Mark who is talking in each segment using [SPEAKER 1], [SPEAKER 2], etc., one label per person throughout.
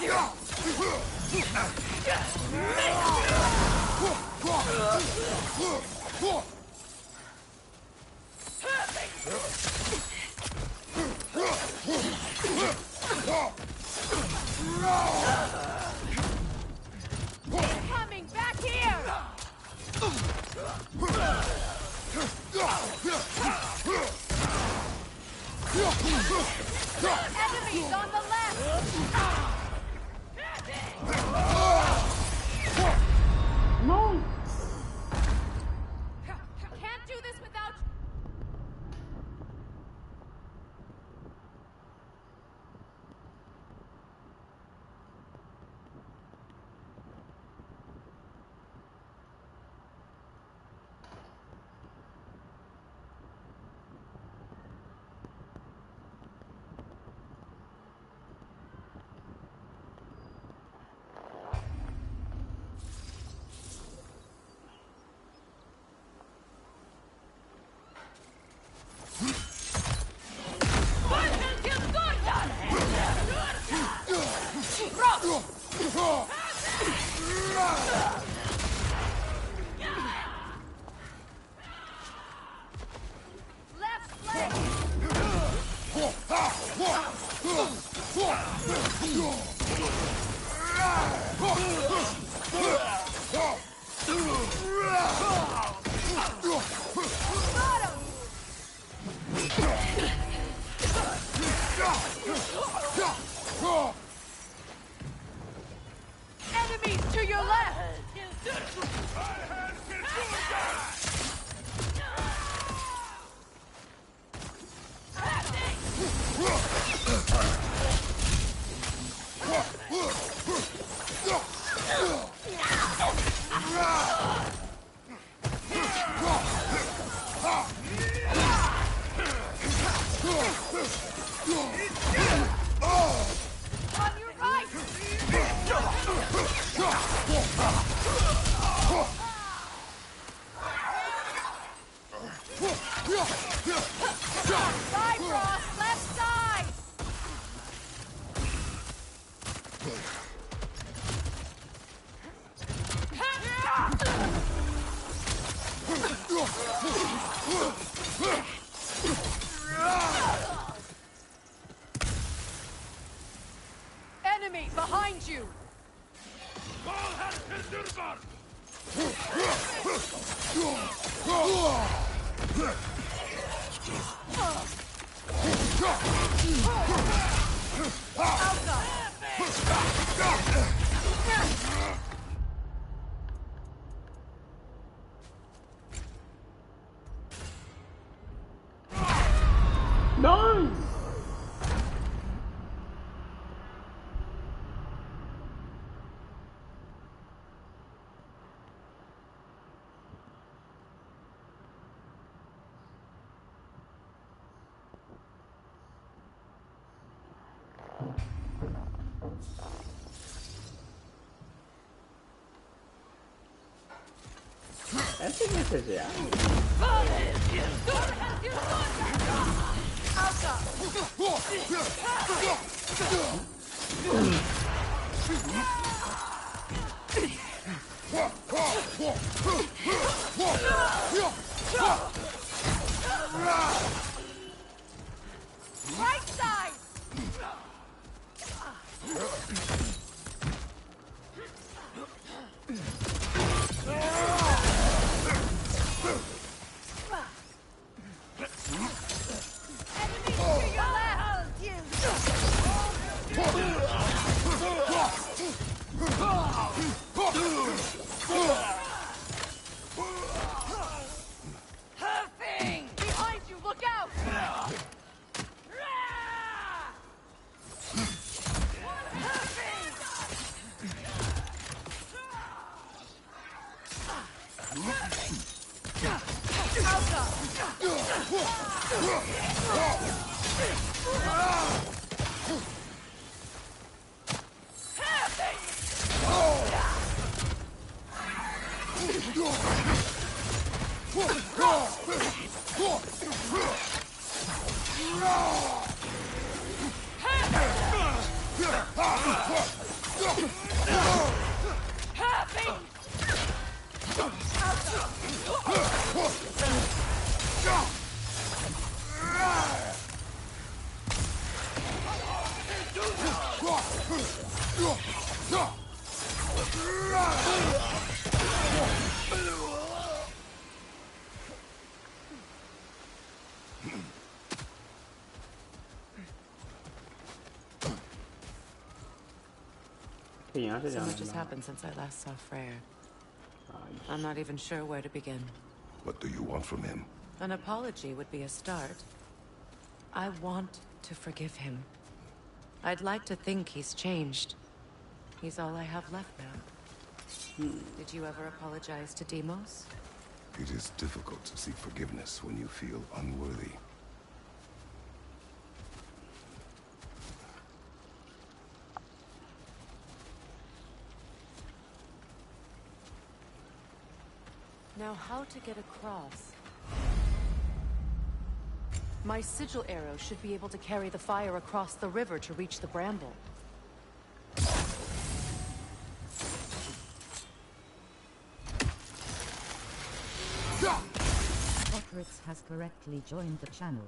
[SPEAKER 1] Coming back here! Enemies on the left!
[SPEAKER 2] No!
[SPEAKER 1] Can't do this without... Enemies to your left! On your right! Side cross, left side! Enemy behind you!
[SPEAKER 2] No! Esse message ya.
[SPEAKER 1] Right side! Behind you, look out!
[SPEAKER 3] So much has happened since I last saw Freyr. I'm not even sure where to begin.
[SPEAKER 4] What do you want from him?
[SPEAKER 3] An apology would be a start. I want to forgive him. I'd like to think he's changed. He's all I have left now. Did you ever apologize to Deimos?
[SPEAKER 4] It is difficult to seek forgiveness when you feel unworthy.
[SPEAKER 3] Now, how to get across? My sigil arrow should be able to carry the fire across the river to reach the bramble.
[SPEAKER 5] FIRECUDA has correctly joined the channel.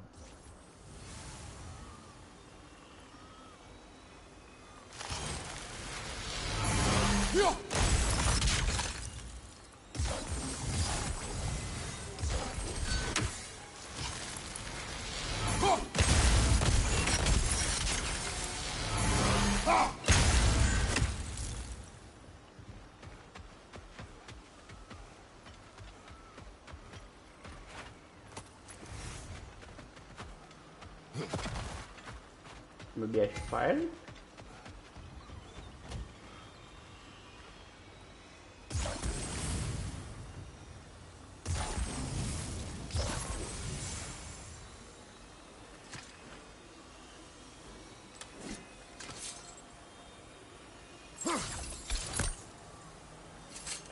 [SPEAKER 2] Maybe I should fire it?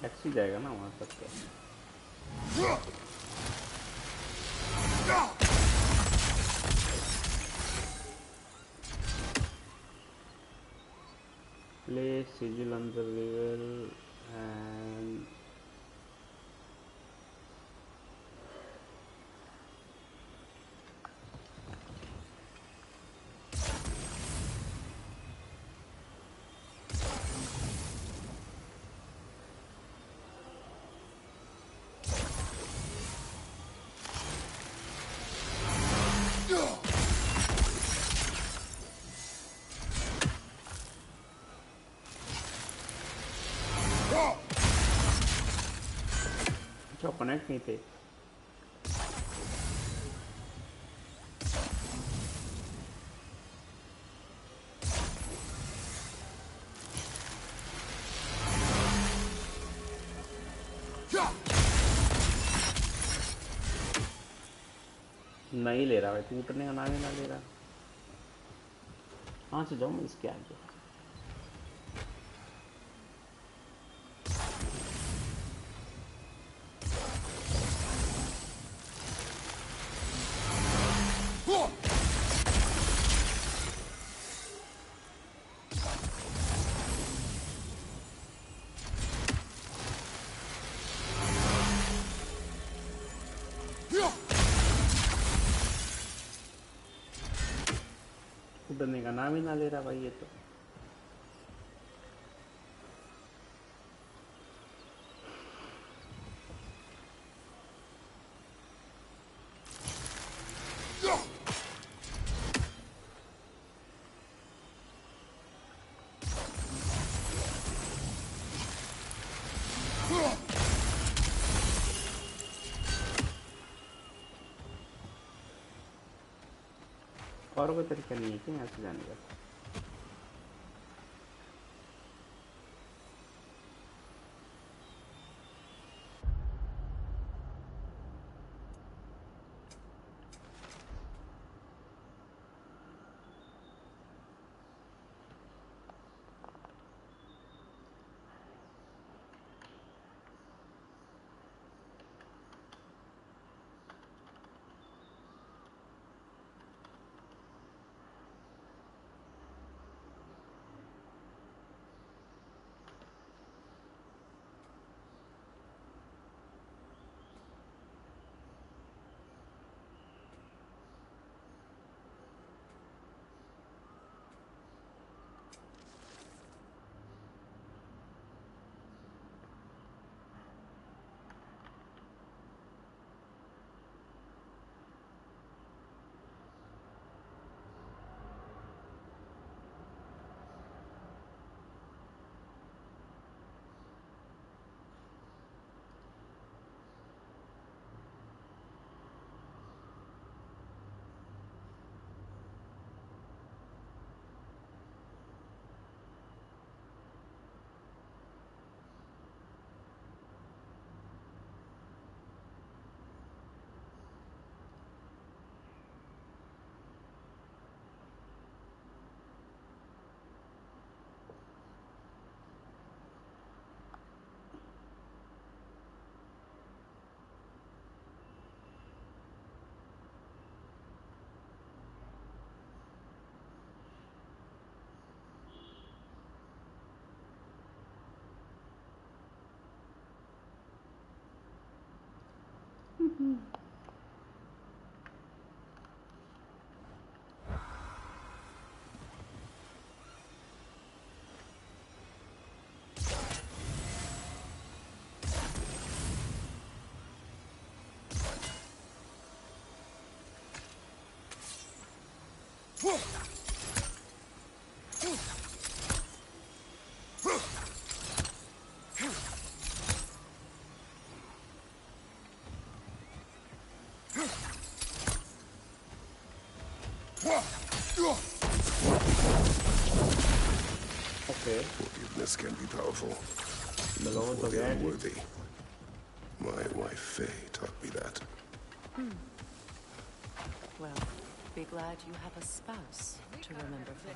[SPEAKER 2] ऐसे ही जाएगा ना वहाँ तक के place sigil on the level and connect नहीं थे नहीं ले रहा भाई टूटने का नाम ही ना ले रहा कहाँ से जाऊँ मैं इसके आगे उड़ने का नाम ही ना ले रहा भाई ये तो और कोई तरीका नहीं है कि यहाँ से जाने का Okay.
[SPEAKER 4] Forgiveness can be powerful.
[SPEAKER 2] Hello,
[SPEAKER 4] For the
[SPEAKER 2] okay.
[SPEAKER 4] unworthy. My wife Faye taught me that.
[SPEAKER 3] Well, be glad you have a spouse to remember for.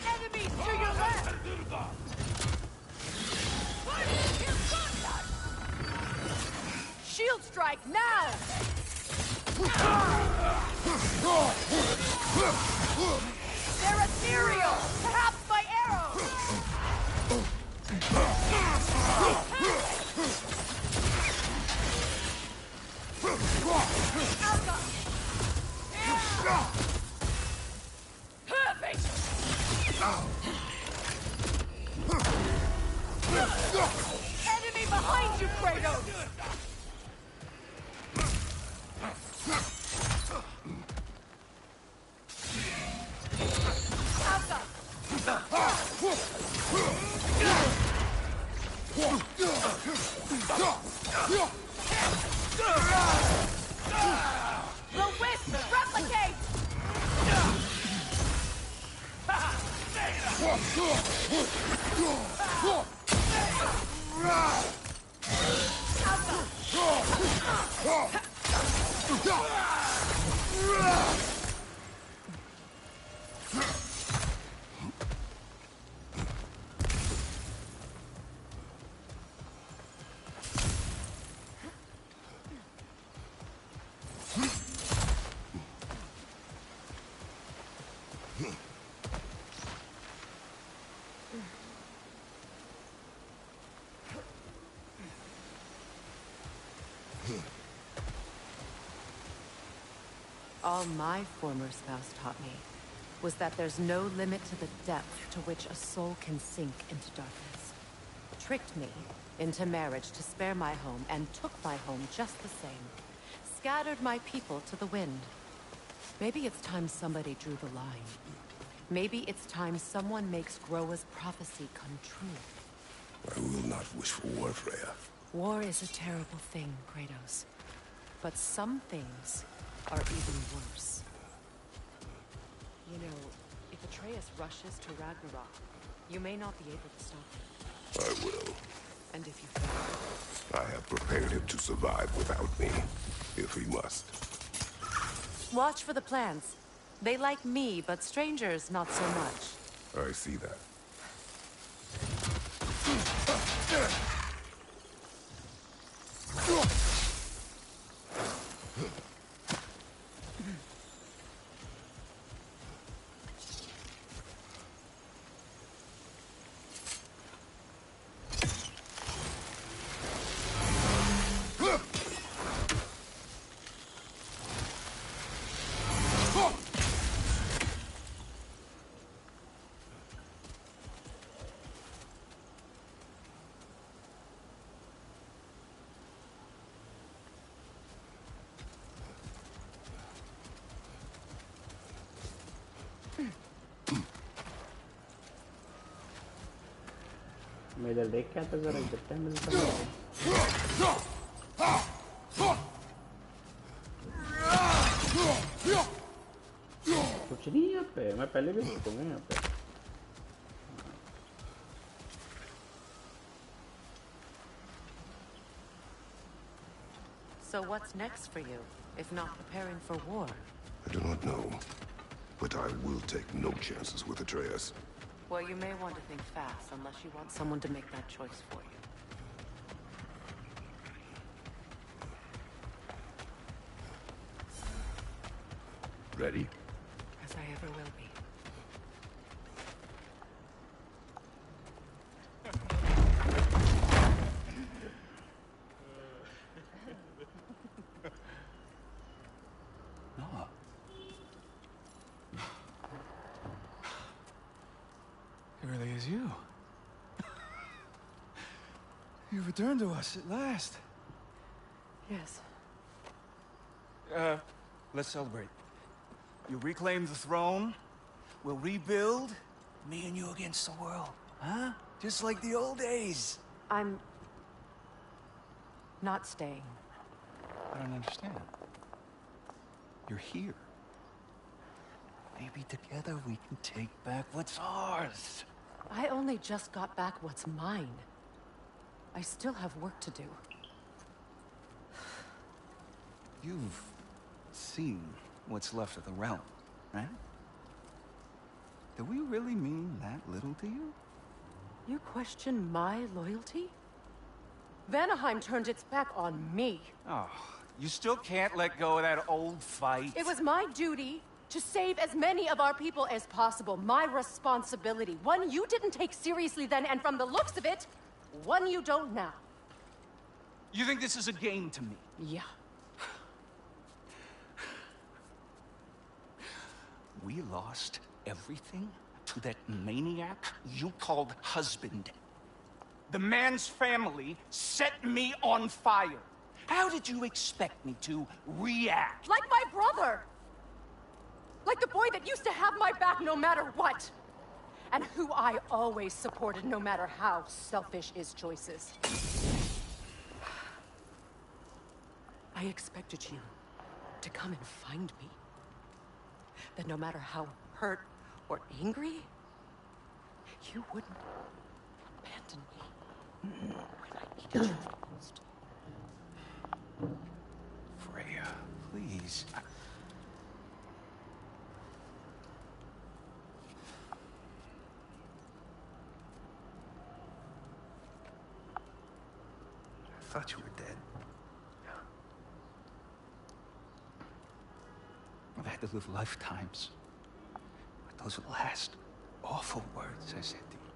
[SPEAKER 1] Enemies to your left! Shield strike now! They're ethereal! Perhaps by arrows! Perfect! Enemy behind you, Kratos! The wisp replicate!
[SPEAKER 3] All my former spouse taught me was that there's no limit to the depth to which a soul can sink into darkness. Tricked me into marriage to spare my home and took my home just the same. Scattered my people to the wind. Maybe it's time somebody drew the line. Maybe it's time someone makes Groa's prophecy come true.
[SPEAKER 4] I will not wish for war, Freya.
[SPEAKER 3] War is a terrible thing, Kratos. But some things are even worse. You know, if Atreus rushes to Ragnarok, you may not be able to stop him.
[SPEAKER 4] I will.
[SPEAKER 3] And if you fail?
[SPEAKER 4] I have prepared him to survive without me, if he must.
[SPEAKER 3] Watch for the plants. They like me, but strangers not so much.
[SPEAKER 4] I see that.
[SPEAKER 2] मैं इधर देख के आता जरा इधर time मिलता है कुछ नहीं यहाँ पे मैं पहले भी रुकूंगा यहाँ पे
[SPEAKER 3] What's next for you, if not preparing for war?
[SPEAKER 4] I do not know, but I will take no chances with Atreus.
[SPEAKER 3] Well, you may want to think fast, unless you want someone to make that choice for you.
[SPEAKER 4] Ready?
[SPEAKER 3] As I ever will be.
[SPEAKER 6] Noah. It really is you. You've returned to us at last.
[SPEAKER 3] Yes.
[SPEAKER 6] Let's celebrate. You reclaim the throne, we'll rebuild, me and you against the world, huh? Just like the old days.
[SPEAKER 3] I'm... not staying.
[SPEAKER 6] I don't understand. You're here. Maybe together we can take back what's ours.
[SPEAKER 3] I only just got back what's mine. I still have work to do.
[SPEAKER 6] You've seen what's left of the realm, right? Do we really mean that little to you?
[SPEAKER 3] You question my loyalty? Vanaheim turned its back on me.
[SPEAKER 6] Oh, you still can't let go of that old fight?
[SPEAKER 3] It was my duty to save as many of our people as possible. My responsibility. One you didn't take seriously then, and from the looks of it, one you don't now.
[SPEAKER 6] You think this is a game to me?
[SPEAKER 3] Yeah.
[SPEAKER 6] We lost everything to that maniac you called husband. The man's family set me on fire. How did you expect me to react?
[SPEAKER 3] Like my brother! Like the boy that used to have my back no matter what! And who I always supported no matter how selfish his choices. I expected you to come and find me. That no matter how hurt or angry, you wouldn't abandon me when I needed you most.
[SPEAKER 6] Freya, please. I thought you were dead. I've had to live lifetimes with those last awful words I said to you.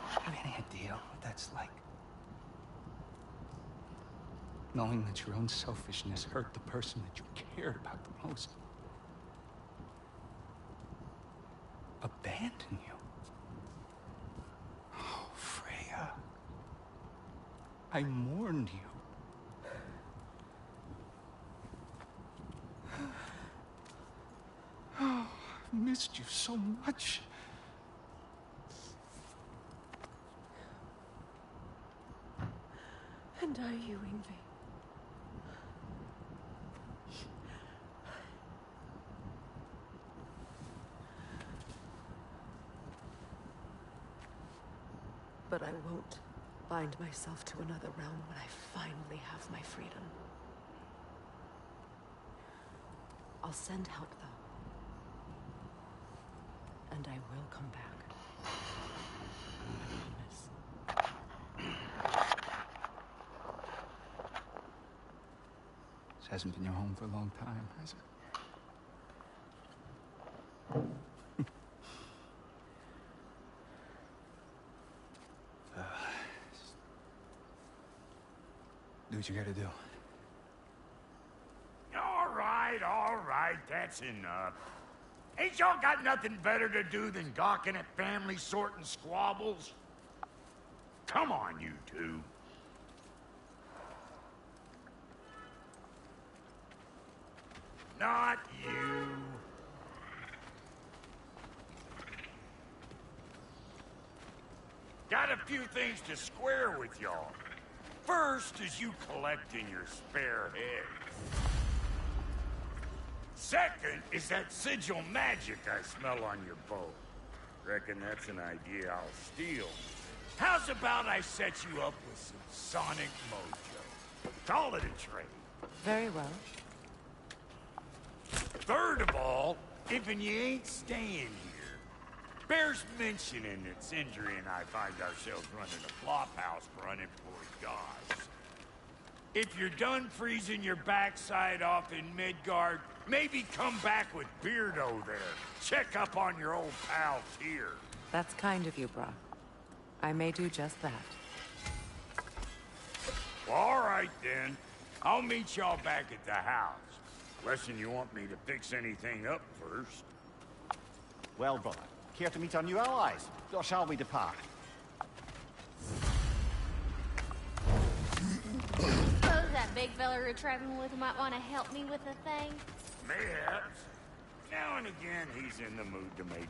[SPEAKER 6] Have any idea what that's like? Knowing that your own selfishness hurt the person that you cared about the most. Abandon you. Oh, Freya. I mourned you. Oh, I've missed you so much.
[SPEAKER 3] And are you, Yngvi? But I won't bind myself to another realm when I finally have my freedom. I'll send help, though. And I will come back. I promise.
[SPEAKER 6] This hasn't been your home for a long time, has it? Do what you gotta do.
[SPEAKER 7] All right, that's enough. Ain't y'all got nothing better to do than gawking at family sorting squabbles? Come on, you two. Not you. Got a few things to square with y'all. First is you collecting your spare heads. Second is that sigil magic I smell on your boat. Reckon that's an idea I'll steal. How's about I set you up with some sonic mojo? Call it a trade.
[SPEAKER 3] Very well.
[SPEAKER 7] Third of all, if you ain't staying here, bears mentioning that Sindri and I find ourselves running a flop house for unemployed guys. If you're done freezing your backside off in Midgard, maybe come back with Beardo there. Check up on your old pal Tyr.
[SPEAKER 3] That's kind of you, Brock. I may do just that.
[SPEAKER 7] Well, all right then. I'll meet y'all back at the house. Unless you want me to fix anything up first.
[SPEAKER 8] Well, brother, care to meet our new allies? Or shall we depart?
[SPEAKER 9] Suppose that big fella you're traveling with might want to help me with a thing?
[SPEAKER 7] Mayhaps. Now and again, he's in the mood to make me.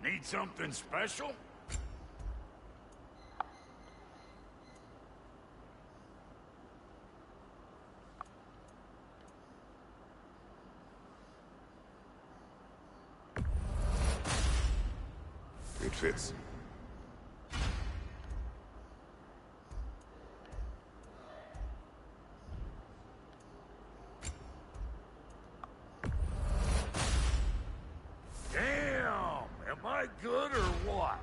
[SPEAKER 7] Need something special?
[SPEAKER 4] It fits.
[SPEAKER 7] Am I good or what?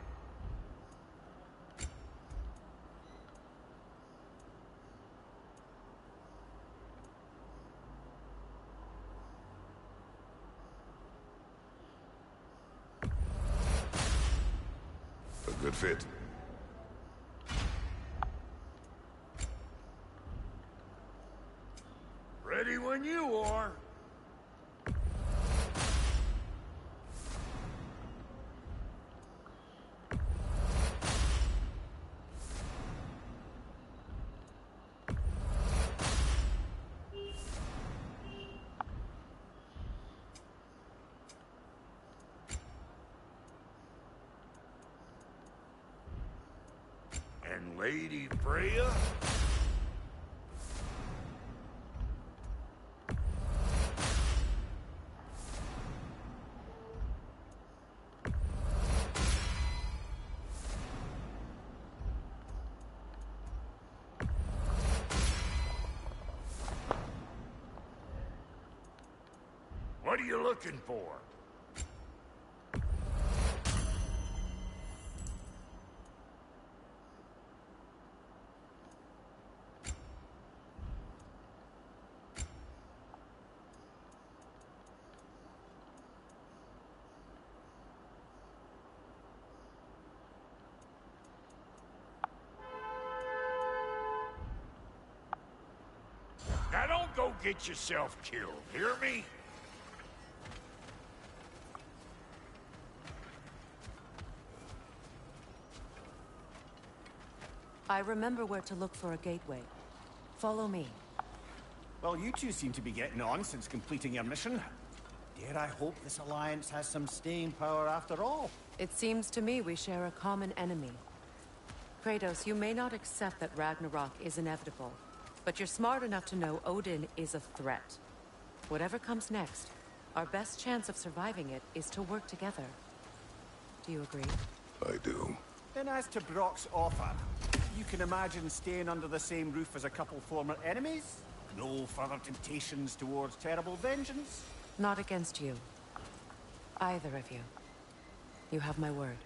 [SPEAKER 4] A good fit.
[SPEAKER 7] Ready when you are. And Lady Freya? What are you looking for? Now don't go get yourself killed, hear me?
[SPEAKER 3] I remember where to look for a gateway. Follow me.
[SPEAKER 8] Well, you two seem to be getting on since completing your mission. Dare I hope this alliance has some staying power after all?
[SPEAKER 3] It seems to me we share a common enemy. Kratos, you may not accept that Ragnarok is inevitable, but you're smart enough to know Odin is a threat. Whatever comes next, our best chance of surviving it is to work together. Do you agree?
[SPEAKER 4] I do.
[SPEAKER 8] Then as to Brock's offer, you can imagine staying under the same roof as a couple former enemies? No further temptations towards terrible vengeance?
[SPEAKER 3] Not against you. Either of you. You have my word.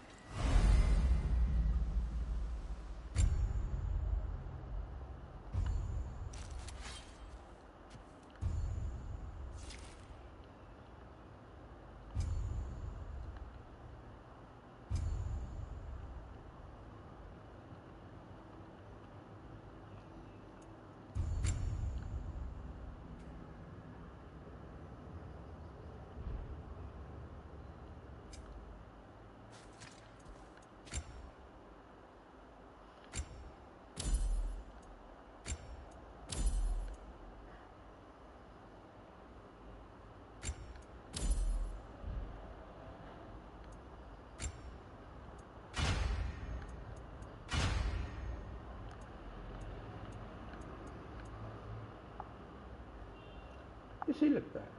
[SPEAKER 2] ये सही लगता है।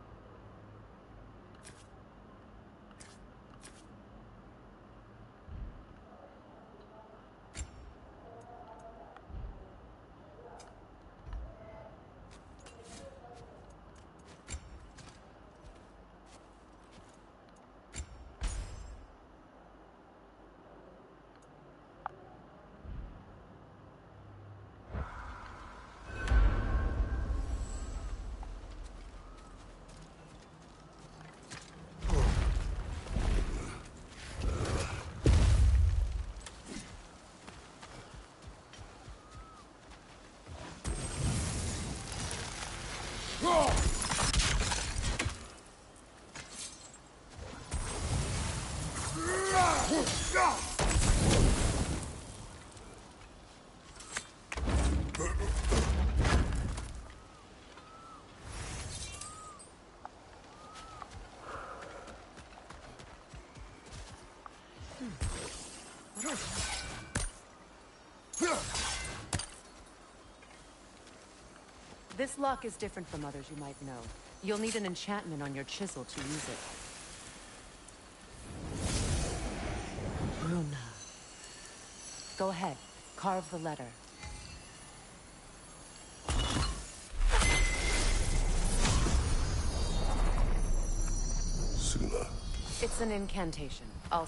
[SPEAKER 3] This lock is different from others you might know. You'll need an enchantment on your chisel to use it. Runa. Go ahead. Carve the letter.
[SPEAKER 4] Suna.
[SPEAKER 3] It's an incantation. I'll...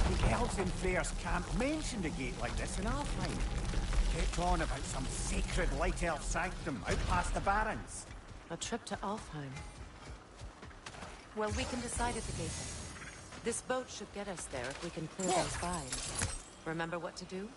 [SPEAKER 8] The elves in Freyr's camp mentioned a gate like this in Alfheim. Kept on about some sacred light elf sanctum out past the Barrens.
[SPEAKER 3] A trip to Alfheim. Well, we can decide at the gate then. This boat should get us there if we can clear those vines. Remember what to do?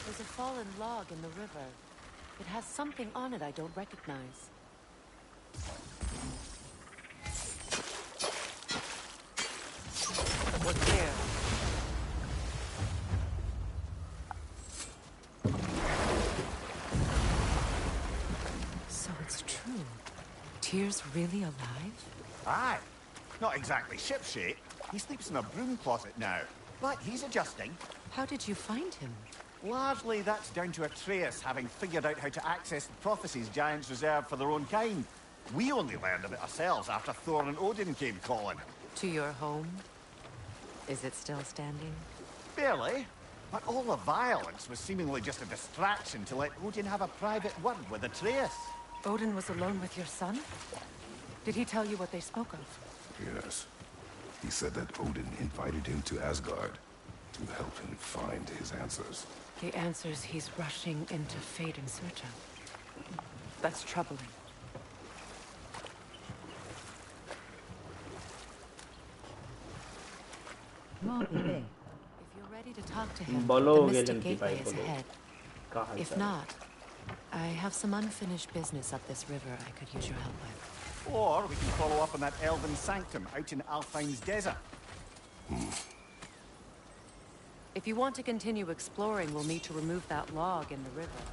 [SPEAKER 3] There's a fallen log in the river. It has something on it I don't recognize. What's there? So it's true. Tyr's really alive?
[SPEAKER 8] Aye. Not exactly shipshape. He sleeps in a broom closet now. But he's adjusting.
[SPEAKER 3] How did you find him?
[SPEAKER 8] Largely, that's down to Atreus having figured out how to access the prophecies giants reserve for their own kind. We only learned of it ourselves after Thor and Odin came calling.
[SPEAKER 3] To your home? Is it still standing?
[SPEAKER 8] Barely. But all the violence was seemingly just a distraction to let Odin have a private word with Atreus.
[SPEAKER 3] Odin was alone with your son? Did he tell you what they spoke of?
[SPEAKER 4] Yes. He said that Odin invited him to Asgard to help him find his answers.
[SPEAKER 3] The answers he's rushing into fate in search of. That's troubling.
[SPEAKER 5] Mark the bear.
[SPEAKER 3] If you're ready to talk to him,
[SPEAKER 2] Bolo
[SPEAKER 3] the Mystic
[SPEAKER 2] gelen ki
[SPEAKER 3] Gateway
[SPEAKER 2] bhai
[SPEAKER 3] is
[SPEAKER 2] bolo.
[SPEAKER 3] ahead.
[SPEAKER 2] Kaha
[SPEAKER 3] If
[SPEAKER 2] chal?
[SPEAKER 3] not, I have some unfinished business up this river I could use your help with.
[SPEAKER 8] Or we can follow up on that elven sanctum out in Alfine's desert.
[SPEAKER 3] If you want to continue exploring, we'll need to remove that log in the river.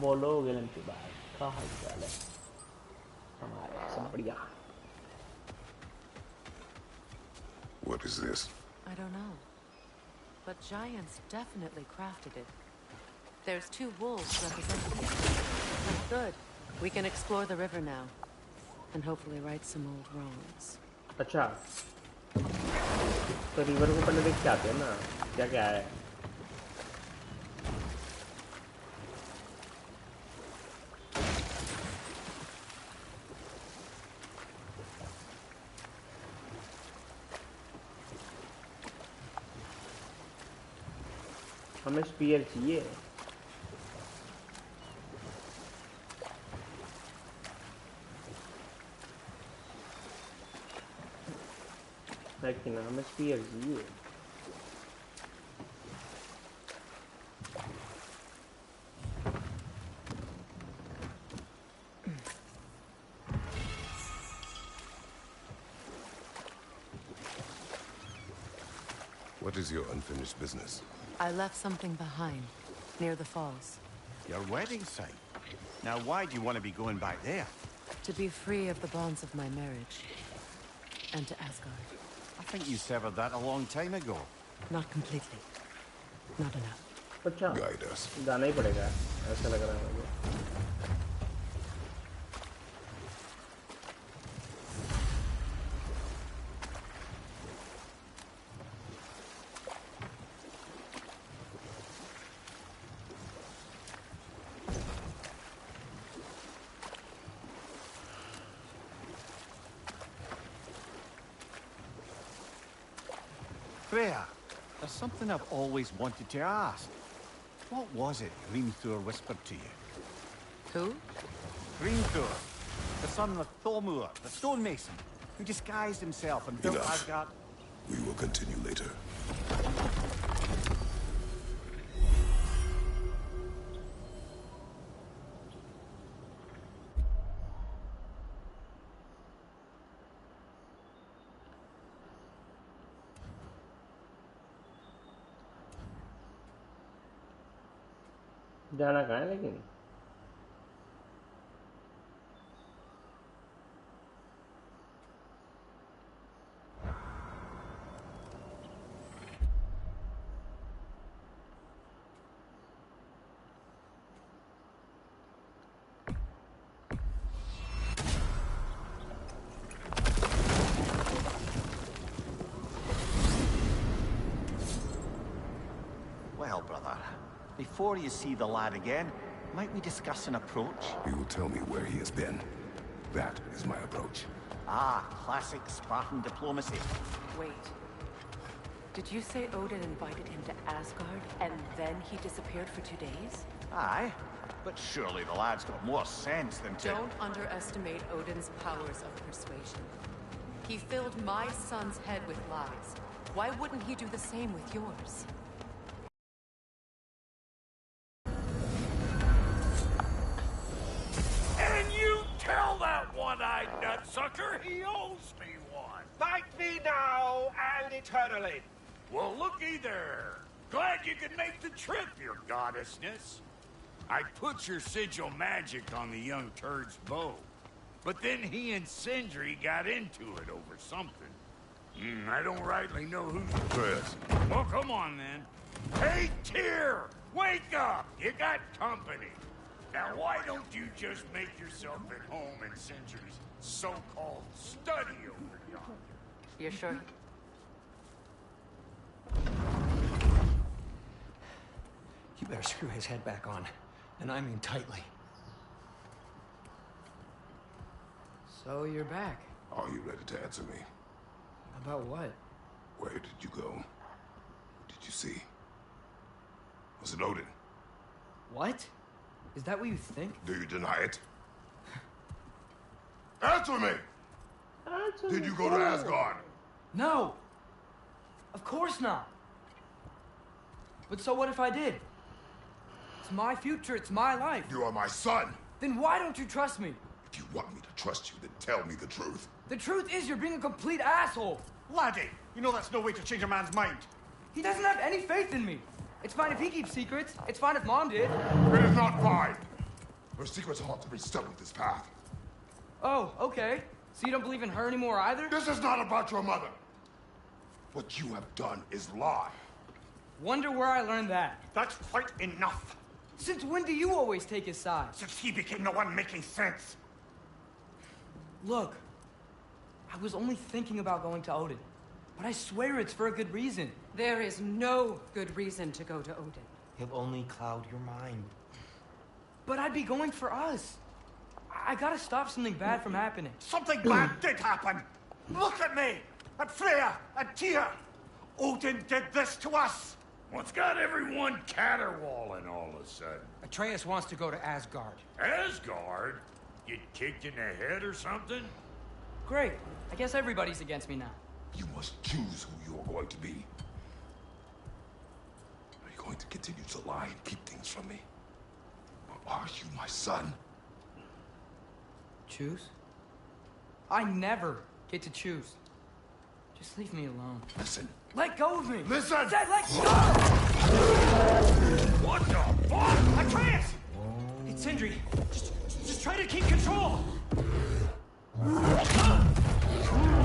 [SPEAKER 2] Bolo gelen ki bhai. Kaha chal hai? Hamare sab badhiya.
[SPEAKER 4] What is this?
[SPEAKER 3] I don't know. But giants definitely crafted it. There's 2 wolves representing it. Good. We can explore the river now. And hopefully right some old wrongs.
[SPEAKER 2] अच्छा तो river को पहले देख के आते हैं ना क्या क्या है हमें स्पीयर चाहिए लेकिन हमें स्पीयर चाहिए
[SPEAKER 4] What is your unfinished business?
[SPEAKER 3] I left something behind, near the falls.
[SPEAKER 8] Your wedding site. Now, why do you want to be going back there?
[SPEAKER 3] To be free of the bonds of my marriage. And to Asgard.
[SPEAKER 8] I think you severed that a long time ago.
[SPEAKER 3] Not completely. Not enough.
[SPEAKER 2] अच्छा
[SPEAKER 4] Guide us.
[SPEAKER 2] जाना ही पड़ेगा ऐसा लग रहा है मुझे
[SPEAKER 8] Freya, there's something I've always wanted to ask. What was it Grimthor whispered to you?
[SPEAKER 3] Who?
[SPEAKER 8] Grimthor, the son of Thormur, the stonemason, who disguised himself and built
[SPEAKER 4] Enough.
[SPEAKER 8] Asgard.
[SPEAKER 4] We will continue later.
[SPEAKER 2] जाना कहाँ है लेकिन
[SPEAKER 8] Well, brother, before you see the lad again, might we discuss an approach?
[SPEAKER 4] You will tell me where he has been. That is my approach.
[SPEAKER 8] Ah, classic Spartan diplomacy.
[SPEAKER 3] Wait. Did you say Odin invited him to Asgard, and then he disappeared for 2 days?
[SPEAKER 8] Aye, but surely the lad's got more sense than to...
[SPEAKER 3] Don't underestimate Odin's powers of persuasion. He filled my son's head with lies. Why wouldn't he do the same with yours?
[SPEAKER 7] And you tell that one-eyed nutsucker he owes me one.
[SPEAKER 6] Thank me now and eternally.
[SPEAKER 7] Well, looky there. Glad you could make the trip, your goddessness. I put your sigil magic on the young turd's bow. But then he and Sindri got into it over something. I don't rightly know who's the first. Well, come on, then. Hey, Tyr! Wake up! You got company. Now, why don't you just make yourself at home in Sindri's so-called study over yonder?
[SPEAKER 3] You're sure?
[SPEAKER 10] You better screw his head back on. And I mean tightly.
[SPEAKER 11] So you're back.
[SPEAKER 4] Are you ready to answer me?
[SPEAKER 11] About what?
[SPEAKER 4] Where did you go? What did you see? Was it Odin?
[SPEAKER 11] What? Is that what you think?
[SPEAKER 4] Do you deny it? Answer me! Did you go to Asgard?
[SPEAKER 11] No! Of course not! But so what if I did? It's my future, it's my life.
[SPEAKER 4] You are my son!
[SPEAKER 11] Then why don't you trust me?
[SPEAKER 4] If you want me to trust you, then tell me the truth.
[SPEAKER 11] The truth is you're being a complete asshole!
[SPEAKER 8] Laddie, you know that's no way to change a man's mind.
[SPEAKER 11] He doesn't have any faith in me. It's fine if he keeps secrets. It's fine if Mom did.
[SPEAKER 4] It is not fine! Her secrets haunt to be stuck with this path.
[SPEAKER 11] Oh, okay. So you don't believe in her anymore either?
[SPEAKER 4] This is not about your mother. What you have done is lie.
[SPEAKER 11] Wonder where I learned that.
[SPEAKER 8] That's quite enough.
[SPEAKER 11] Since when do you always take his side?
[SPEAKER 8] Since he became the one making sense.
[SPEAKER 11] Look, I was only thinking about going to Odin. But I swear it's for a good reason.
[SPEAKER 3] There is no good reason to go to Odin.
[SPEAKER 10] He'll only cloud your mind.
[SPEAKER 11] But I'd be going for us. I gotta stop something bad from happening.
[SPEAKER 8] Something bad did happen. Look at me, at Freya, at Tyr. Odin did this to us.
[SPEAKER 7] What's got everyone caterwauling all of a sudden?
[SPEAKER 10] Atreus wants to go to Asgard.
[SPEAKER 7] Asgard? Get kicked in the head or something?
[SPEAKER 11] Great. I guess everybody's against me now.
[SPEAKER 4] You must choose who you are going to be. Are you going to continue to lie and keep things from me? Or are you my son?
[SPEAKER 11] Choose? I never get to choose. Just leave me alone.
[SPEAKER 4] Listen.
[SPEAKER 11] Let go of me!
[SPEAKER 4] Listen!
[SPEAKER 11] I said let go!
[SPEAKER 7] What the fuck?
[SPEAKER 10] Atreus! It's Sindri. Just try to keep control.
[SPEAKER 4] Come on! Come on!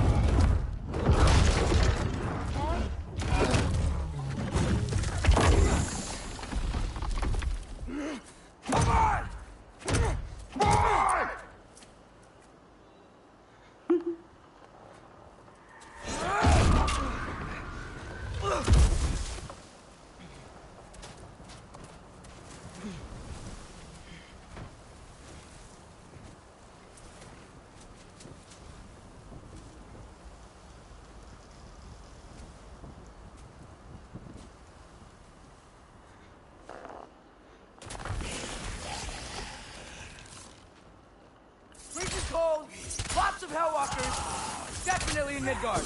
[SPEAKER 11] Cold, lots of Hellwalkers, definitely in Midgard.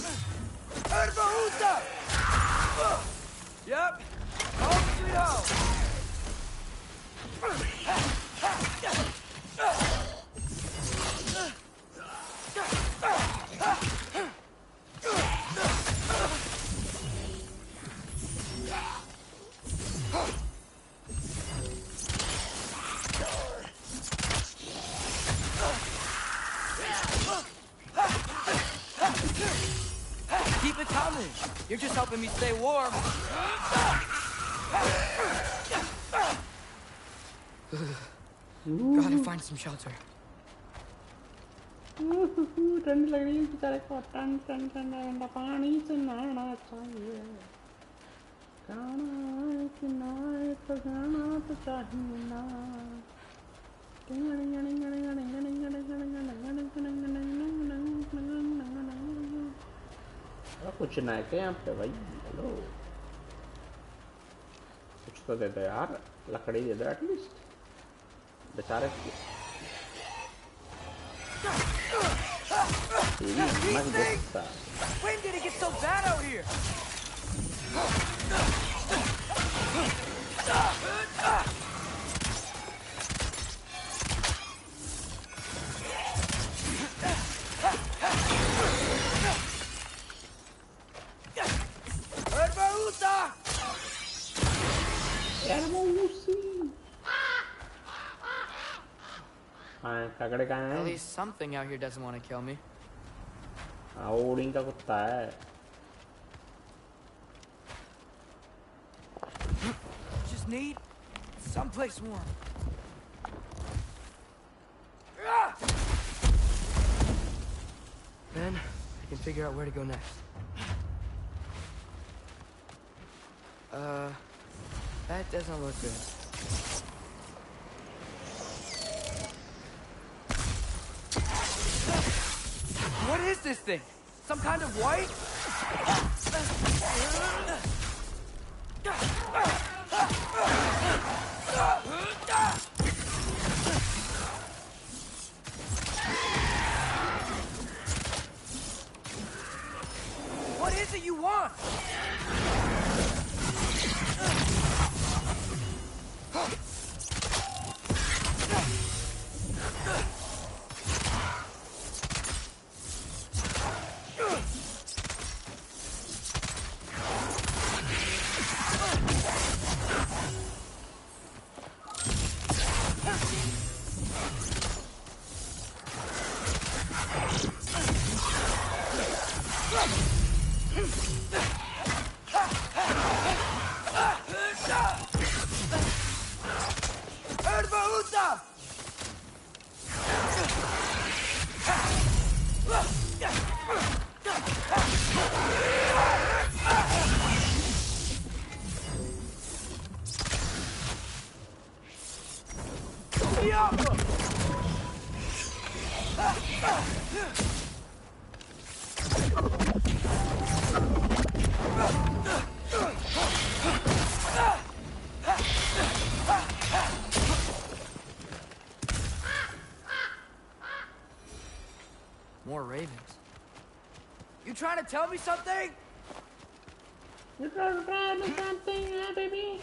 [SPEAKER 11] Urbahusa! Yep, home sweet home. Keep it coming. You're just helping me stay warm. Gotta find some shelter.
[SPEAKER 2] ठंड लग रही है बेचारे को ठंड ठंड ठंडा पानी से नहाना चाहिए गाना किनारे तो गाना तो चाहिए ना कुछ ना है क्या यहाँ पे भाई हेलो कुछ तो दे दो यार लकड़ी दे दो एटलीस्ट बेचारे
[SPEAKER 11] When did it get so bad out here? At least something out here doesn't want to kill me.
[SPEAKER 2] Odin का कुत्ता है
[SPEAKER 11] Just need someplace warm. Then I can figure out where to go next. That doesn't look good. What is this thing? Some kind of white? What is it you want? More ravens. You trying to tell me something?
[SPEAKER 2] You trying to tell me something, baby?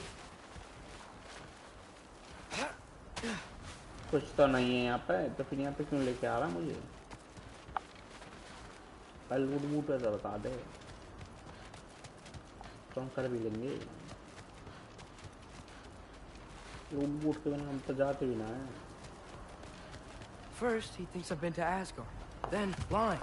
[SPEAKER 2] कुछ तो नहीं है यहाँ पे, तो फिर यहाँ पे क्यों लेके आ रहा मुझे? कल लूट बूट है तो बता दे, तो हम कर भी लेंगे। लूट बूट के बिना हम तो जाते भी ना हैं।
[SPEAKER 11] First, he thinks I've been to Asgard. Then, blind.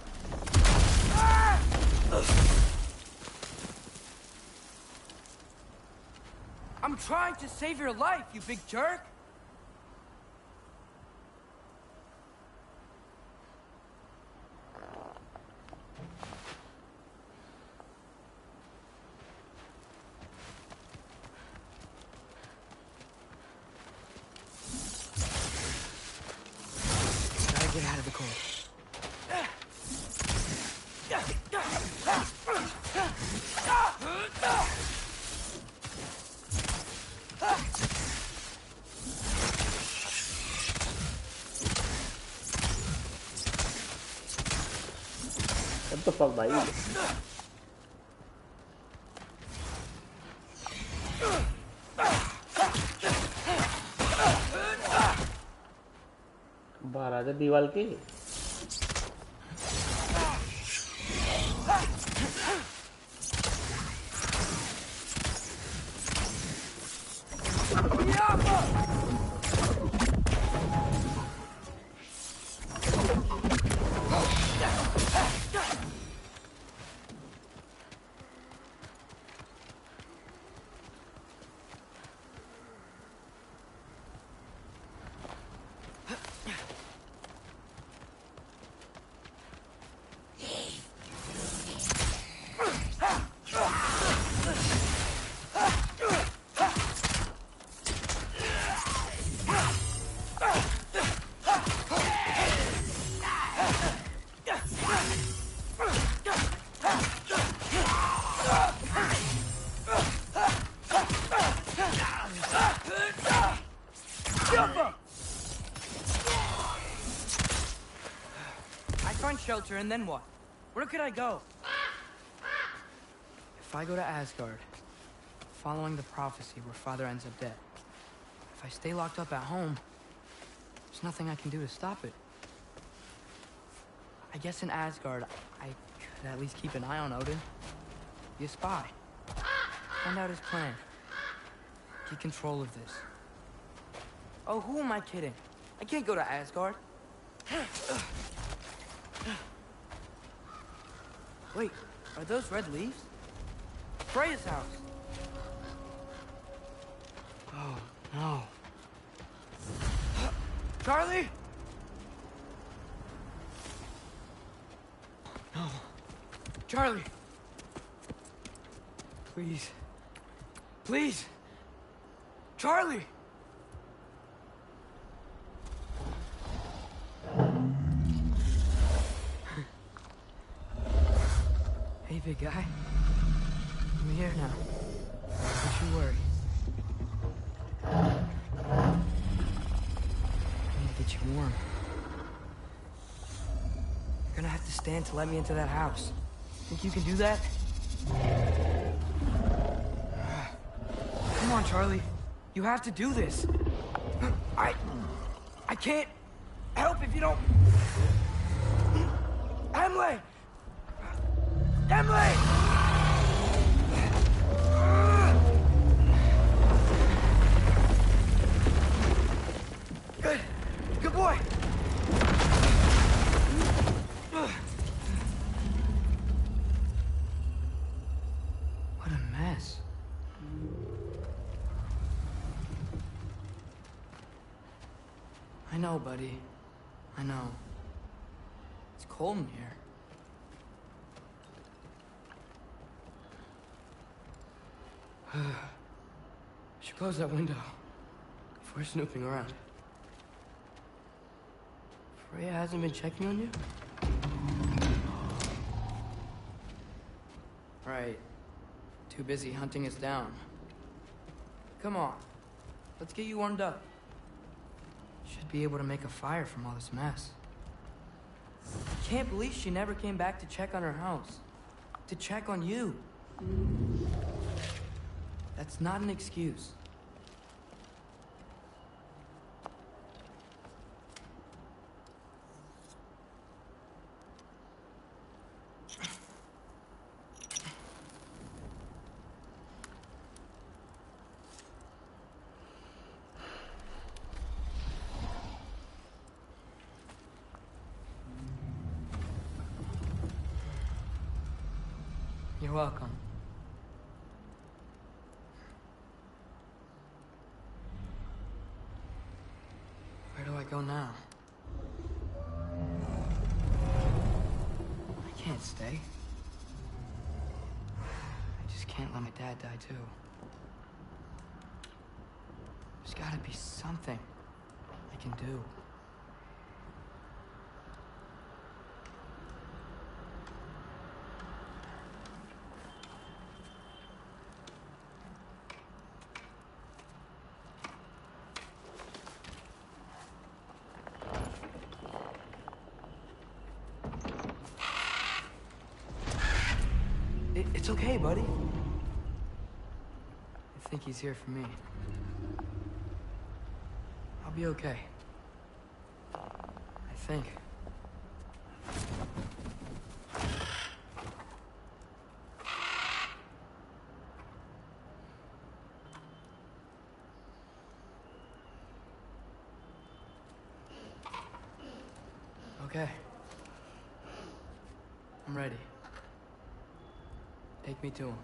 [SPEAKER 11] I'm trying to save your life, you big jerk! Gotta get out of the cold.
[SPEAKER 2] What the fuck, भाई? बाहर आजा दीवार के।
[SPEAKER 11] Shelter, and then what? Where could I go? If I go to Asgard, following the prophecy where Father ends up dead, if I stay locked up at home, there's nothing I can do to stop it. I guess in Asgard, I could at least keep an eye on Odin. Be a spy. Find out his plan. Get control of this. Oh, who am I kidding? I can't go to Asgard. Wait, are those red leaves? Freya's house. Oh, no. Charlie? No. Charlie. Please. Please. Charlie. Hey, big guy. I'm here now. Don't you worry. get you warm. You're gonna have to stand to let me into that house. Think you can do that? Come on, Charlie. You have to do this. I can't help if you don't... Emily! Emily! Good. Good boy. What a mess. I know, buddy. I know. It's cold in here. Should close that window before snooping around. Freya hasn't been checking on you? Right. Too busy hunting us down. Come on. Let's get you warmed up. Should be able to make a fire from all this mess. I can't believe she never came back to check on her house. To check on you. That's not an excuse. You're welcome. Where do I go now? I can't stay. I just can't let my dad die too. There's gotta be something I can do. It's okay, buddy. I think he's here for me. I'll be okay. I think. Okay. I'm ready. Take me to him.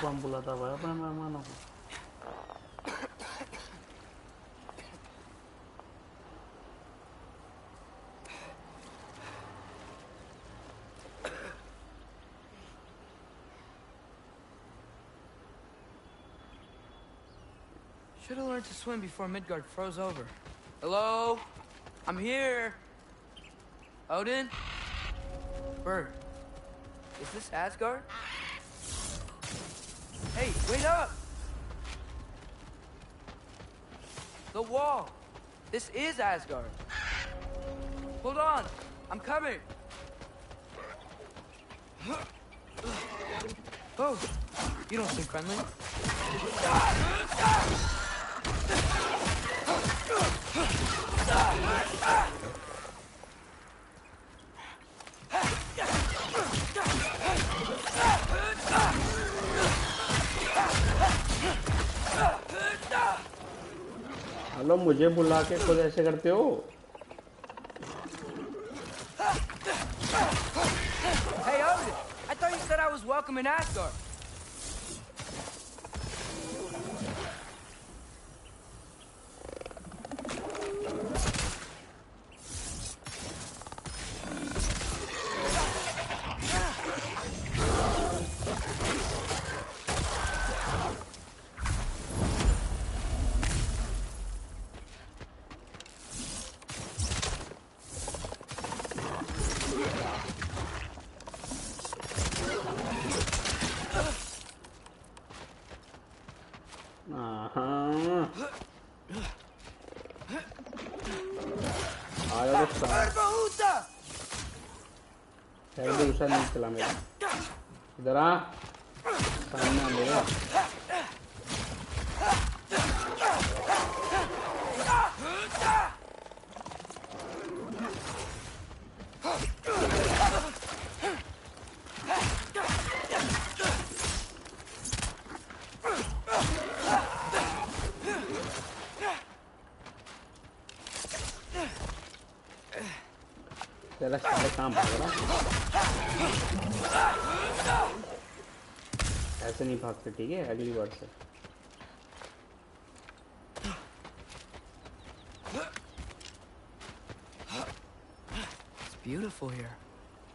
[SPEAKER 2] कौन बुलाता हुआ अपने मेहमानों को
[SPEAKER 11] Should have learned to swim before Midgard froze over. Hello? I'm here. Odin? Bird. Is this Asgard? Hey, wait up! The wall. This is Asgard. Hold on. I'm coming. Oh, you don't seem friendly.
[SPEAKER 2] चलो मुझे बुला के खुद ऐसे करते हो।
[SPEAKER 11] Hey, Odin! I thought you said I was welcome in Asgard.
[SPEAKER 2] दूसरा नहीं चला मेरा। इधर आ, सामने आ मेरा। तेरा सारे काम भाग रहा, ऐसे नहीं भागते, ठीक है? अगली बार से।
[SPEAKER 11] It's beautiful here.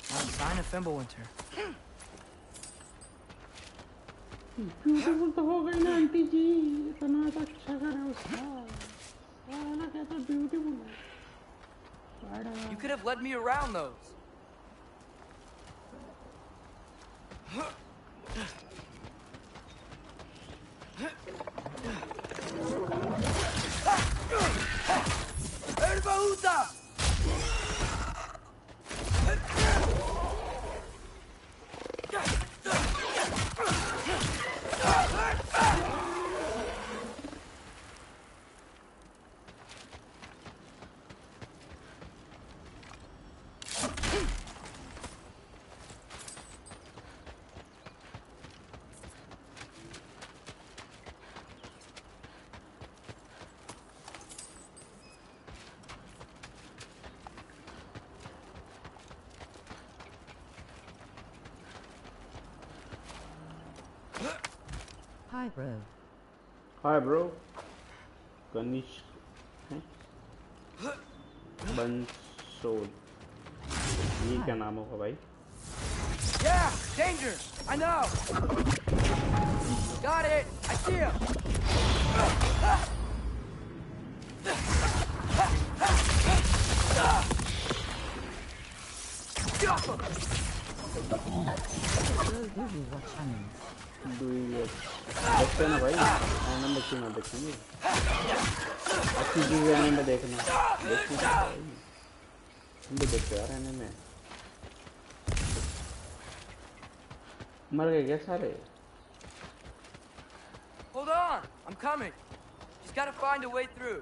[SPEAKER 11] Not a sign of Fimbulwinter.
[SPEAKER 2] Beautiful तो हो गई ना आंटी जी, इतना अच्छा घर है उसका। साला कहता ब्यूटीफुल है।
[SPEAKER 11] You could have led me around those.
[SPEAKER 5] Hi, bro.
[SPEAKER 2] Hi, bro. Kanish. Bansol. ये क्या नाम होगा भाई?
[SPEAKER 11] Yeah, danger. I know. Got it. I see him.
[SPEAKER 2] देखते ना भाई, आनंद क्यों ना देखेंगे? अच्छी चीज़ है में देखना, देखना भाई। हम भी देखते यार आने में। मर गए क्या सारे?
[SPEAKER 11] Hold on, I'm coming. Just gotta find a way through.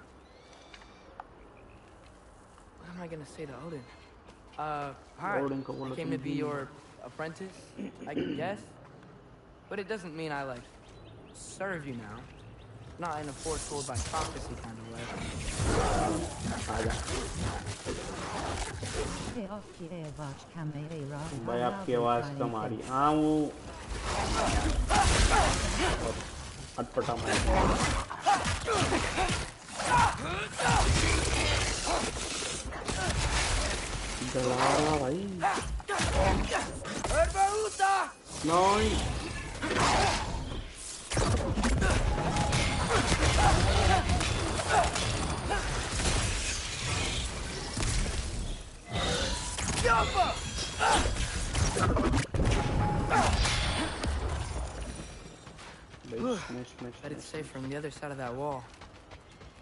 [SPEAKER 11] What am I gonna say to Odin? Hi. I came to be your apprentice, I guess. But it doesn't mean I, like, serve you now. Not in a foretold by prophecy kind of way.
[SPEAKER 2] भाई आपकी आवाज़ कम आ रही। हाँ वो अटपटा जला भाई। नहीं
[SPEAKER 11] Bet it's safe from the other side of that wall.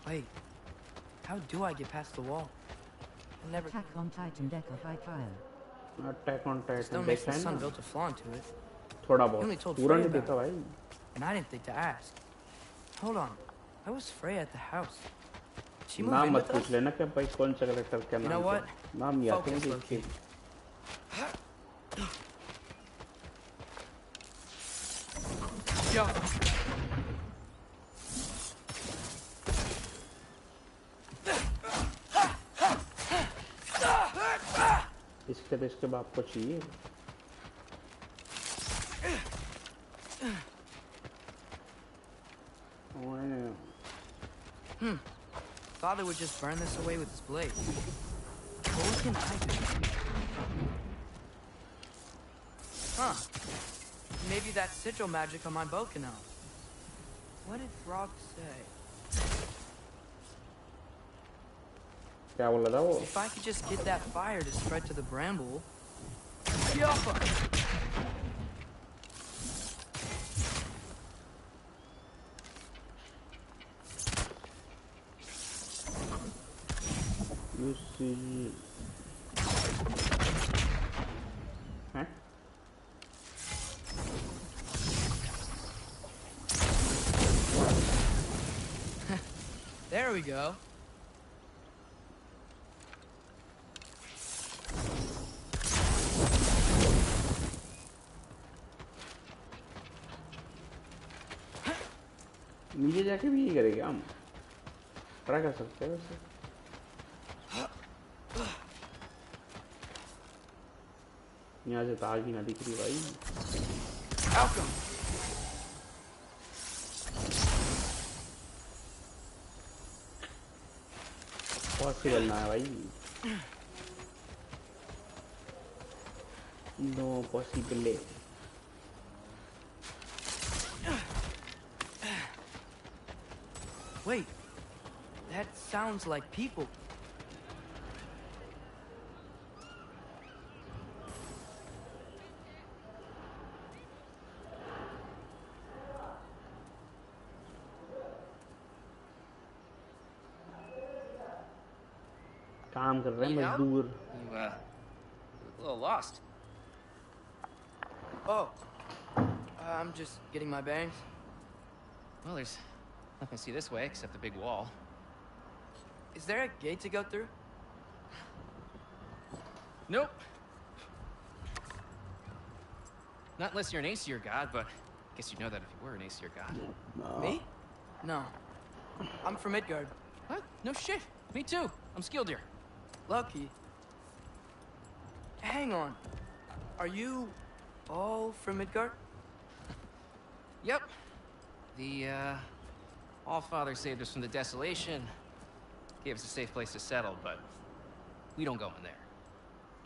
[SPEAKER 11] Wait, how do I get past the wall? I never.
[SPEAKER 5] Attack on Titan deck of Fire.
[SPEAKER 2] Attack on Titan.
[SPEAKER 11] Still makes the sun built a flaw into it.
[SPEAKER 2] थोड़ा
[SPEAKER 11] You only
[SPEAKER 2] बहुत
[SPEAKER 11] told
[SPEAKER 2] पूरा
[SPEAKER 11] Frey
[SPEAKER 2] नहीं
[SPEAKER 11] about
[SPEAKER 2] देखा
[SPEAKER 11] it.
[SPEAKER 2] भाई।
[SPEAKER 11] And I didn't think to ask. Hold on, why was Frey at the house? She moved
[SPEAKER 2] नाम
[SPEAKER 11] in
[SPEAKER 2] मत
[SPEAKER 11] with
[SPEAKER 2] पूछ
[SPEAKER 11] us?
[SPEAKER 2] लेना कि भाई कौन सा कैरेक्टर क्या
[SPEAKER 11] You
[SPEAKER 2] नाम
[SPEAKER 11] know what?
[SPEAKER 2] क्या नाम याद
[SPEAKER 11] Focus,
[SPEAKER 2] नहीं
[SPEAKER 11] Loki.
[SPEAKER 2] देखी।
[SPEAKER 11] Yo.
[SPEAKER 2] रिश्ते पे इसके बाप को चाहिए।
[SPEAKER 11] Father would just burn this away with his blade. What can I do? Huh. Maybe that sigil magic on my bow can help. What did Frog say?
[SPEAKER 2] क्या बोला था वो?
[SPEAKER 11] If I could just get that fire to spread to the bramble. Yappa!
[SPEAKER 2] You see. Huh?
[SPEAKER 11] There we go.
[SPEAKER 2] नीचे जाके भी यही करेंगे हम। ट्राई कर सकते हैं वैसे। यहाँ से तार की ना दिख रही भाई। पॉसिबल ना है भाई। No possible.
[SPEAKER 11] Wait, that sounds like people.
[SPEAKER 2] काम कर रहे हैं मजदूर।
[SPEAKER 12] You a little lost.
[SPEAKER 11] Oh, I'm just getting my bearings.
[SPEAKER 12] Well, there's nothing to see this way except the big wall.
[SPEAKER 11] Is there a gate to go through?
[SPEAKER 12] Nope. Not unless you're an Aesir god, but I guess you'd know that if you were an Aesir god.
[SPEAKER 11] Me? No. I'm from Midgard.
[SPEAKER 12] What? No shit. Me too. I'm skilled here.
[SPEAKER 11] Lucky. Hang on. Are you all from Midgard?
[SPEAKER 12] Yep. The, Allfather saved us from the desolation. Gave us a safe place to settle, but we don't go in there.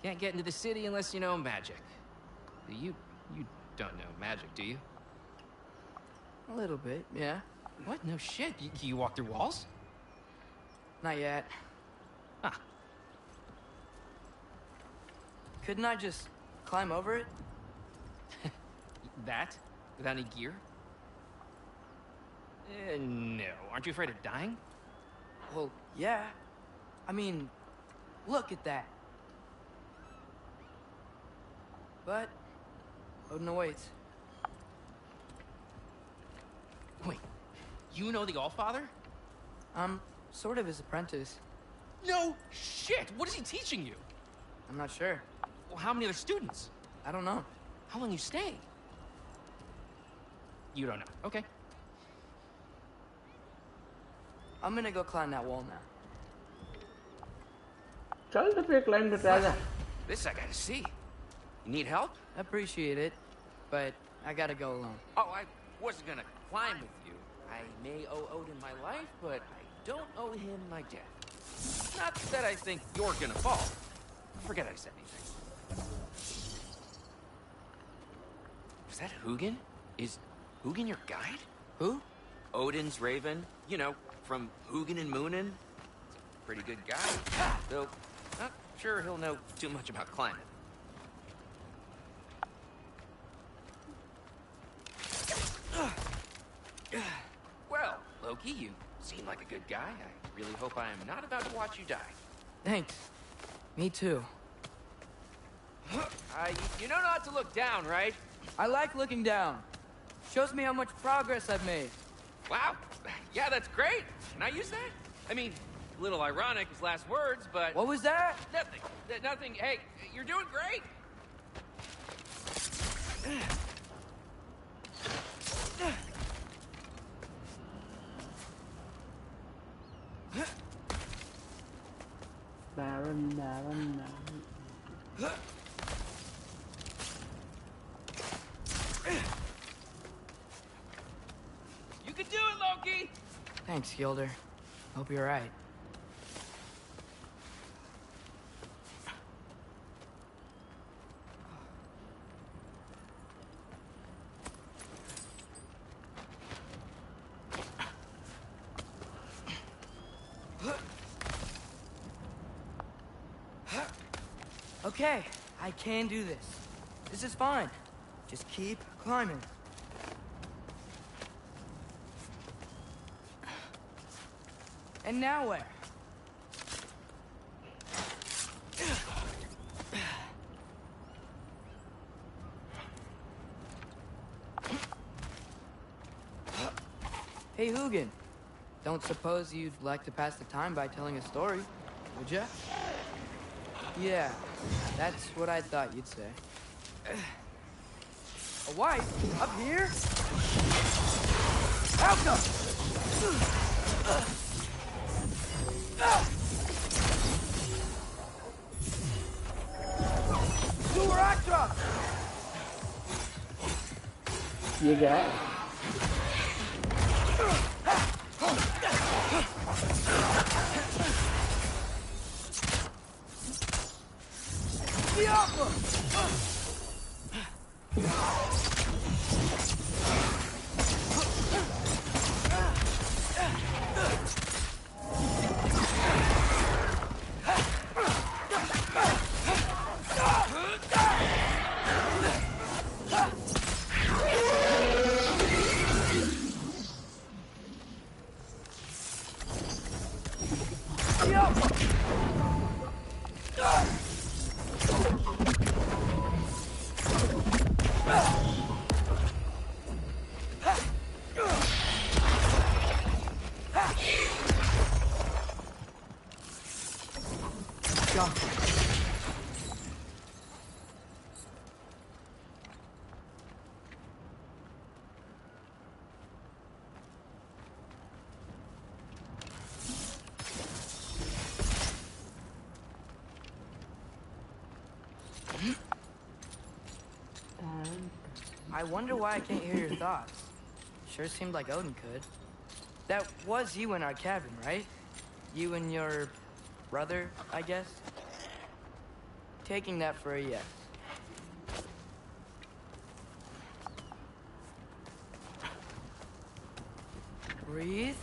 [SPEAKER 12] Can't get into the city unless you know magic. You don't know magic, do you?
[SPEAKER 11] A little bit, yeah.
[SPEAKER 12] What? No shit. You walk through walls?
[SPEAKER 11] Not yet.
[SPEAKER 12] Huh.
[SPEAKER 11] Couldn't I just climb over it?
[SPEAKER 12] That? Without any gear? No. Aren't you afraid of dying?
[SPEAKER 11] Well, yeah. I mean, look at that. But Odin awaits.
[SPEAKER 12] Wait, you know the Allfather?
[SPEAKER 11] I'm sort of his apprentice.
[SPEAKER 12] No shit! What is he teaching you?
[SPEAKER 11] I'm not sure.
[SPEAKER 12] Well, how many other students?
[SPEAKER 11] I don't know.
[SPEAKER 12] How long you stay? You don't know. Okay.
[SPEAKER 11] I'm gonna go climb that wall now.
[SPEAKER 2] चल तो फिर climb करते आजा।
[SPEAKER 12] This I gotta see. You need help?
[SPEAKER 11] Appreciate it, but I gotta go alone.
[SPEAKER 12] Oh, I wasn't gonna climb with you. I may owe Odin my life, but I don't owe him my death. Not that I think you're gonna fall. Forget I said anything. Was that Hugin? Is Hugin your guide?
[SPEAKER 11] Who?
[SPEAKER 12] Odin's raven. You know, from Hugin and Moonin. Pretty good guy. Though, not sure he'll know too much about climbing. Well, Loki, you seem like a good guy. I really hope I am not about to watch you die.
[SPEAKER 11] Thanks. Me too.
[SPEAKER 12] You know not to look down, right?
[SPEAKER 11] I like looking down. Shows me how much progress I've made.
[SPEAKER 12] Wow. Yeah, that's great. Can I use that? I mean, a little ironic his last words, but...
[SPEAKER 11] What was that?
[SPEAKER 12] Nothing. Nothing. Hey, you're doing great.
[SPEAKER 2] Baron.
[SPEAKER 11] Thanks, Gilder. Hope you're right. Okay, I can do this. This is fine. Just keep climbing. And now where? Hey, Hugin. Don't suppose you'd like to pass the time by telling a story, would ya? Yeah, that's what I thought you'd say. A wife? Up here? How come?
[SPEAKER 2] ये क्या है?
[SPEAKER 11] I wonder why I can't hear your thoughts. Sure seemed like Odin could. That was you in our cabin, right? You and your brother, I guess? Taking that for a yes. Breathe.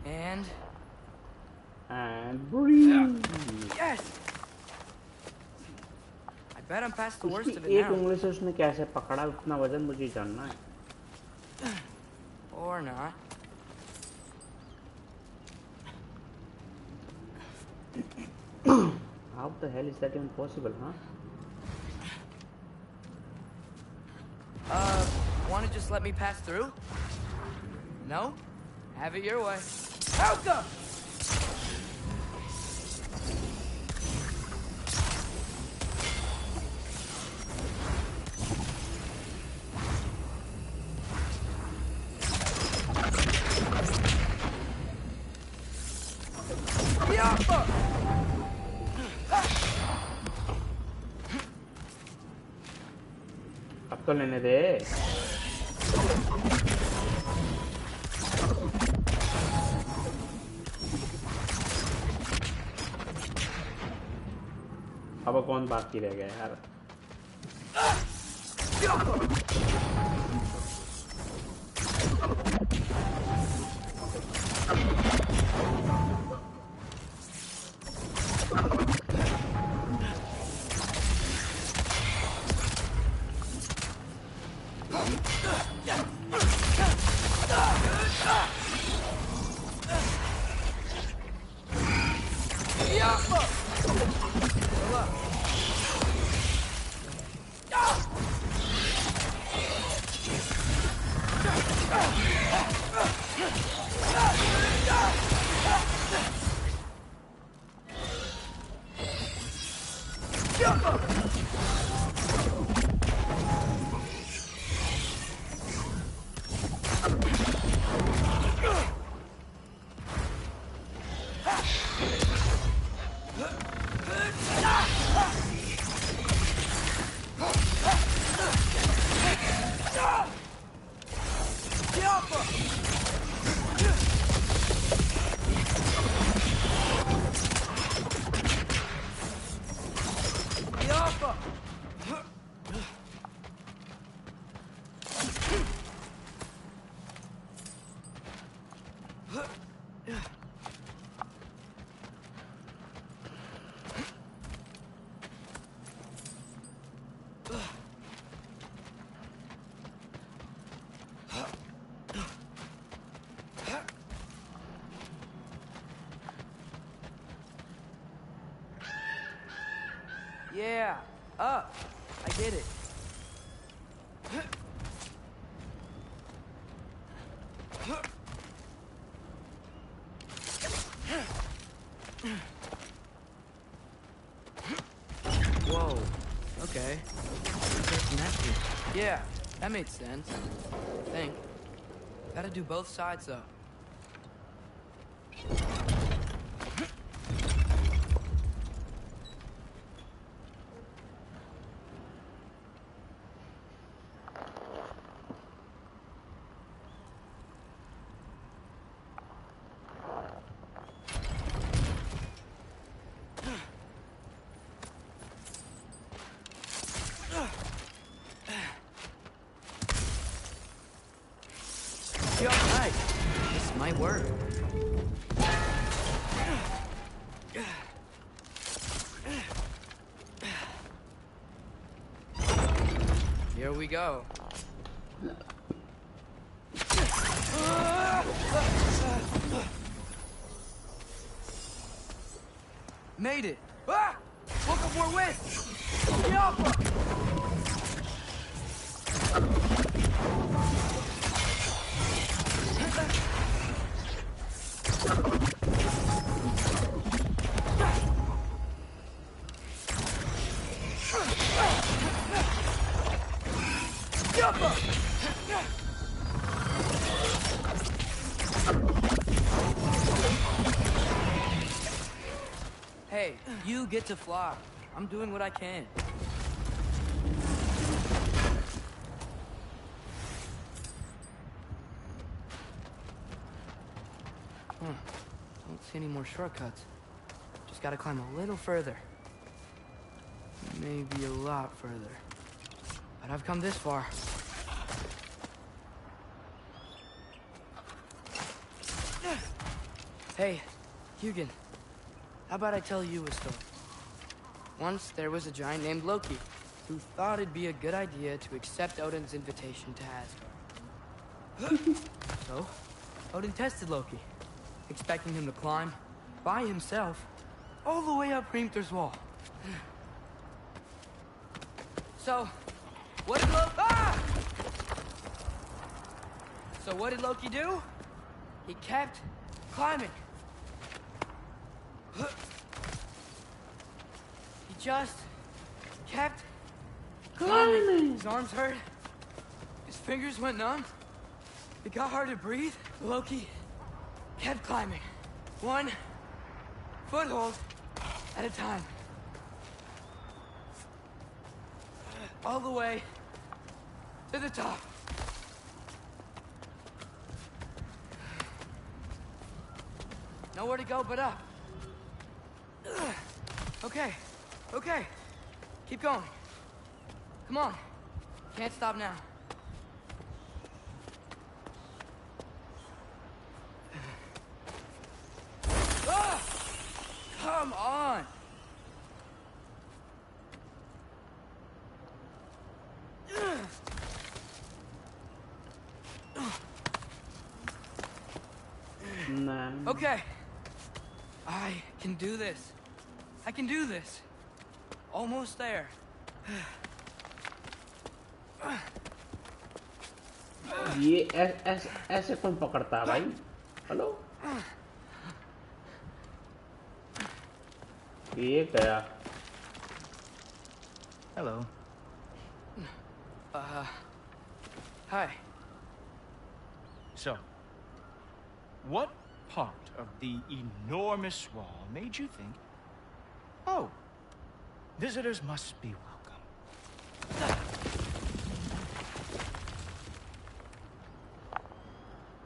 [SPEAKER 11] And
[SPEAKER 2] breathe.
[SPEAKER 11] Yes! I bet I'm past the worst of it
[SPEAKER 2] एक
[SPEAKER 11] now.
[SPEAKER 2] उंगली से उसने कैसे पकड़ा उतना वजन मुझे जानना है.
[SPEAKER 11] Or not.
[SPEAKER 2] How the hell is that even possible, huh?
[SPEAKER 11] Wanna just let me pass through? No? Have it your way. Helga!
[SPEAKER 2] अब तो लेने दे. अब कौन बाकी रह गया यार?
[SPEAKER 11] Yeah, up. I did it. Whoa. Okay. Yeah, that made sense. I think. Gotta do both sides though. You're right. This might work. Here we go. Made it. Ah! Look up more wind. Hey, you get to fly. I'm doing what I can. Don't see any more shortcuts. Just gotta climb a little further. Maybe a lot further. But I've come this far. Hey, Hugin. How about I tell you a story? Once there was a giant named Loki who thought it'd be a good idea to accept Odin's invitation to Asgard. So, Odin tested Loki, expecting him to climb by himself all the way up Hrimthur's wall. So, what did Loki do? He kept climbing. He just kept climbing. His arms hurt. His fingers went numb. It got hard to breathe. Loki kept climbing. One foothold at a time. All the way to the top. Nowhere to go but up. Okay, okay. Keep going. Come on. Can't stop now. Ah! Come on.
[SPEAKER 2] Nah.
[SPEAKER 11] Okay. I can do this. I can do this. Almost there.
[SPEAKER 2] ये ऐसे कौन पकड़ता है भाई? Hello? ये क्या?
[SPEAKER 12] Hello.
[SPEAKER 11] Hi.
[SPEAKER 6] So, what part of the enormous wall made you think, oh, visitors must be welcome?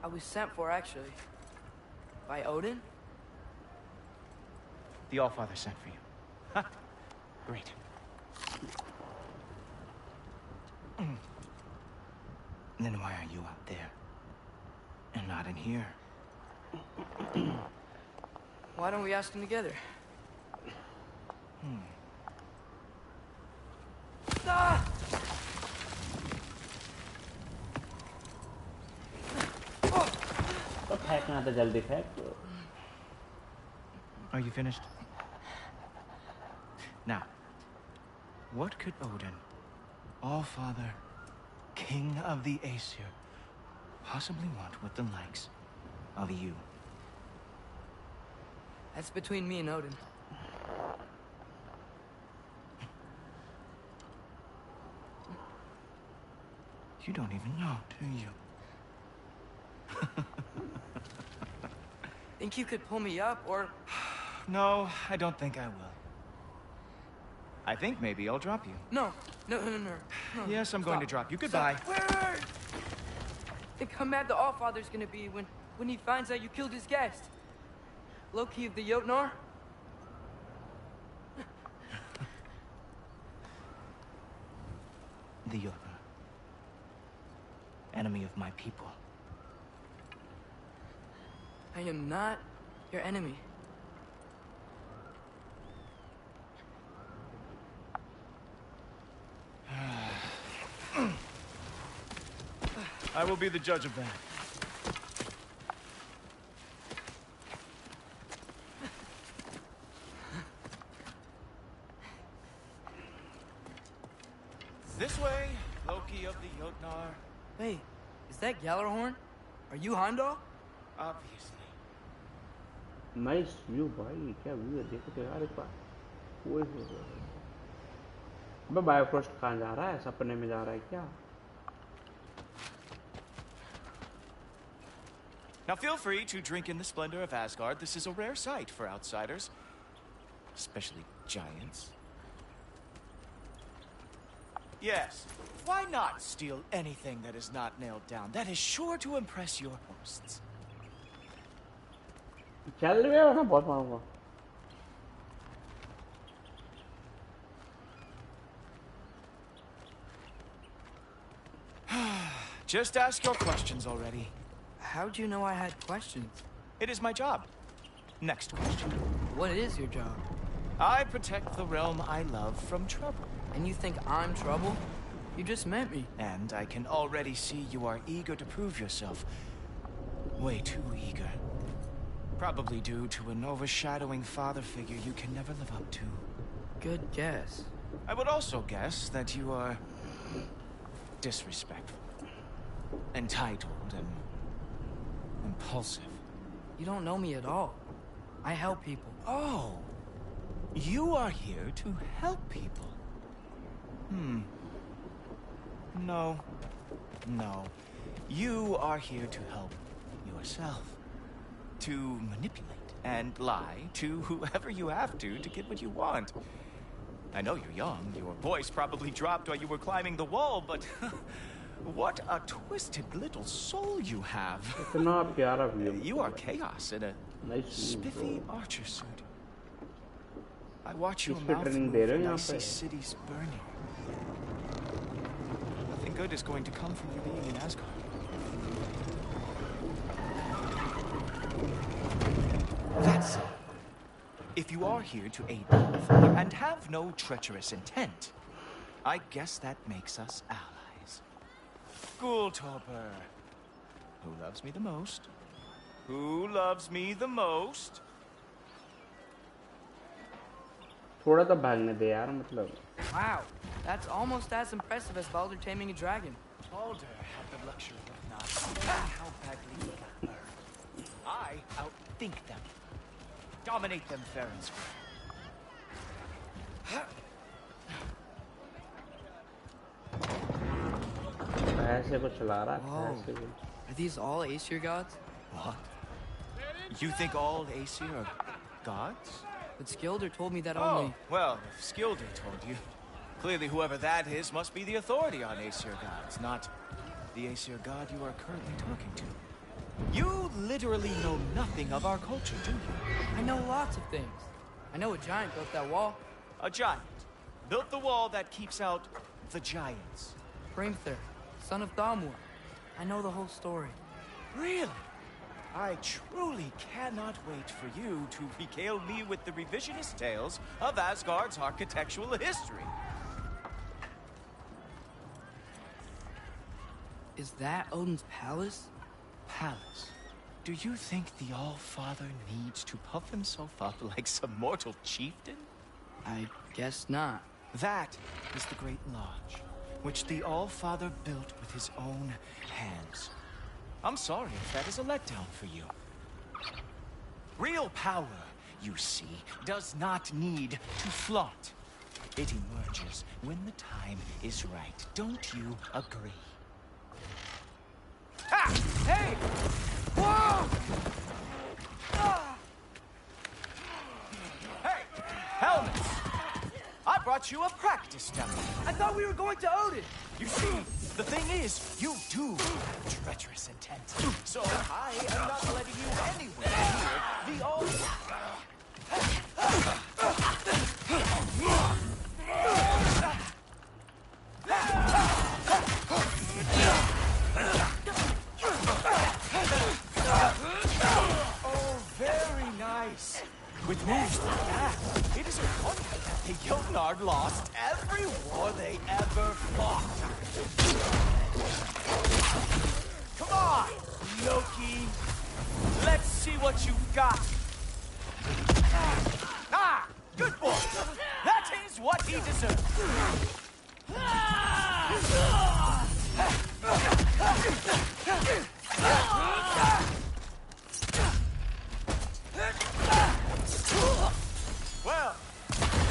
[SPEAKER 11] I was sent for, actually. By Odin?
[SPEAKER 6] The Allfather sent for you. Huh? Great. Then why are you out there? And not in here?
[SPEAKER 11] Why don't we ask him together? Ah!
[SPEAKER 2] तो फेंकना तो जल्दी फेंक.
[SPEAKER 6] Are you finished? Now, what could Odin, All-Father, King of the Aesir, possibly want with the likes of you?
[SPEAKER 11] That's between me and Odin.
[SPEAKER 6] You don't even know, do you?
[SPEAKER 11] Think you could pull me up, or...
[SPEAKER 6] No, I don't think I will. I think maybe I'll drop you.
[SPEAKER 11] No.
[SPEAKER 6] Yes, I'm going to drop you. Goodbye.
[SPEAKER 11] Wait! Think how mad the Allfather's gonna be when he finds out you killed his guest. Loki of the Jotnar?
[SPEAKER 6] The Jotnar. Enemy of my people.
[SPEAKER 11] I am not your enemy.
[SPEAKER 6] I will be the judge of that. This way, Loki of the Jotnar.
[SPEAKER 11] Wait, is that Gjallarhorn? Are you Heimdall?
[SPEAKER 6] Obviously.
[SPEAKER 2] Nice view, भाई. क्या view है? देखो तो यार एक बार. वो अबे बायोफ्रॉस्ट कहाँ जा रहा है? सपने में जा रहा है क्या?
[SPEAKER 6] Now feel free to drink in the splendor of Asgard. This is a rare sight for outsiders, especially giants. Yes, why not steal anything that is not nailed down? That is sure to impress your hosts.
[SPEAKER 2] चल रहे हो ना बहुत मारूंगा.
[SPEAKER 6] Just ask your questions already.
[SPEAKER 11] How'd you know I had questions?
[SPEAKER 6] It is my job. Next question.
[SPEAKER 11] What is your job?
[SPEAKER 6] I protect the realm I love from trouble.
[SPEAKER 11] And you think I'm trouble? You just met me.
[SPEAKER 6] And I can already see you are eager to prove yourself. Way too eager. Probably due to an overshadowing father figure you can never live up to.
[SPEAKER 11] Good guess.
[SPEAKER 6] I would also guess that you are disrespectful, entitled, and impulsive.
[SPEAKER 11] You don't know me at all. I help people.
[SPEAKER 6] Oh, you are here to help people. No. You are here to help yourself. To manipulate and lie to whoever you have to get what you want. I know you're young. Your voice probably dropped while you were climbing the wall, but what a twisted little soul you have. You are chaos in a spiffy archer suit. I watch your mouth move and I see cities burning. Nothing good is going to come from you being in Asgard. That's it. If you are here to aid the father and have no treacherous intent, I guess that makes us allies. Ghoultoper. Who loves me the most? Who loves me the most?
[SPEAKER 2] थोड़ा तो भागने दे यार मतलब.
[SPEAKER 11] Wow, that's almost as impressive as Baldur taming a dragon.
[SPEAKER 6] Baldur had the luxury of not knowing how badly he got burned. I outthink them. Dominate them fair and square.
[SPEAKER 2] ऐसे को चला रहा है. ऐसे को.
[SPEAKER 11] Are these all Aesir gods?
[SPEAKER 6] What? You think all Aesir are gods?
[SPEAKER 11] But Skilder told me that
[SPEAKER 6] Oh,
[SPEAKER 11] only...
[SPEAKER 6] well, if Skilder told you, clearly whoever that is must be the authority on Aesir gods, not the Aesir god you are currently talking to. You literally know nothing of our culture, do you?
[SPEAKER 11] I know lots of things. I know a giant built that wall.
[SPEAKER 6] A giant built the wall that keeps out the giants.
[SPEAKER 11] Hrimthur, son of Thamur. I know the whole story.
[SPEAKER 6] Really? I truly cannot wait for you to regale me with the revisionist tales of Asgard's architectural history.
[SPEAKER 11] Is that Odin's palace?
[SPEAKER 6] Palace? Do you think the All-Father needs to puff himself up like some mortal chieftain?
[SPEAKER 11] I guess not.
[SPEAKER 6] That is the Great Lodge, which the All-Father built with his own hands. I'm sorry if that is a letdown for you. Real power, you see, does not need to flaunt. It emerges when the time is right. Don't you agree? Ha! Hey! Whoa! Ah! Hey! Helmets! I brought you a practice demo.
[SPEAKER 11] I thought we were going to Odin!
[SPEAKER 6] You see, the thing is, you do have treacherous intent. So I am not letting you anywhere near the old... Oh, very nice. With moves like that, it is a wonder that the Jotnar lost every war they ever fought. Come on, Loki. Let's see what you've got. Ah, good boy. That is what he deserves. Well,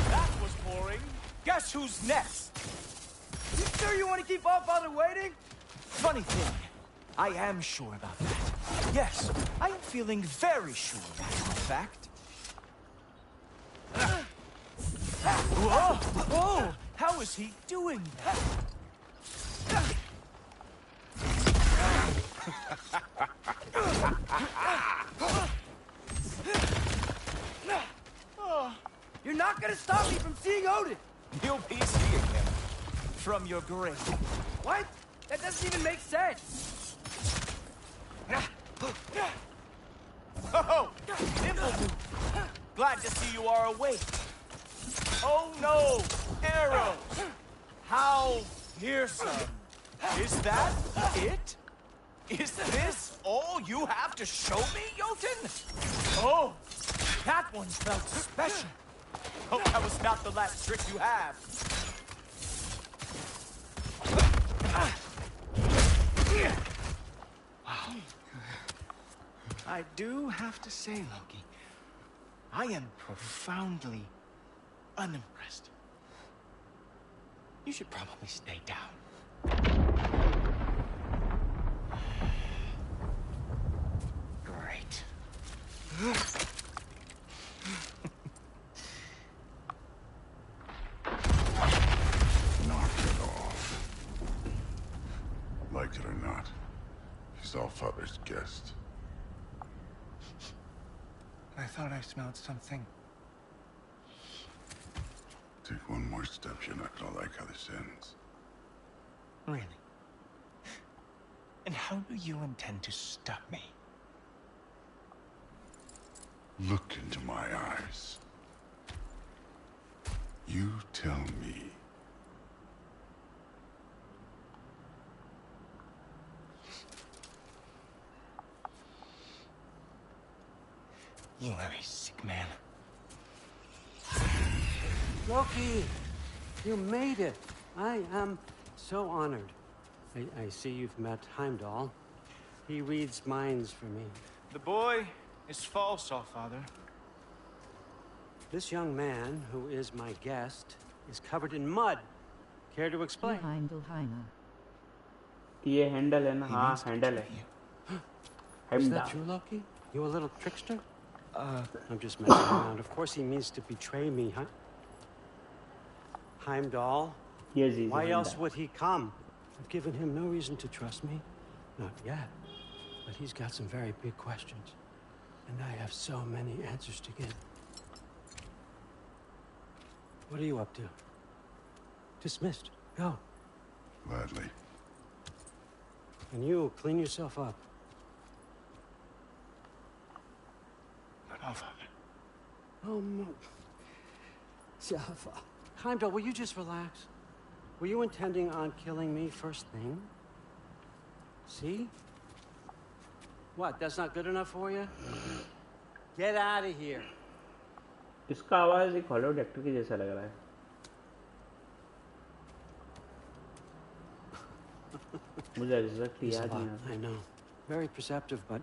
[SPEAKER 6] that was boring. Guess who's next?
[SPEAKER 11] You sure you want to keep All-Father waiting?
[SPEAKER 6] Funny thing, I am sure about that. Yes, I am feeling very sure, as a matter of fact. Whoa! Whoa! How is he doing that?
[SPEAKER 11] You're not gonna stop me from seeing Odin!
[SPEAKER 6] You'll be seeing him from your grave.
[SPEAKER 11] What? That doesn't even make sense!
[SPEAKER 6] Oh! Nimble move. Glad to see you are awake. Oh no! Arrows! How fearsome! Is that it? Is this all you have to show me, Jotun? Oh! That one felt special. Hope that was not the last trick you have. Wow. I do have to say, Loki, I am profoundly unimpressed. You should probably stay down. Great.
[SPEAKER 4] Knock it off. Like it or not, he's All-Father's guest.
[SPEAKER 6] I thought I smelled something.
[SPEAKER 4] Take one more step, you're not gonna like how this ends.
[SPEAKER 6] Really? And how do you intend to stop me?
[SPEAKER 4] Look into my eyes. You tell me.
[SPEAKER 6] You are a sick man.
[SPEAKER 13] Loki, you made it. I am so honored. I see you've met Heimdall. He reads minds for me.
[SPEAKER 6] The boy is false, All-Father.
[SPEAKER 13] This young man, who is my guest, is covered in mud. Care to explain?
[SPEAKER 2] ये handle है ना? हाँ, handle है.
[SPEAKER 13] Is that true, Loki? You a little trickster? I'm just messing around. Of course he means to betray me, huh? Heimdall?
[SPEAKER 2] Yes, he's
[SPEAKER 13] Why else
[SPEAKER 2] Heimdall.
[SPEAKER 13] would he come? I've given him no reason to trust me. Not yet. But he's got some very big questions. And I have so many answers to give. What are you up to? Dismissed. Go.
[SPEAKER 4] Gladly.
[SPEAKER 13] And you, clean yourself up. Heimdall, will you just relax? Were you intending on killing me first thing? See? What, that's not good enough for you? Get out of here.
[SPEAKER 2] इसका आवाज एक Hollywood actor की जैसा लग रहा है. मुझे exactly याद नहीं आ रहा.
[SPEAKER 13] I know. Very perceptive, but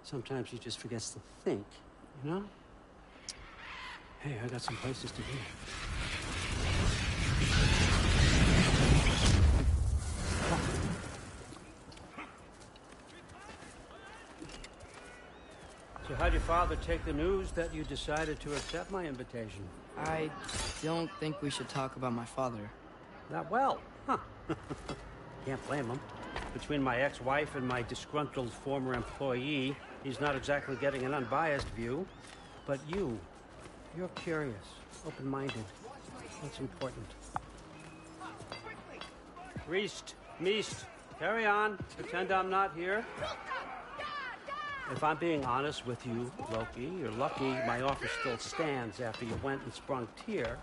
[SPEAKER 13] sometimes he just forgets to think, you know? Hey, I got some places to be. So how'd your father take the news that you decided to accept my invitation?
[SPEAKER 11] I don't think we should talk about my father.
[SPEAKER 13] Not well, huh? Can't blame him. Between my ex-wife and my disgruntled former employee, he's not exactly getting an unbiased view. But you're curious, open-minded. That's important. Reist, Meest, carry on. Pretend I'm not here. If I'm being honest with you, Loki, you're lucky my offer still stands after you went and sprung Tyr.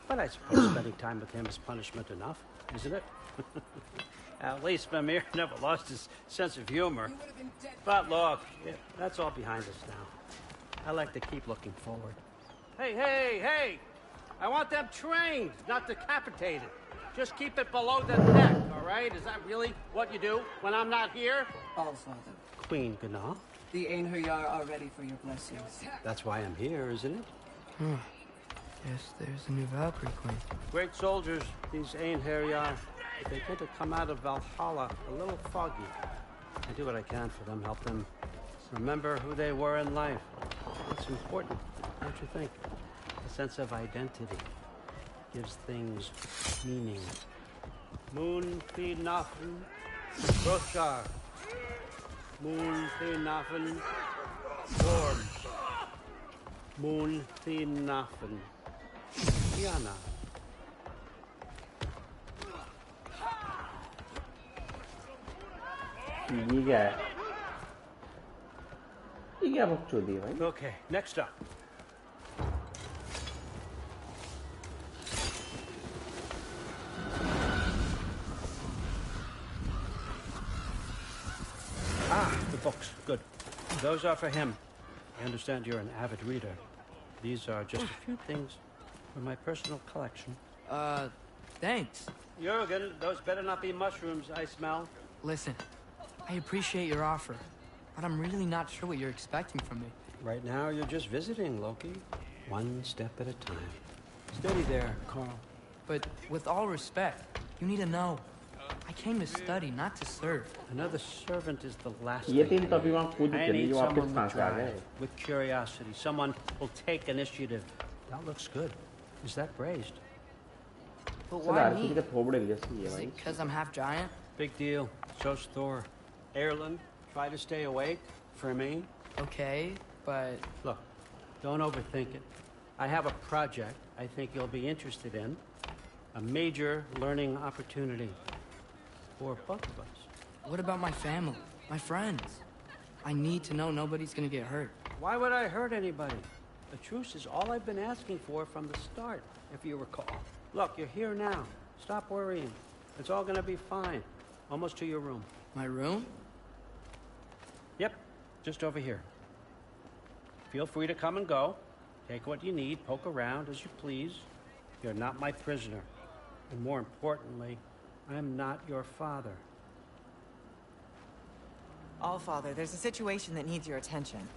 [SPEAKER 13] But I suppose spending time with him is punishment enough, isn't it? At least Mimir never lost his sense of humor. But look, that's all behind us now. I like to keep looking forward. Hey! I want them trained, not decapitated. Just keep it below the neck, all right? Is that really what you do when I'm not here?
[SPEAKER 14] All, Father.
[SPEAKER 13] Queen Gná.
[SPEAKER 14] The Einherjar are ready for your blessings.
[SPEAKER 13] That's why I'm here, isn't it?
[SPEAKER 11] Yes, there's a new Valkyrie Queen.
[SPEAKER 13] Great soldiers, these Einherjar. They tend to come out of Valhalla a little foggy. I do what I can for them, help them remember who they were in life. It's important, don't you think? A sense of identity gives things meaning. Moon fi nafen, Rothgar. Moon fi nafen, Gorm. Moon fi nafen, Diana.
[SPEAKER 2] ये क्या बकचोदी है भाई?
[SPEAKER 13] Okay, next up. The books. Good. Those are for him. I understand you're an avid reader. These are just a few things from my personal collection.
[SPEAKER 11] Thanks.
[SPEAKER 13] Jurgen, those better not be mushrooms I smell.
[SPEAKER 11] Listen, I appreciate your offer, but I'm really not sure what you're expecting from me.
[SPEAKER 13] Right now, you're just visiting, Loki. One step at a time. Steady there, Carl.
[SPEAKER 11] But with all respect, you need to know. I came to study, not to serve.
[SPEAKER 13] Another servant is the last
[SPEAKER 2] ये
[SPEAKER 13] thing.
[SPEAKER 2] तीन तो अभी वहाँ कूद
[SPEAKER 13] I
[SPEAKER 2] चली
[SPEAKER 13] need
[SPEAKER 2] जो आपके
[SPEAKER 13] someone
[SPEAKER 2] pass
[SPEAKER 13] with
[SPEAKER 2] uh
[SPEAKER 13] drive,
[SPEAKER 2] गए.
[SPEAKER 13] with curiosity. Someone who'll take initiative. That looks good. Is that braised?
[SPEAKER 11] But why me?
[SPEAKER 2] किसी का थोबड़े की जैसी है
[SPEAKER 11] Is
[SPEAKER 2] भाई.
[SPEAKER 11] it because I'm half giant?
[SPEAKER 13] Big deal. So's Thor. Erlen, try to stay awake for me.
[SPEAKER 11] Okay, but...
[SPEAKER 13] Look, don't overthink it. I have a project I think you'll be interested in. A major learning opportunity. For both of us.
[SPEAKER 11] What about my family? My friends? I need to know nobody's gonna get hurt.
[SPEAKER 13] Why would I hurt anybody? A truce is all I've been asking for from the start, if you recall. Look, you're here now. Stop worrying. It's all gonna be fine. Almost to your room.
[SPEAKER 11] My room?
[SPEAKER 13] Yep, just over here. Feel free to come and go. Take what you need, poke around as you please. You're not my prisoner. And more importantly, I'm not your father.
[SPEAKER 14] Allfather, there's a situation that needs your attention.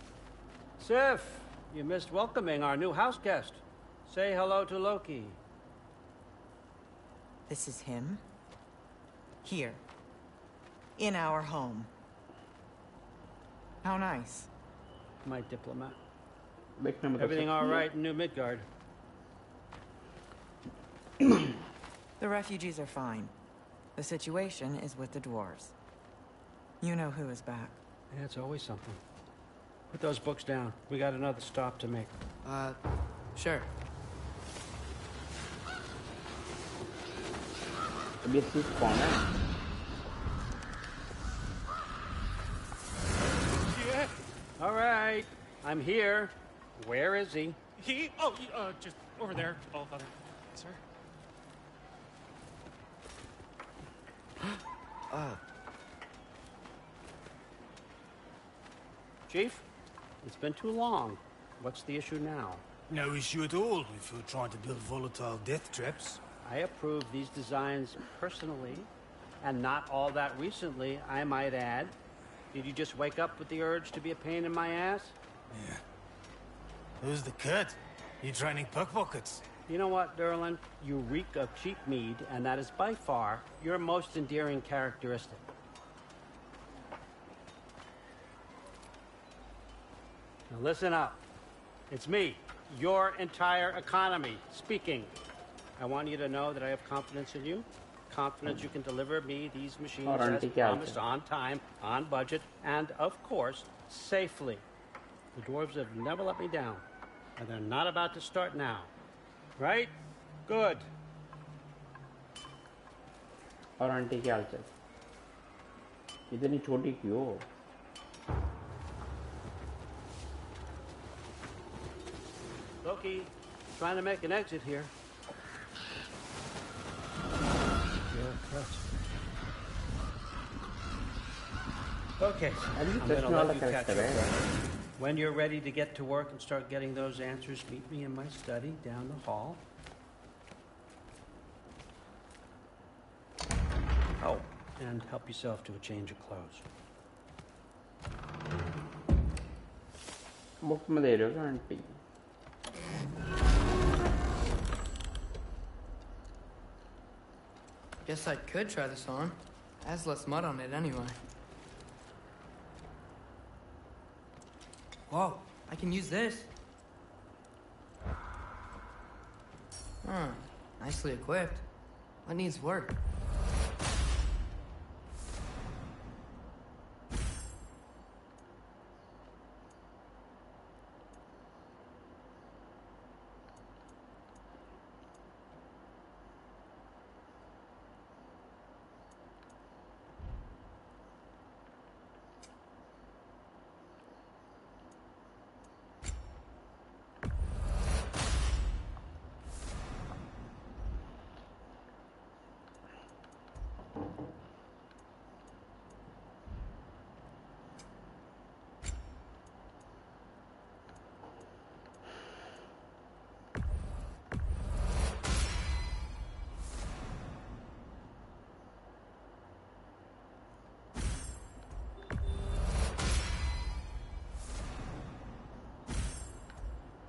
[SPEAKER 13] Sif, you missed welcoming our new house guest. Say hello to Loki.
[SPEAKER 14] This is him? Here. In our home. How nice.
[SPEAKER 13] My diplomat.
[SPEAKER 2] देखने में तो
[SPEAKER 13] Everything
[SPEAKER 2] सच्ची
[SPEAKER 13] all
[SPEAKER 2] है.
[SPEAKER 13] right in New Midgard?
[SPEAKER 14] The refugees are fine. The situation is with the dwarves. You know who is back.
[SPEAKER 13] Yeah, it's always something. Put those books down. We got another stop to make.
[SPEAKER 11] Sure.
[SPEAKER 2] अभी ये कौन है?
[SPEAKER 13] All right, I'm here. Where is he?
[SPEAKER 15] Just over there, All Father. Sir?
[SPEAKER 13] Chief, it's been too long. What's the issue now?
[SPEAKER 16] No issue at all if you're trying to build volatile death traps.
[SPEAKER 13] I approve these designs personally, and not all that recently, I might add. Did you just wake up with the urge to be a pain in my ass?
[SPEAKER 16] Yeah. Who's the cut? You training pickpockets?
[SPEAKER 13] You know what, Derlin? You reek of cheap mead, and that is by far your most endearing characteristic. Now listen up. It's me, your entire economy, speaking. I want you to know that I have confidence in you. Confidence you can deliver me these machines as promised, on time, on budget, and, of course, safely. The dwarves have never let me down, and they're not about to start now. Right? Good.
[SPEAKER 2] और aunty क्या हालचाल? इतनी छोटी क्यों?
[SPEAKER 13] Loki, trying to make an exit here. Okay, I'm gonna let you catch up. When you're ready to get to work and start getting those answers, meet me in my study down the hall. Oh, and help yourself to a change of clothes.
[SPEAKER 2] मुफ्त में दे रहे हो क्या aunty?
[SPEAKER 11] Guess I could try this on. Has less mud on it anyway. Whoa, I can use this. Huh, nicely equipped. What needs work?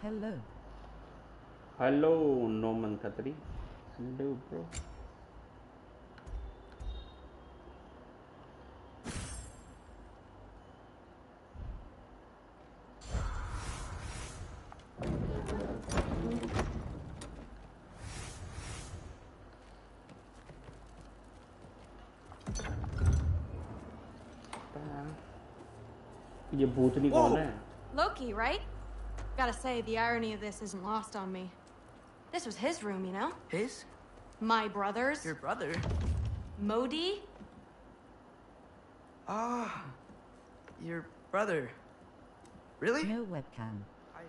[SPEAKER 5] Hello.
[SPEAKER 2] Hello, Norman Khatri. Hello, bro. ये भूतनी कौन है?
[SPEAKER 17] Loki, right? Gotta say, the irony of this isn't lost on me. This was his room, you know?
[SPEAKER 11] His?
[SPEAKER 17] My brother's.
[SPEAKER 11] Your brother?
[SPEAKER 17] Modi?
[SPEAKER 11] Ah, your brother. Really?
[SPEAKER 5] No webcam.
[SPEAKER 11] I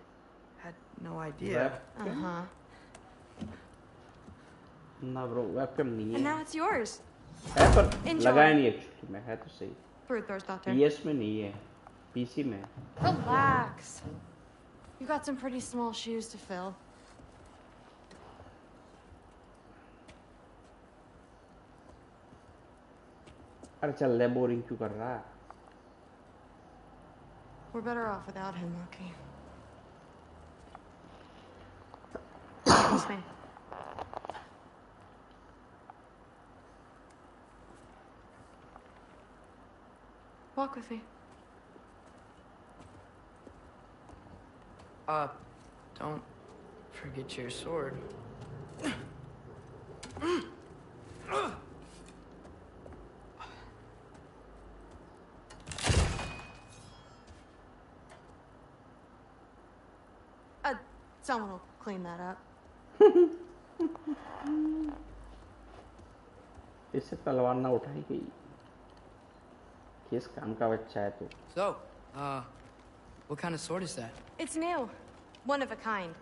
[SPEAKER 11] had no idea.
[SPEAKER 17] Uh-huh.
[SPEAKER 2] ना bro, webcam नहीं है.
[SPEAKER 17] And now it's yours.
[SPEAKER 2] है पर
[SPEAKER 17] Enjoy.
[SPEAKER 2] लगाया नहीं actually में है तो सही.
[SPEAKER 17] Fruithor's daughter.
[SPEAKER 2] PS में नहीं है, PC में.
[SPEAKER 17] Relax. You got some pretty small shoes to fill.
[SPEAKER 2] अरे चल ले boring क्यों कर रहा है?
[SPEAKER 17] We're better off without him, Loki. Excuse me. Walk with me.
[SPEAKER 11] Don't forget your sword.
[SPEAKER 17] Someone will clean that up.
[SPEAKER 2] इससे तलवार ना उठाई गई. किस काम का बच्चा है तू?
[SPEAKER 11] So, what kind of sword is that?
[SPEAKER 17] It's new. One of a kind.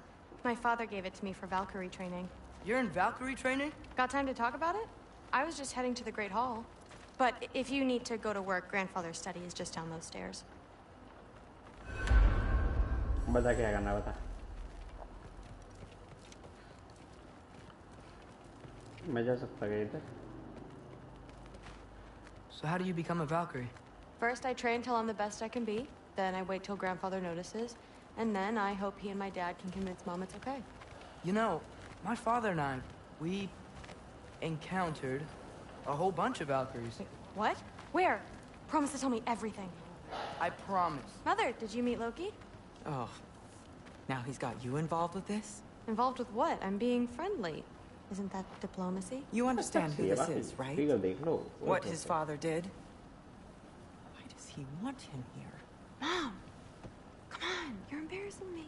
[SPEAKER 17] My father gave it to me for Valkyrie training.
[SPEAKER 11] You're in Valkyrie training?
[SPEAKER 17] Got time to talk about it? I was just heading to the Great Hall. But if you need to go to work, grandfather's study is just down those stairs.
[SPEAKER 2] बता क्या करना बता मैं जा सकता गया इधर
[SPEAKER 11] So how do you become a Valkyrie?
[SPEAKER 17] First, I train till I'm the best I can be. Then I wait till grandfather notices. And then I hope he and my dad can convince Mom it's okay.
[SPEAKER 11] You know, my father and I, we encountered a whole bunch of Valkyries.
[SPEAKER 17] What? Where? Promise to tell me everything.
[SPEAKER 11] I promise.
[SPEAKER 17] Mother, did you meet Loki?
[SPEAKER 14] Oh. Now he's got you involved with this?
[SPEAKER 17] Involved with what? I'm being friendly. Isn't that diplomacy?
[SPEAKER 14] You understand who this is, right? What his father did? Why does he want him here?
[SPEAKER 17] Mom! Come on, you're embarrassing me.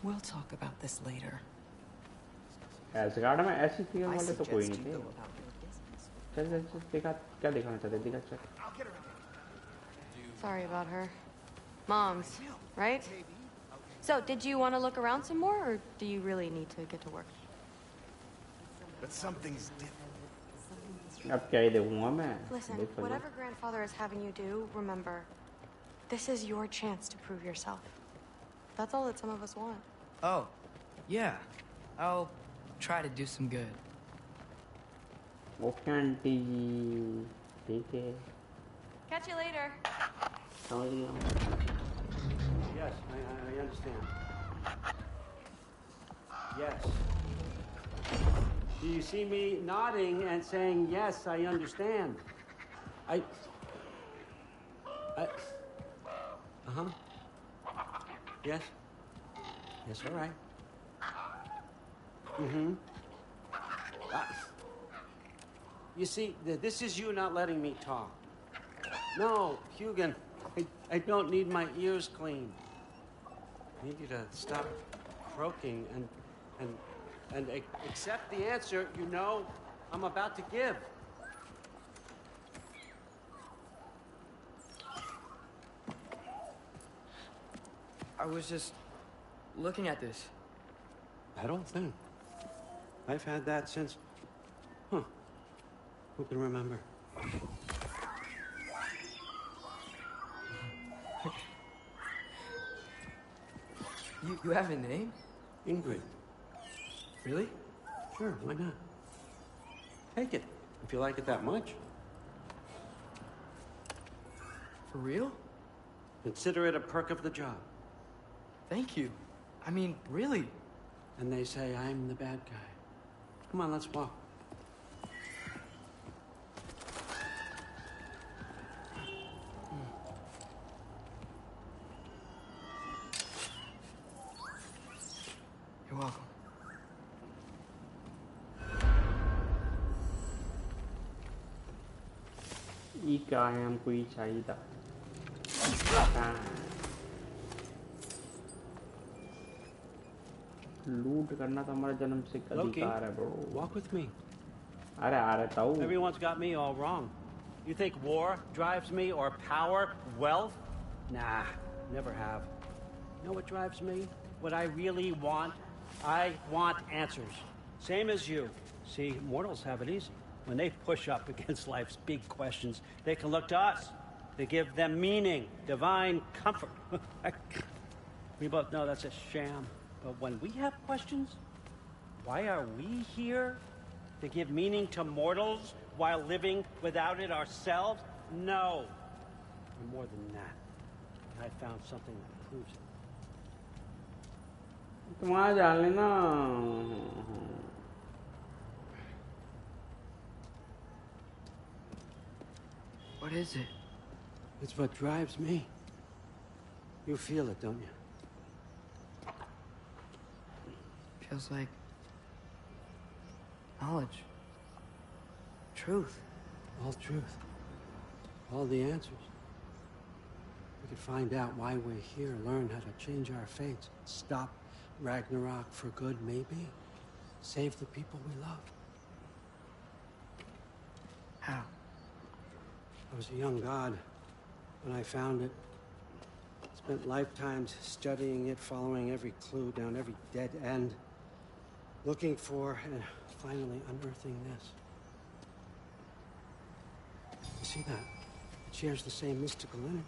[SPEAKER 14] We'll talk about this later.
[SPEAKER 2] Ash gourd में ऐसी चीज़ वाले तो कोई नहीं थे चल चल चल देखा क्या दिखाना चाहते दिखा चल
[SPEAKER 17] Sorry about her. Moms, right? So, did you want to look around some more, or do you really need to get to work?
[SPEAKER 4] But something's different.
[SPEAKER 2] अब क्या ही देखूंगा मैं
[SPEAKER 17] Listen, whatever grandfather is having you do, remember, this is your chance to prove yourself. That's all that some of us want.
[SPEAKER 11] Oh, yeah. I'll try to do some good.
[SPEAKER 2] Okay aunty ठीक है
[SPEAKER 17] Catch you later.
[SPEAKER 2] समझ गया
[SPEAKER 13] Yes, I understand. Yes. Do you see me nodding and saying, yes, I understand? Uh-huh. Yes? Yes, all right. Mm-hmm. You see, this is you not letting me talk. No, Hugan, I don't need my ears cleaned. I need you to stop croaking and accept the answer you know I'm about to give.
[SPEAKER 11] I was just looking at this.
[SPEAKER 13] That old thing. I've had that since... Huh. Who can remember?
[SPEAKER 11] You have a name?
[SPEAKER 13] Ingrid.
[SPEAKER 11] Really?
[SPEAKER 13] Sure, why not? Take it, if you like it that much.
[SPEAKER 11] For real?
[SPEAKER 13] Consider it a perk of the job.
[SPEAKER 11] Thank you. I mean, really.
[SPEAKER 13] And they say I'm the bad guy. Come on, let's walk.
[SPEAKER 11] You're welcome.
[SPEAKER 2] ये क्या है हमको ये चाहिए था लूट करना तो हमारा जन्म से अधिकार है ब्रो
[SPEAKER 13] Walk with me.
[SPEAKER 2] अरे आ रहा था
[SPEAKER 13] Everyone's got me all wrong. You think war drives me or power, wealth? Nah, never have. You know what drives me? What I really want? I want answers. Same as you. See, mortals have it easy. When they push up against life's big questions, they can look to us. They give them meaning, divine comfort. We both know that's a sham. But when we have questions, why are we here? To give meaning to mortals while living without it ourselves? No. We're more than that. And I found something that proves it.
[SPEAKER 2] तुम्हारा जान लेना
[SPEAKER 11] What is it?
[SPEAKER 13] It's what drives me. You feel it, don't you?
[SPEAKER 11] Feels like knowledge. Truth.
[SPEAKER 13] All truth. All the answers. We could find out why we're here, learn how to change our fates, stop Ragnarok for good, maybe. Save the people we love.
[SPEAKER 11] How?
[SPEAKER 13] I was a young god when I found it. It's
[SPEAKER 18] Spent lifetimes studying it, following every clue down every dead end, looking for and finally unearthing this. You see that? It shares the same mystical energy.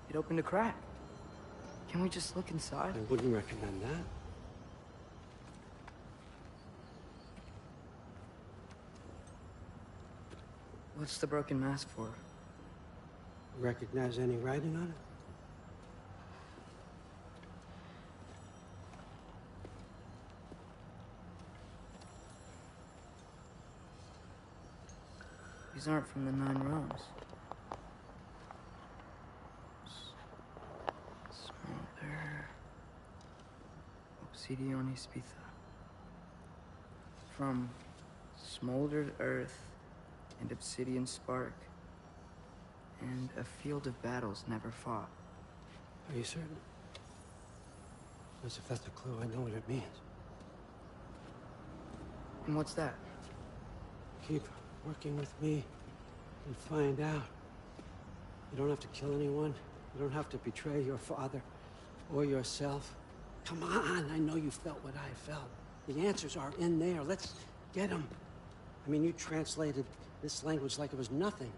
[SPEAKER 11] It opened a crack. Can we just look inside?
[SPEAKER 18] I wouldn't recommend that.
[SPEAKER 11] What's the broken mask for?
[SPEAKER 18] Recognize any writing on it?
[SPEAKER 11] These aren't from the 9 realms. Smolder. Obsidian Spitha. From smoldered earth and obsidian spark. And a field of battles never fought.
[SPEAKER 18] Are you certain? Because if that's a clue, I know what it means.
[SPEAKER 11] And what's that?
[SPEAKER 18] Keep working with me and find out. You don't have to kill anyone. You don't have to betray your father or yourself. Come on, I know you felt what I felt. The answers are in there. Let's get them. I mean, you translated this language like it was nothing.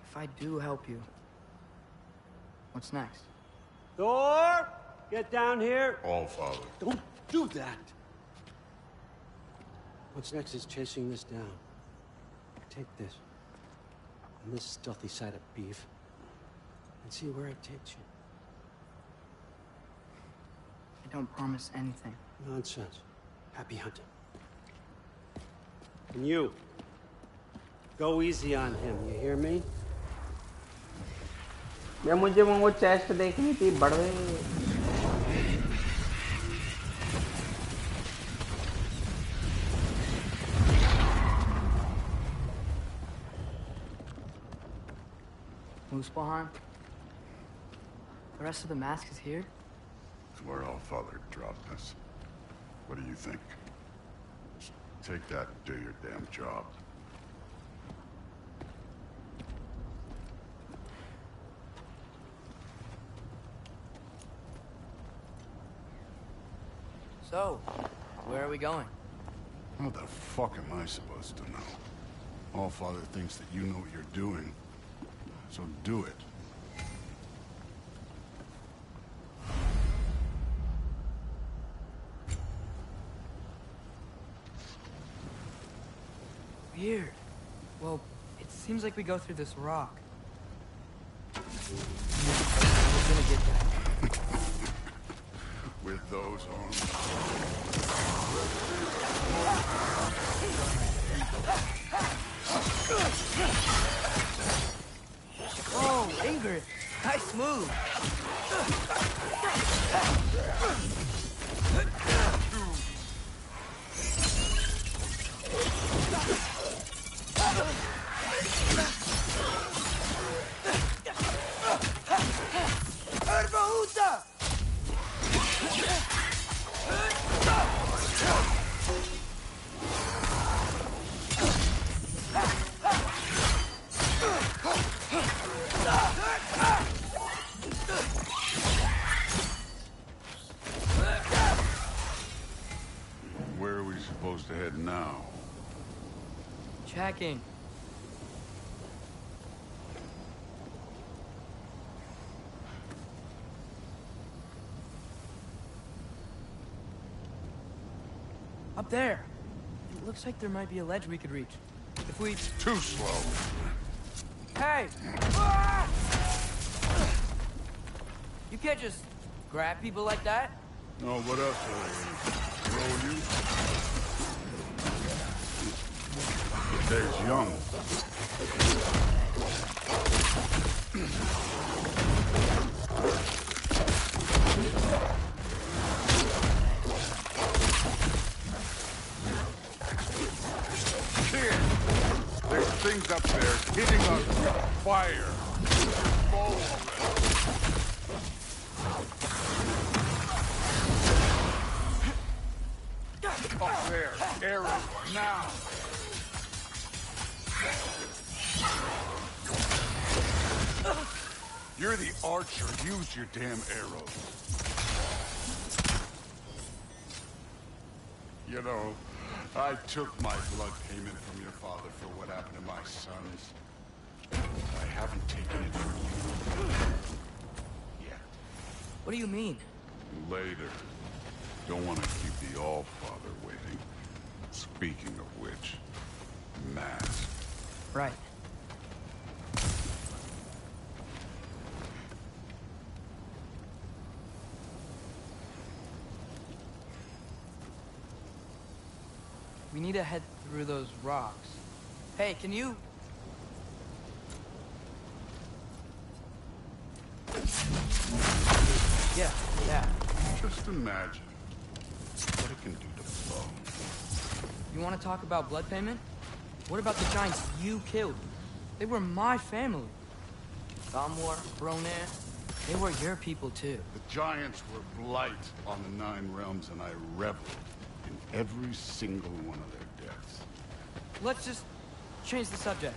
[SPEAKER 11] If I do help you, what's next?
[SPEAKER 18] Thor! Get down here!
[SPEAKER 4] All Father.
[SPEAKER 18] Don't do that! What's next is chasing this down. Take this, and this stealthy side of beef, and see where it takes you.
[SPEAKER 11] I don't promise anything.
[SPEAKER 18] Nonsense. Happy hunting. And you, go easy on him, you hear me?
[SPEAKER 2] या मुझे वो chest देखनी थी बड़े
[SPEAKER 11] Muspelheim? The rest of the mask is here?
[SPEAKER 4] It's where All Father dropped us. What do you think? Take that and do your damn job.
[SPEAKER 11] So, where are we going?
[SPEAKER 4] How the fuck am I supposed to know? All Father thinks that you know what you're doing, so do it.
[SPEAKER 11] Weird. Well, it seems like we go through this rock. We're gonna get that.
[SPEAKER 4] With those arms.
[SPEAKER 11] Oh, Ingrid! Nice move!
[SPEAKER 4] Where are we supposed to head now?
[SPEAKER 11] Checking. Up there. It looks like there might be a ledge we could reach. If we...
[SPEAKER 4] Too slow.
[SPEAKER 11] Hey! Ah! You can't just grab people like that.
[SPEAKER 4] No, what else are they? Roll you? There's young. Here! There's things up there hitting us with fire. Fall up there, AROUS, now! You're the archer. Use your damn arrows. You know, I took my blood payment from your father for what happened to my sons. I haven't taken it from you. Yet.
[SPEAKER 11] What do you mean?
[SPEAKER 4] Later. Don't want to keep the All-Father waiting. Speaking of which, mask.
[SPEAKER 11] Right. We need to head through those rocks. Hey, can you... Yeah.
[SPEAKER 4] Just imagine what it can do to blow.
[SPEAKER 11] You want to talk about blood payment? What about the giants you killed? They were my family. Thamor, Ronan, they were your people too.
[SPEAKER 4] The giants were blight on the 9 realms, and I reveled in every single one of their deaths.
[SPEAKER 11] Let's just change the subject.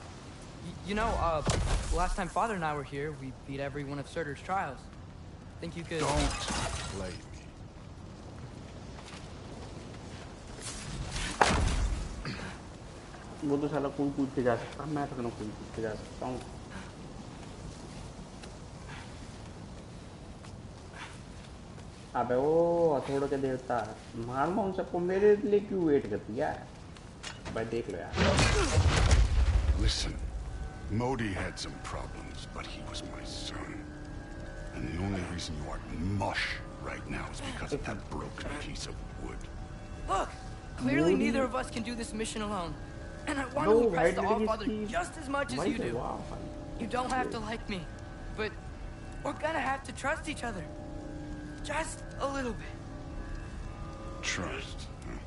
[SPEAKER 11] You know, last time Father and I were here, we beat every one of Surtur's trials. Think you could...
[SPEAKER 4] Don't play me.
[SPEAKER 2] वो तो साला कूद कूद के जा सकता है, मैं तो कूद कूद के जा सकता हूँ। अबे वो हथौड़े के देवता मारना उन सबको मेरे लिए क्यों वेट करती है? भाई देख लो यार।
[SPEAKER 4] Listen, Modi had some problems, but he was my son. And the only reason you are mush right now is because of that broken piece of wood.
[SPEAKER 11] Look! Clearly neither of us can do this mission alone. And I want to impress the All-Father just as much as you do. You don't have to like me, but we're gonna have to trust each other. Just a little bit.
[SPEAKER 4] Trust, huh?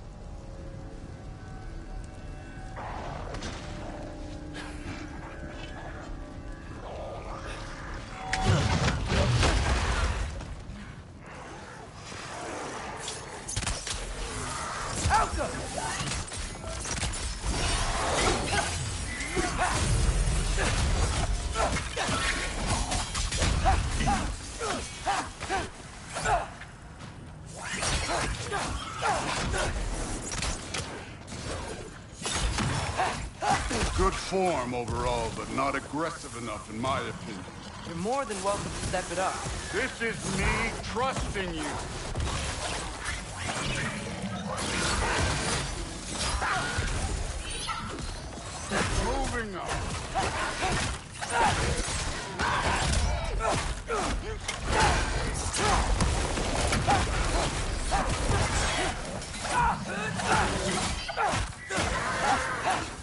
[SPEAKER 4] Good form overall, but not aggressive enough in my opinion.
[SPEAKER 11] You're more than welcome to step it up.
[SPEAKER 4] This is me trusting you. Moving up.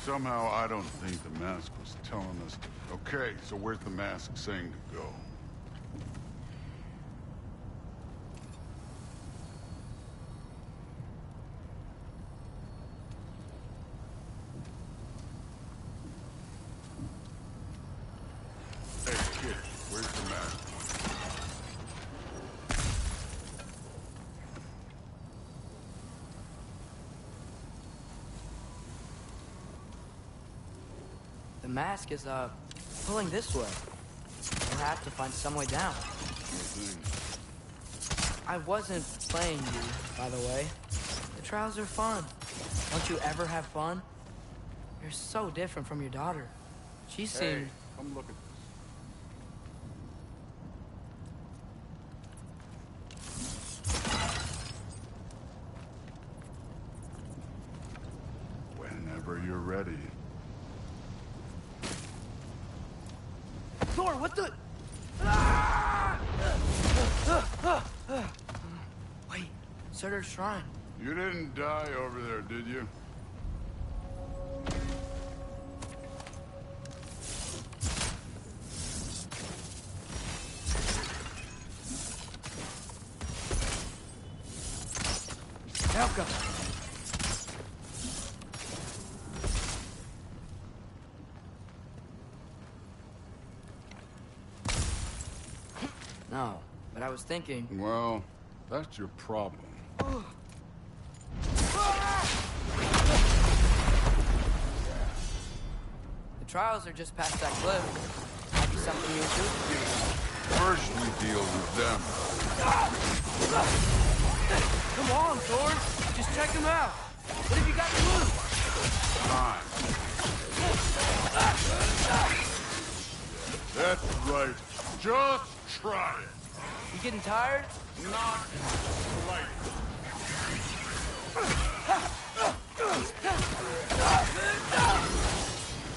[SPEAKER 4] Somehow I don't think the mask was telling us. Okay, so where's the mask saying to go? Hey kid, where's the mask?
[SPEAKER 11] The mask is, pulling this way. We'll have to find some way down. I wasn't playing you, by the way. The trials are fun. Don't you ever have fun? You're so different from your daughter. She seemed...
[SPEAKER 4] Hey, come look at this. Whenever you're ready.
[SPEAKER 11] Thor, what the... Wait, Surtur's shrine.
[SPEAKER 4] You didn't die over there, did you?
[SPEAKER 11] Welcome. No, but I was thinking...
[SPEAKER 4] Well, that's your problem.
[SPEAKER 11] The trials are just past that cliff. Might be something you do.
[SPEAKER 4] First we deal with them.
[SPEAKER 11] Come on, Thor. Just check him out. What have you got to lose?
[SPEAKER 4] Time. That's right. Just try it.
[SPEAKER 11] You getting tired?
[SPEAKER 4] Not right.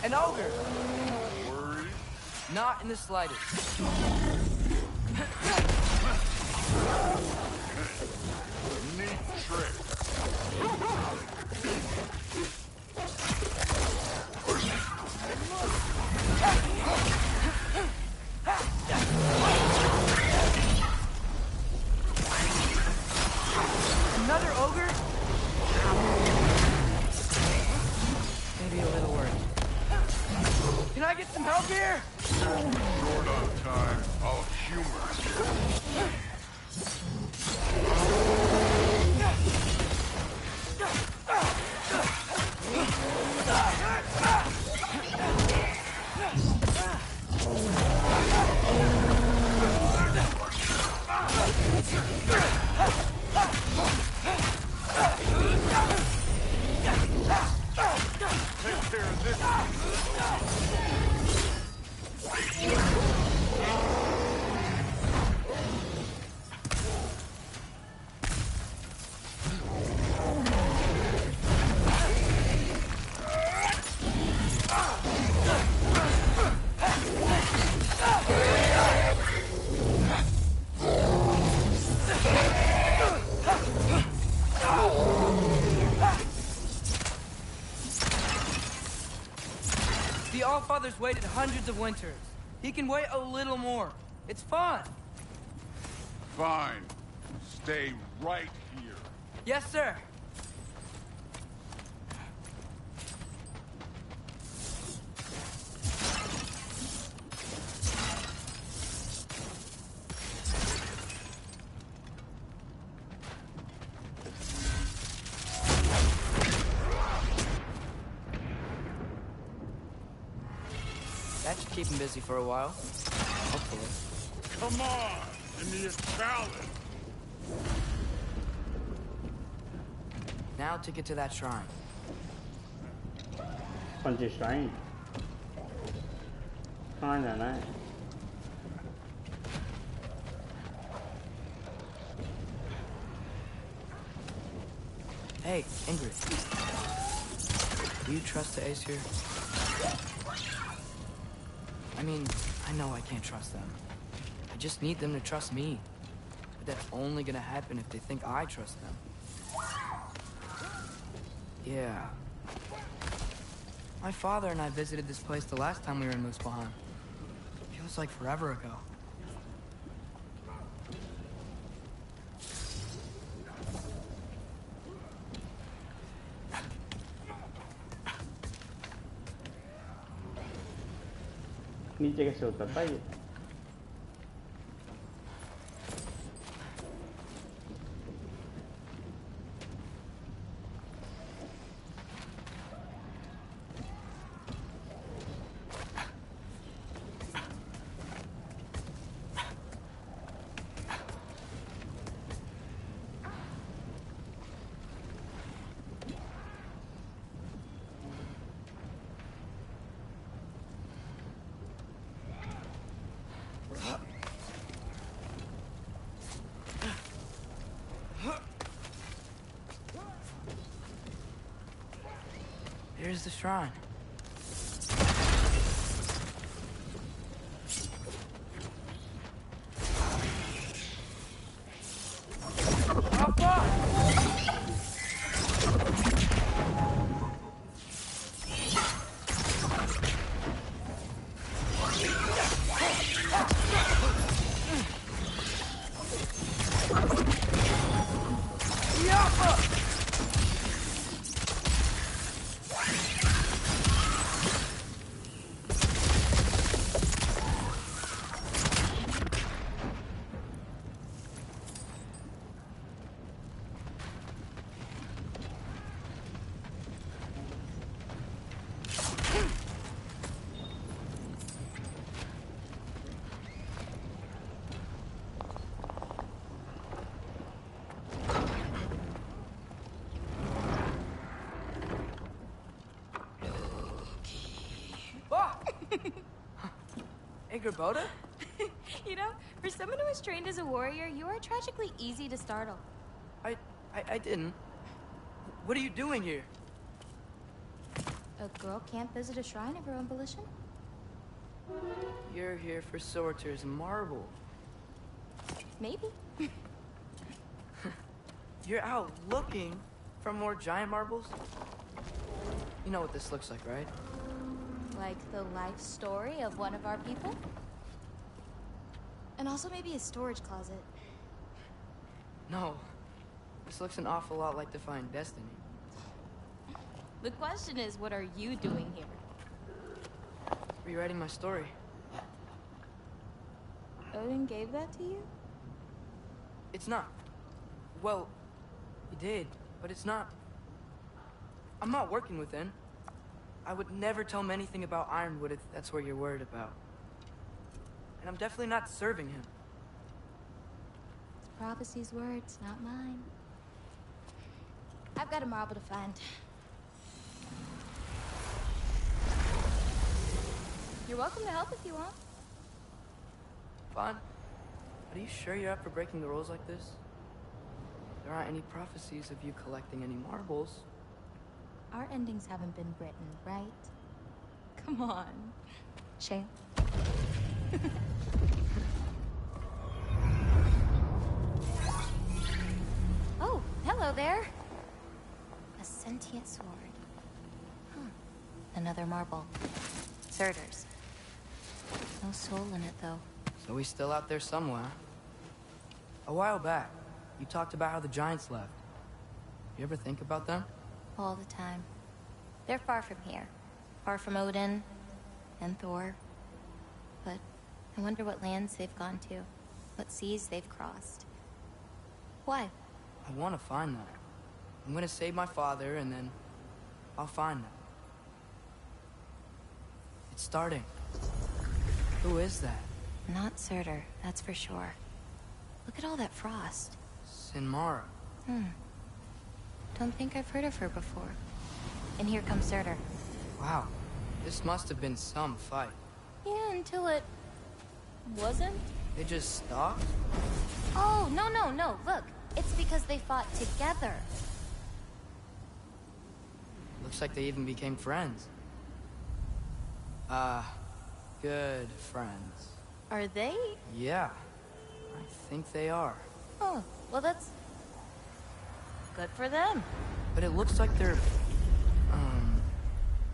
[SPEAKER 11] An ogre.
[SPEAKER 4] Worried?
[SPEAKER 11] Not in the slightest.
[SPEAKER 4] Neat trick.
[SPEAKER 11] Another ogre? Maybe a little worried. Can I get some help here?
[SPEAKER 4] Short on time. I'll humor you. Take care of this.
[SPEAKER 11] The Allfather's waited hundreds of winters. He can wait a little more. It's fun.
[SPEAKER 4] Fine. Stay right here.
[SPEAKER 11] Yes, sir. That should keep him busy for a while. Hopefully.
[SPEAKER 4] Come on! Give me a challenge!
[SPEAKER 11] Now to get to that shrine.
[SPEAKER 2] Punch shrine. Shrine है ना?
[SPEAKER 11] Hey, Ingrid. Do you trust the Ace here? I mean, I know I can't trust them. I just need them to trust me. But that's only gonna happen if they think I trust them. Yeah. My father and I visited this place the last time we were in Muspelheim. Feels like forever ago.
[SPEAKER 2] नीचे कैसे उतरता है ये?
[SPEAKER 11] Here's the shrine. Hey, Gerboda?
[SPEAKER 9] You know, for someone who was trained as a warrior, you are tragically easy to startle.
[SPEAKER 11] I didn't. What are you doing here?
[SPEAKER 9] A girl can't visit a shrine of her own volition?
[SPEAKER 11] You're here for Sorter's marble.
[SPEAKER 9] Maybe.
[SPEAKER 11] You're out looking for more giant marbles? You know what this looks like, right?
[SPEAKER 9] Like the life story of one of our people? And also maybe a storage closet.
[SPEAKER 11] No. This looks an awful lot like Defying Destiny.
[SPEAKER 9] The question is, what are you doing here?
[SPEAKER 11] Rewriting my story.
[SPEAKER 9] Odin gave that to you?
[SPEAKER 11] It's not. Well, he did, but it's not. I'm not working with him. I would never tell him anything about Ironwood if that's what you're worried about. And I'm definitely not serving him.
[SPEAKER 9] It's prophecy's words, not mine. I've got a marble to find. You're welcome to help if you want.
[SPEAKER 11] Fine. But are you sure you're up for breaking the rules like this? There aren't any prophecies of you collecting any marbles.
[SPEAKER 9] Our endings haven't been written, right? Come on, Shane. Oh, hello there. A sentient sword. Another marble. Surtur's. No soul in it, though.
[SPEAKER 11] So he's still out there somewhere. A while back, you talked about how the giants left. You ever think about them?
[SPEAKER 9] All the time. They're far from here. Far from Odin and Thor. But I wonder what lands they've gone to. What seas they've crossed. Why?
[SPEAKER 11] I want to find them. I'm gonna save my father, and then I'll find them. It's starting. Who is that?
[SPEAKER 9] Not Surtur, that's for sure. Look at all that frost.
[SPEAKER 11] Sinmara.
[SPEAKER 9] Don't think I've heard of her before. And here comes Surtur.
[SPEAKER 11] Wow. This must have been some fight.
[SPEAKER 9] Yeah, until it... wasn't?
[SPEAKER 11] They just stopped?
[SPEAKER 9] Oh, no. Look. It's because they fought together.
[SPEAKER 11] Looks like they even became friends. Good friends.
[SPEAKER 9] Are they?
[SPEAKER 11] Yeah. I think they are.
[SPEAKER 9] Oh, well that's... good for them.
[SPEAKER 11] But it looks like their...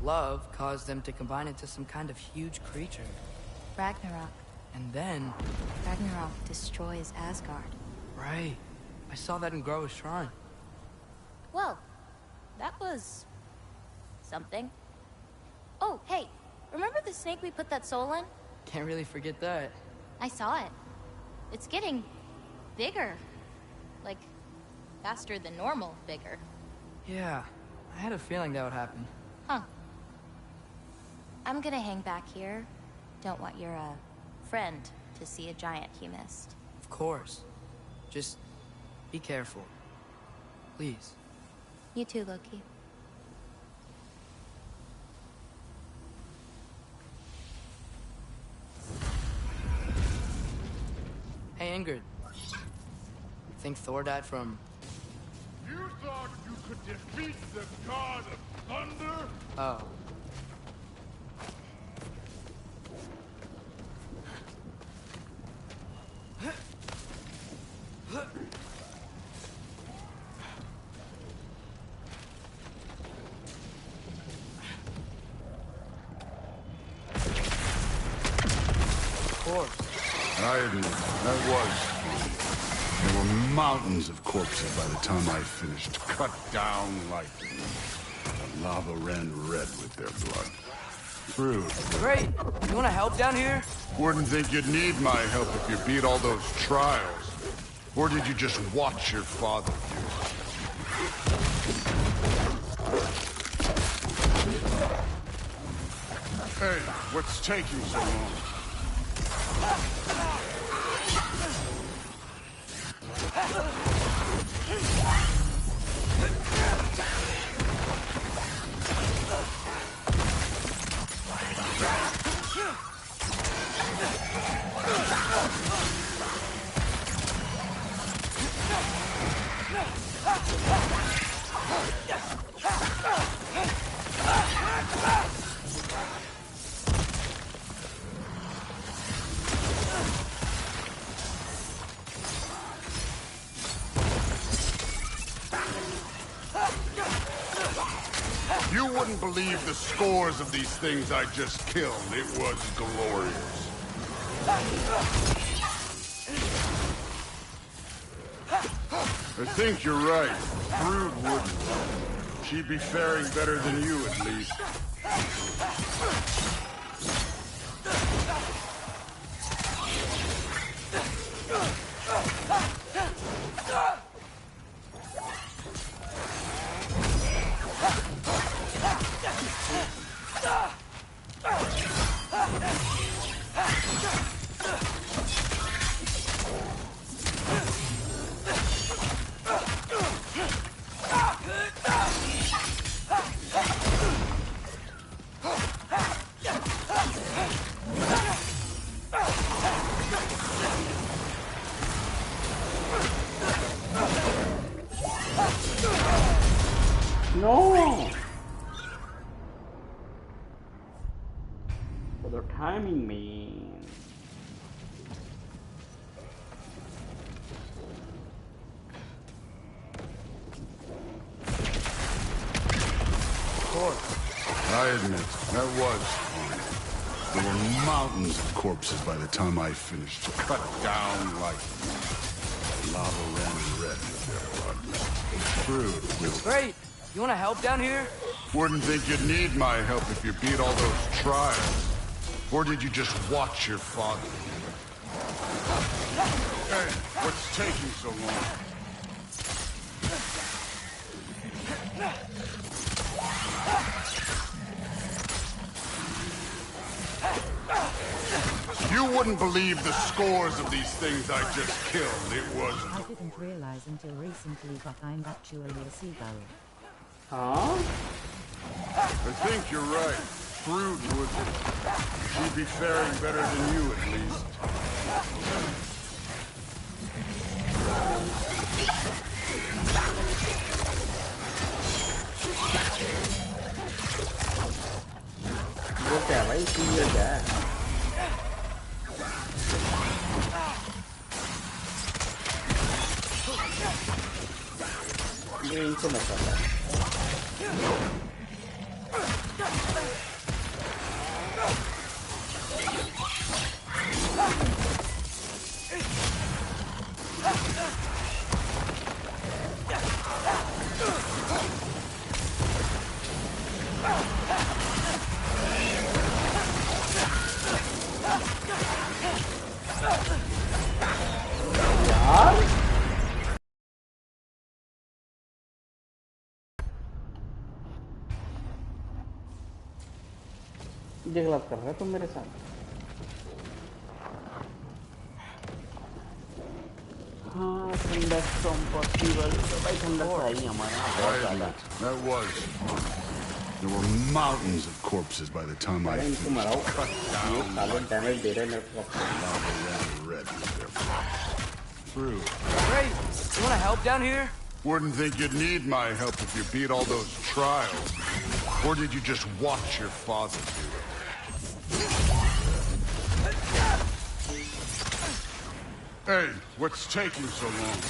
[SPEAKER 11] love caused them to combine into some kind of huge creature.
[SPEAKER 9] Ragnarok.
[SPEAKER 11] And then...
[SPEAKER 9] Ragnarok destroys Asgard.
[SPEAKER 11] Right. I saw that in Groa's shrine.
[SPEAKER 9] Well, that was... something. Oh, hey, remember the snake we put that soul in?
[SPEAKER 11] Can't really forget that.
[SPEAKER 9] I saw it. It's getting... bigger. Like, faster than normal bigger.
[SPEAKER 11] Yeah, I had a feeling that would happen.
[SPEAKER 9] Huh. I'm gonna hang back here. Don't want your, friend to see a giant he missed.
[SPEAKER 11] Of course. Just be careful. Please.
[SPEAKER 9] You too, Loki.
[SPEAKER 11] Hey, Ingrid. Think Thor died from...
[SPEAKER 4] You thought you could defeat the god of thunder?
[SPEAKER 11] Oh. Of course.
[SPEAKER 4] I admit, that was fun. There were mountains of corpses by the time I finished, cut down like... The lava ran red with their blood. True.
[SPEAKER 11] Great! You wanna help down here?
[SPEAKER 4] Wouldn't think you'd need my help if you beat all those trials. Or did you just watch your father do it? Hey, what's taking so long? wouldn't believe the scores of these things I just killed. It was glorious. I think you're right. Brood wouldn't. She'd be faring better than you, at least.
[SPEAKER 2] No! For the timing, man.
[SPEAKER 4] I admit, that was fun. There were mountains of corpses by the time I finished. Cut down like lava ran red with their blood. True.
[SPEAKER 11] Great. You want to help down here?
[SPEAKER 4] Wouldn't think you'd need my help if you beat all those trials. Or did you just watch your father? Hey, what's taking so long? You wouldn't believe the scores of these things I just killed. It was...
[SPEAKER 5] I didn't realize until recently, but I'm actually a seagull.
[SPEAKER 2] Huh?
[SPEAKER 4] I think you're right. Brood would. She'd be faring better than you, at least.
[SPEAKER 2] वो क्या भाई serial क्या है ये इनसे मसाला ये गलत कर रहा है तुम मेरे साथ हाँ ठंडा स्टॉर्म पॉसिबल तो भाई ठंडा चाहिए हमारा
[SPEAKER 4] That was there were mountains of corpses by the time I finished. Cut down like
[SPEAKER 2] damage दे रहे हैं
[SPEAKER 4] red with their blood. True.
[SPEAKER 11] Great. You want to help down here?
[SPEAKER 4] Wouldn't think you'd need my help if you beat all those trials. Or did you just watch your father do it? Hey, what's taking so long?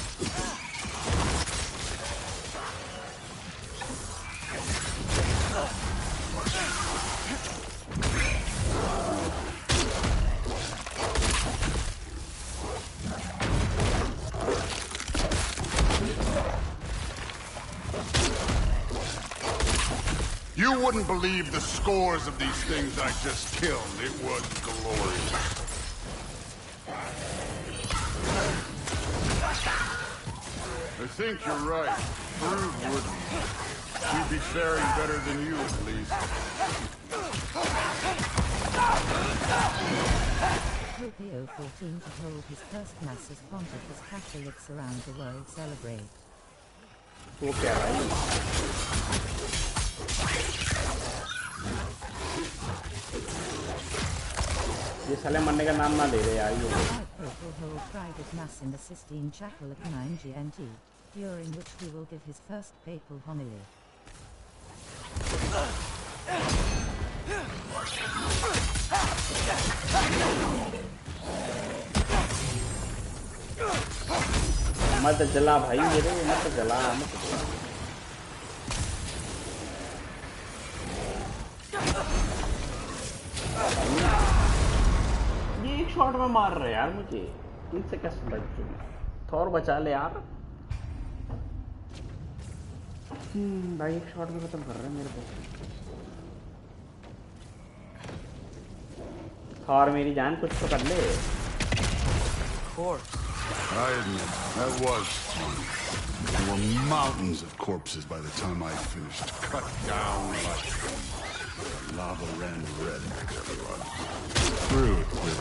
[SPEAKER 4] You wouldn't believe the scores of these things I just killed. It was glorious. I think you're right. Brood wouldn't. She'd be faring better than you, at least.
[SPEAKER 5] Tokyo 14 to hold his first mass as Pontifex Catholics around the world celebrate.
[SPEAKER 2] ये साले मरने का नाम ना ले रहे यार ये
[SPEAKER 5] Pope will hold private mass in the Sistine Chapel at 9 GMT, during which he will give his first papal homily.
[SPEAKER 2] मत जला भाई मेरे मत जला शॉट में मार रहे यार मुझे, इनसे कैसे बच चुकी? थोर बचा ले यार। भाई एक शॉट में खत्म कर रहे हैं मेरे को। थोर मेरी जान कुछ तो कर ले।
[SPEAKER 4] I admit, that was fun. There were mountains of corpses by the time I finished. Cut down like lava ran red. Screw it, quit.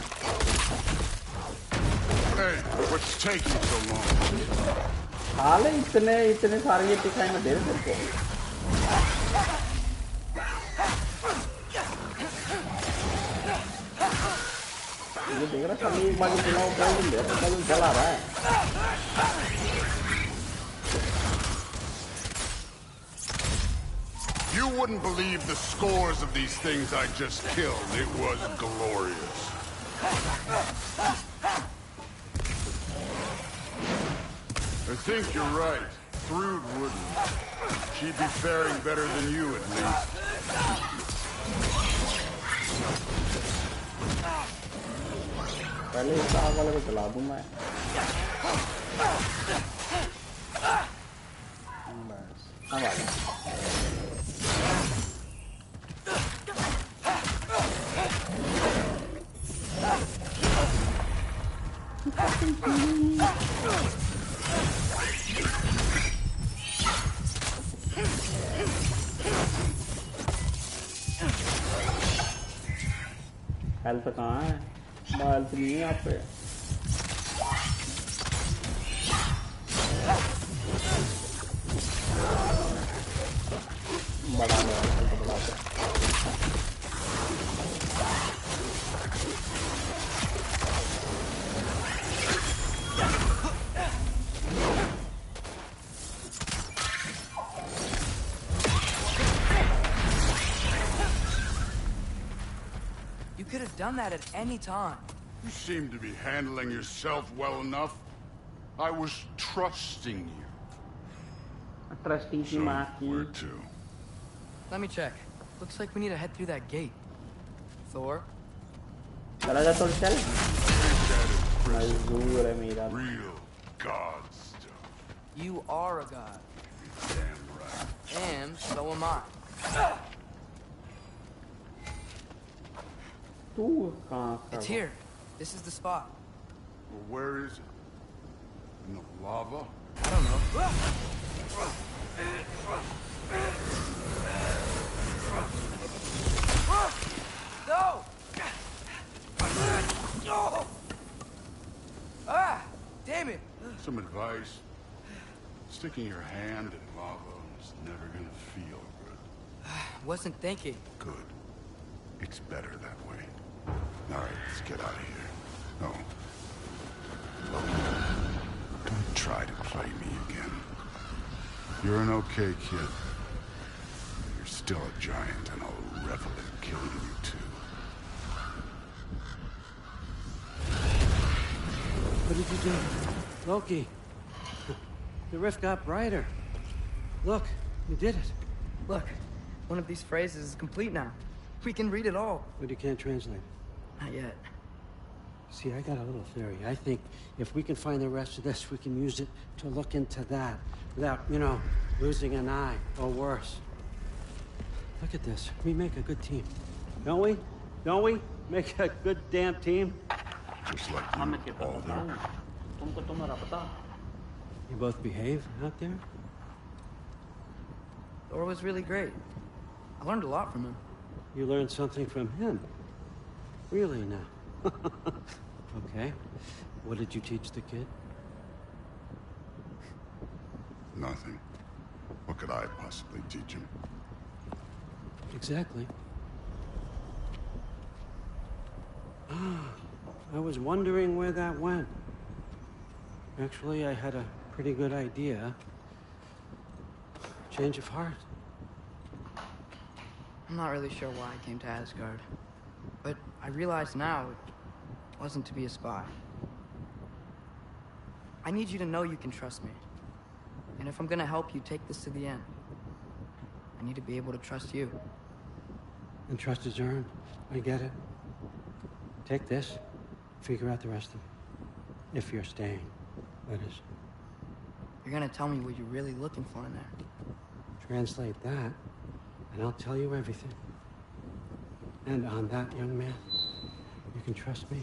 [SPEAKER 4] Hey, what's taking so long?
[SPEAKER 2] हाले इतने सारे ये दिखाई में दे रहे तेरे को। ये देख रहा सब एक बार चलाओ बोल दे रहा है, चला रहा है।
[SPEAKER 4] You wouldn't believe the scores of these things I just killed. It was glorious. I think you're right. Thrud wouldn't. She'd be faring better than you, at least.
[SPEAKER 2] पहले इस आग वाले को चला दूं मैं। बस अब आ गया। हेल्थ कहाँ है? हेल्थ नहीं है यहाँ पे। बढ़ा दो, हेल्थ बढ़ा दो।
[SPEAKER 11] You could have done that at any time.
[SPEAKER 4] You seem to be handling yourself well enough. I was trusting you.
[SPEAKER 2] Trusting you, Maki.
[SPEAKER 4] Where to?
[SPEAKER 11] Let me check. Looks like we need to head through that gate. Thor?
[SPEAKER 2] चला जा तो चल। मजबूर है मेरा।
[SPEAKER 4] Real god stuff.
[SPEAKER 11] You are a god.
[SPEAKER 4] Damn right.
[SPEAKER 11] And so am I. It's here. This is the spot.
[SPEAKER 4] Well, where is it? In the lava?
[SPEAKER 11] I don't know. No! Ah! Damn it!
[SPEAKER 4] Some advice. Sticking your hand in lava is never gonna feel good.
[SPEAKER 11] Wasn't thinking.
[SPEAKER 4] Good. It's better that way. All right, let's get out of here. Oh. Don't try to play me again. You're an okay kid. You're still a giant, and I'll revel in killing you too.
[SPEAKER 18] What did you do? Loki. The rift got brighter. Look, you did it.
[SPEAKER 11] Look, one of these phrases is complete now. We can read it all.
[SPEAKER 18] But you can't translate.
[SPEAKER 11] Not yet.
[SPEAKER 18] See, I got a little theory. I think if we can find the rest of this, we can use it to look into that without, you know, losing an eye or worse. Look at this. We make a good team. Don't we? Don't we? Make a good damn team?
[SPEAKER 4] Just like you, Alder.
[SPEAKER 18] You both behave out there?
[SPEAKER 11] Thor was really great. I learned a lot from him.
[SPEAKER 18] You learned something from him? Really now? Okay. What did you teach the kid?
[SPEAKER 4] Nothing. What could I possibly teach him?
[SPEAKER 18] Exactly. I was wondering where that went. Actually, I had a pretty good idea. Change of heart.
[SPEAKER 11] I'm not really sure why I came to Asgard. But I realize now it wasn't to be a spy. I need you to know you can trust me. And if I'm gonna help you take this to the end, I need to be able to trust you.
[SPEAKER 18] And trust is earned. I get it. Take this. Figure out the rest of it. If you're staying, that is.
[SPEAKER 11] You're gonna tell me what you're really looking for in there.
[SPEAKER 18] Translate that, and I'll tell you everything. And on that, young man, you can trust me.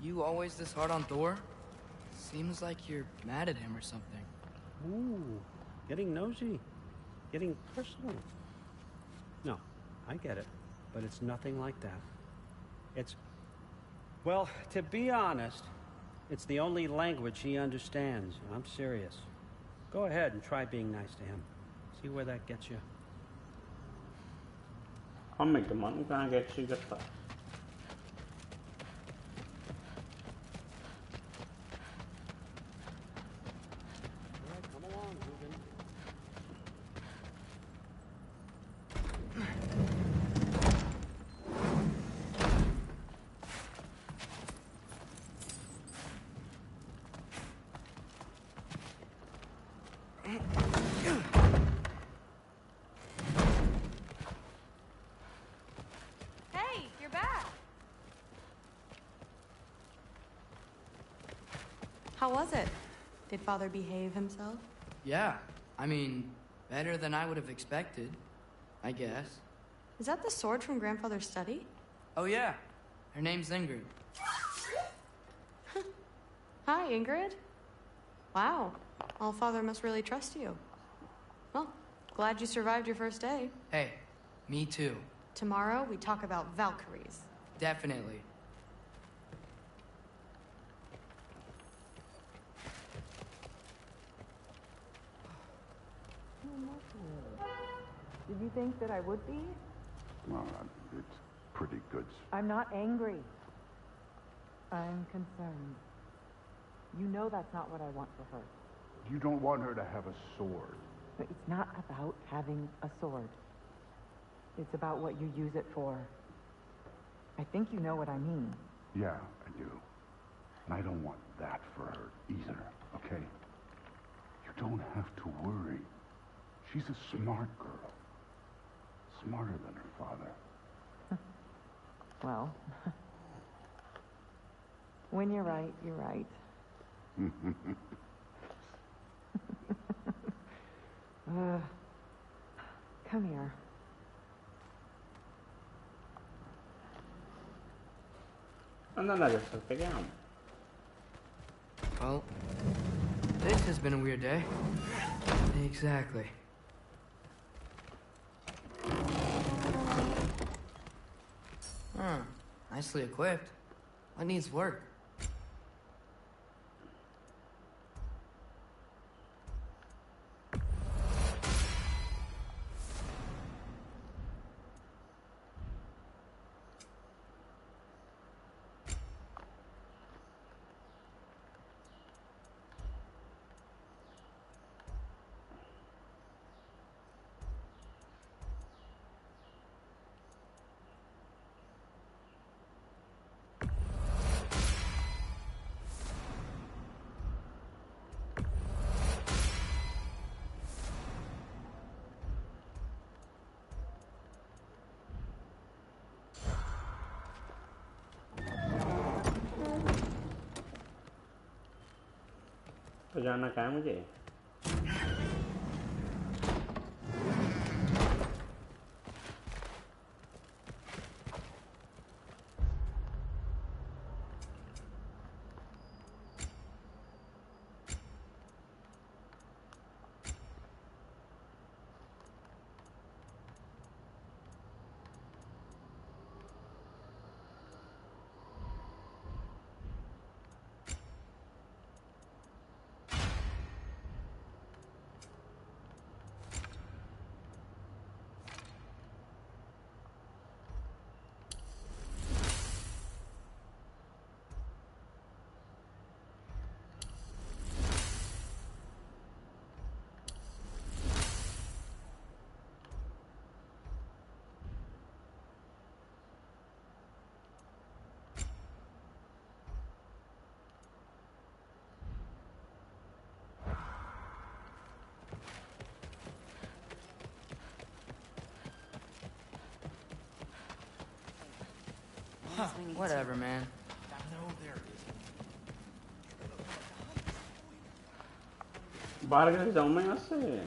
[SPEAKER 11] You always this hard on Thor? Seems like you're mad at him or something.
[SPEAKER 18] Ooh, getting nosy. Getting personal. No, I get it. But it's nothing like that. It's... Well, to be honest, it's the only language he understands. I'm serious. Go ahead and try being nice to him. See where that gets you.
[SPEAKER 2] I'll make the money. Gonna get you the stuff.
[SPEAKER 17] Hey, you're back. How was it? Did Father behave himself?
[SPEAKER 11] Yeah, I mean, better than I would have expected, I guess.
[SPEAKER 17] Is that the sword from Grandfather's study?
[SPEAKER 11] Oh yeah, her name's Ingrid.
[SPEAKER 17] Hi, Ingrid. Wow, Allfather must really trust you. Well, glad you survived your first day.
[SPEAKER 11] Hey, me too.
[SPEAKER 17] Tomorrow, we talk about Valkyries.
[SPEAKER 11] Definitely.
[SPEAKER 14] Did you think that I would be?
[SPEAKER 4] Well, it's pretty good.
[SPEAKER 14] I'm not angry. I'm concerned. You know that's not what I want for her.
[SPEAKER 4] You don't want her to have a sword.
[SPEAKER 14] But it's not about having a sword. It's about what you use it for. I think you know what I mean.
[SPEAKER 4] Yeah, I do. And I don't want that for her either, okay? You don't have to worry. She's a smart girl. Smarter than her father.
[SPEAKER 14] Well, when you're right, you're right. Come here.
[SPEAKER 2] अंदर ना जा सकते क्या हम?
[SPEAKER 11] Well, this has been a weird day. Exactly. Nicely equipped. What needs work?
[SPEAKER 2] तो जाना क्या है मुझे?
[SPEAKER 11] Whatever, man.
[SPEAKER 2] बाहर कैसे जाऊँ मैं यहाँ से?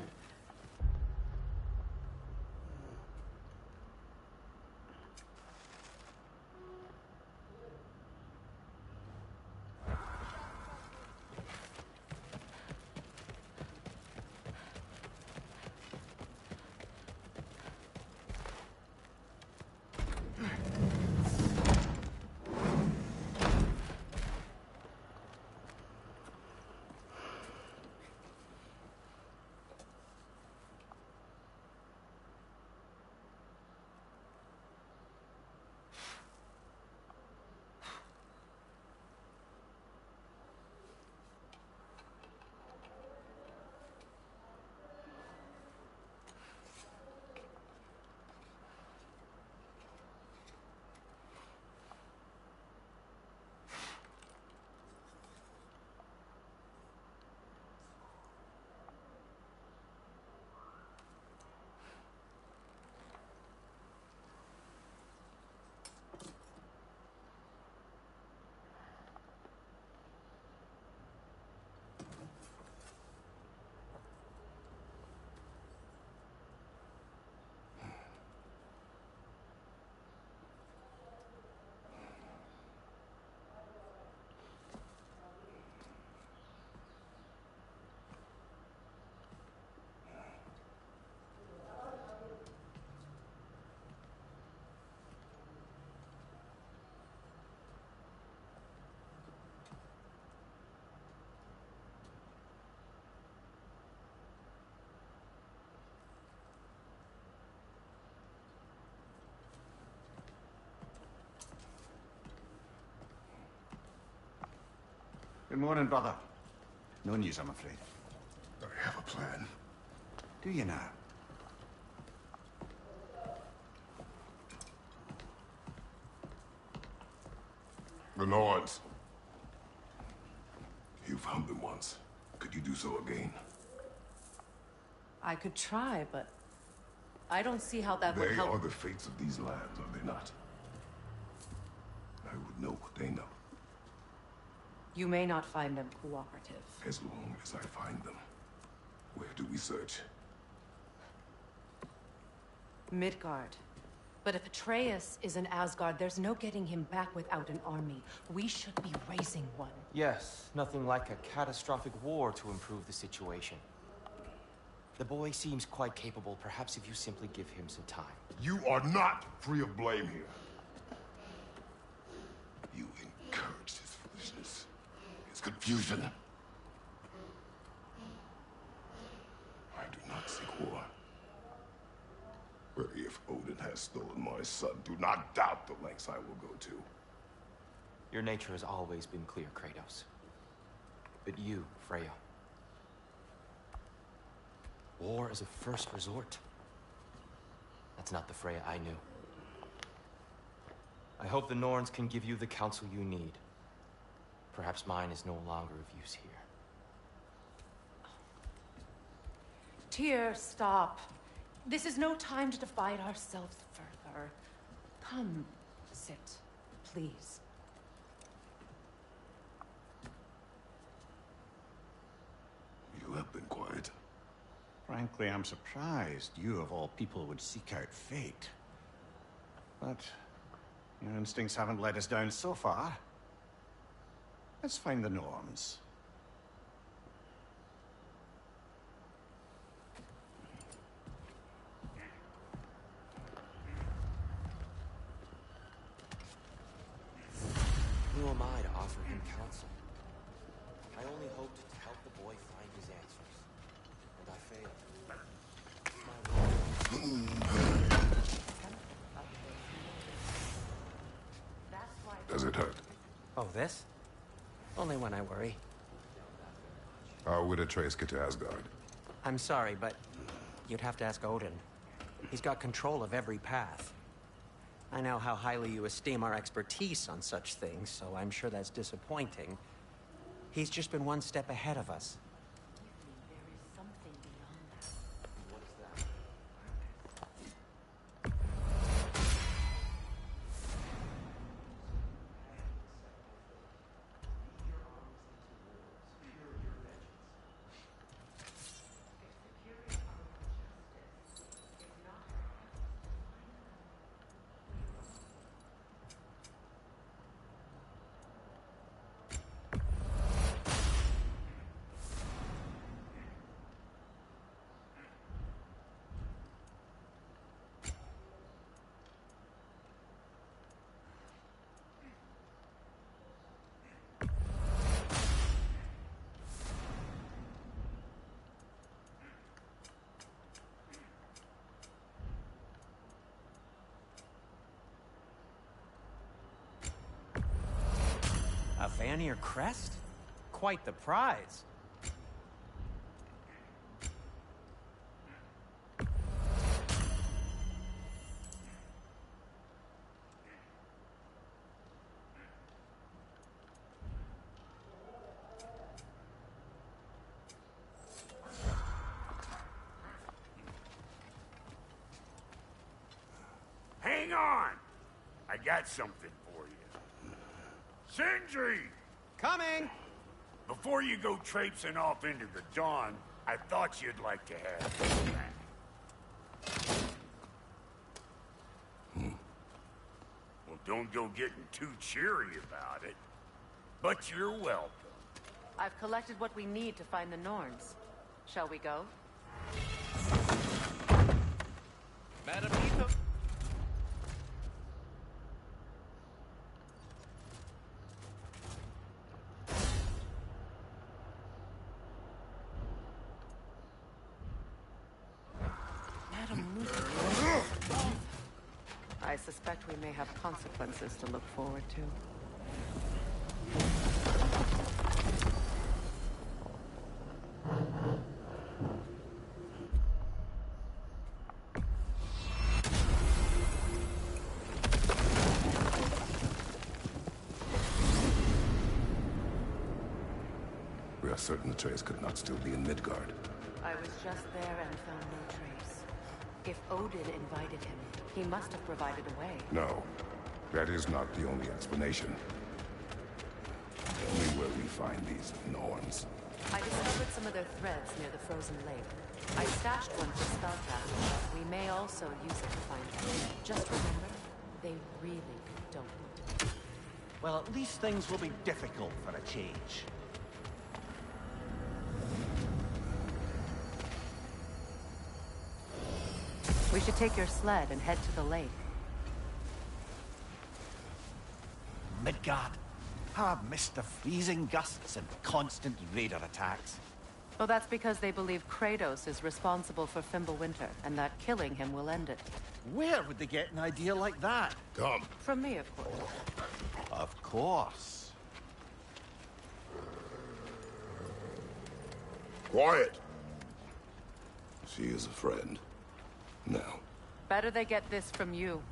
[SPEAKER 8] Good morning, brother. No news, I'm afraid.
[SPEAKER 4] I have a plan.
[SPEAKER 8] Do you now?
[SPEAKER 4] The Nords. You found them once. Could you do so again?
[SPEAKER 3] I could try, but I don't see how that would
[SPEAKER 4] They
[SPEAKER 3] help.
[SPEAKER 4] are the fates of these lands, are they not? I would know what they know.
[SPEAKER 3] You may not find them cooperative.
[SPEAKER 4] As long as I find them. Where do we search?
[SPEAKER 3] Midgard. But if Atreus is in Asgard, there's no getting him back without an army. We should be raising one.
[SPEAKER 19] Yes, nothing like a catastrophic war to improve the situation. The boy seems quite capable. Perhaps if you simply give him some time.
[SPEAKER 4] You are not free of blame here. You encouraged his foolishness, his confusion. I do not seek war. But if Odin has stolen my son, do not doubt the lengths I will go to.
[SPEAKER 19] Your nature has always been clear, Kratos. But you, Freya. War is a first resort. That's not the Freya I knew. I hope the Norns can give you the counsel you need. Perhaps mine is no longer of use here.
[SPEAKER 3] Tyr, stop. This is no time to divide ourselves further. Come, sit, please.
[SPEAKER 4] You have been quiet.
[SPEAKER 8] Frankly, I'm surprised you, of all people, would seek out fate. But your instincts haven't let us down so far. Let's find the Norns.
[SPEAKER 19] Who am I to offer him counsel? I only hoped to help the boy find his answers. And I failed.
[SPEAKER 4] Does it hurt?
[SPEAKER 14] Oh, this? Only when I worry.
[SPEAKER 4] How would Atreus get to Asgard?
[SPEAKER 14] I'm sorry, but you'd have to ask Odin. He's got control of every path. I know how highly you esteem our expertise on such things, so I'm sure that's disappointing. He's just been one step ahead of us. A Vanir crest? Quite the prize.
[SPEAKER 7] Hang on! I got something for you. Sindri!
[SPEAKER 14] Coming!
[SPEAKER 7] Before you go traipsing off into the dawn, I thought you'd like to have this back. Well, don't go getting too cheery about it. But you're welcome.
[SPEAKER 3] I've collected what we need to find the Norns. Shall we go?
[SPEAKER 12] Madam Etho.
[SPEAKER 3] I suspect we may have consequences to look forward to.
[SPEAKER 4] We are certain Atreus could not still be in Midgard.
[SPEAKER 3] I was just there and found no trace. If Odin invited him, he must have provided a way.
[SPEAKER 4] No, that is not the only explanation. Tell me where we find these Norns.
[SPEAKER 3] I discovered some of their threads near the frozen lake. I stashed one for spellcraft. We may also use it to find them. Just remember, they really don't want to.
[SPEAKER 8] Well, at least things will be difficult for a change.
[SPEAKER 3] We should take your sled and head to the lake.
[SPEAKER 8] Midgard. How I've missed the freezing gusts and constant raider attacks.
[SPEAKER 3] Well, that's because they believe Kratos is responsible for Fimbulwinter, and that killing him will end it.
[SPEAKER 8] Where would they get an idea like that?
[SPEAKER 4] Come.
[SPEAKER 3] From me, of course.
[SPEAKER 8] Of course.
[SPEAKER 4] Quiet. She is a friend. Now.
[SPEAKER 3] Better they get this from you.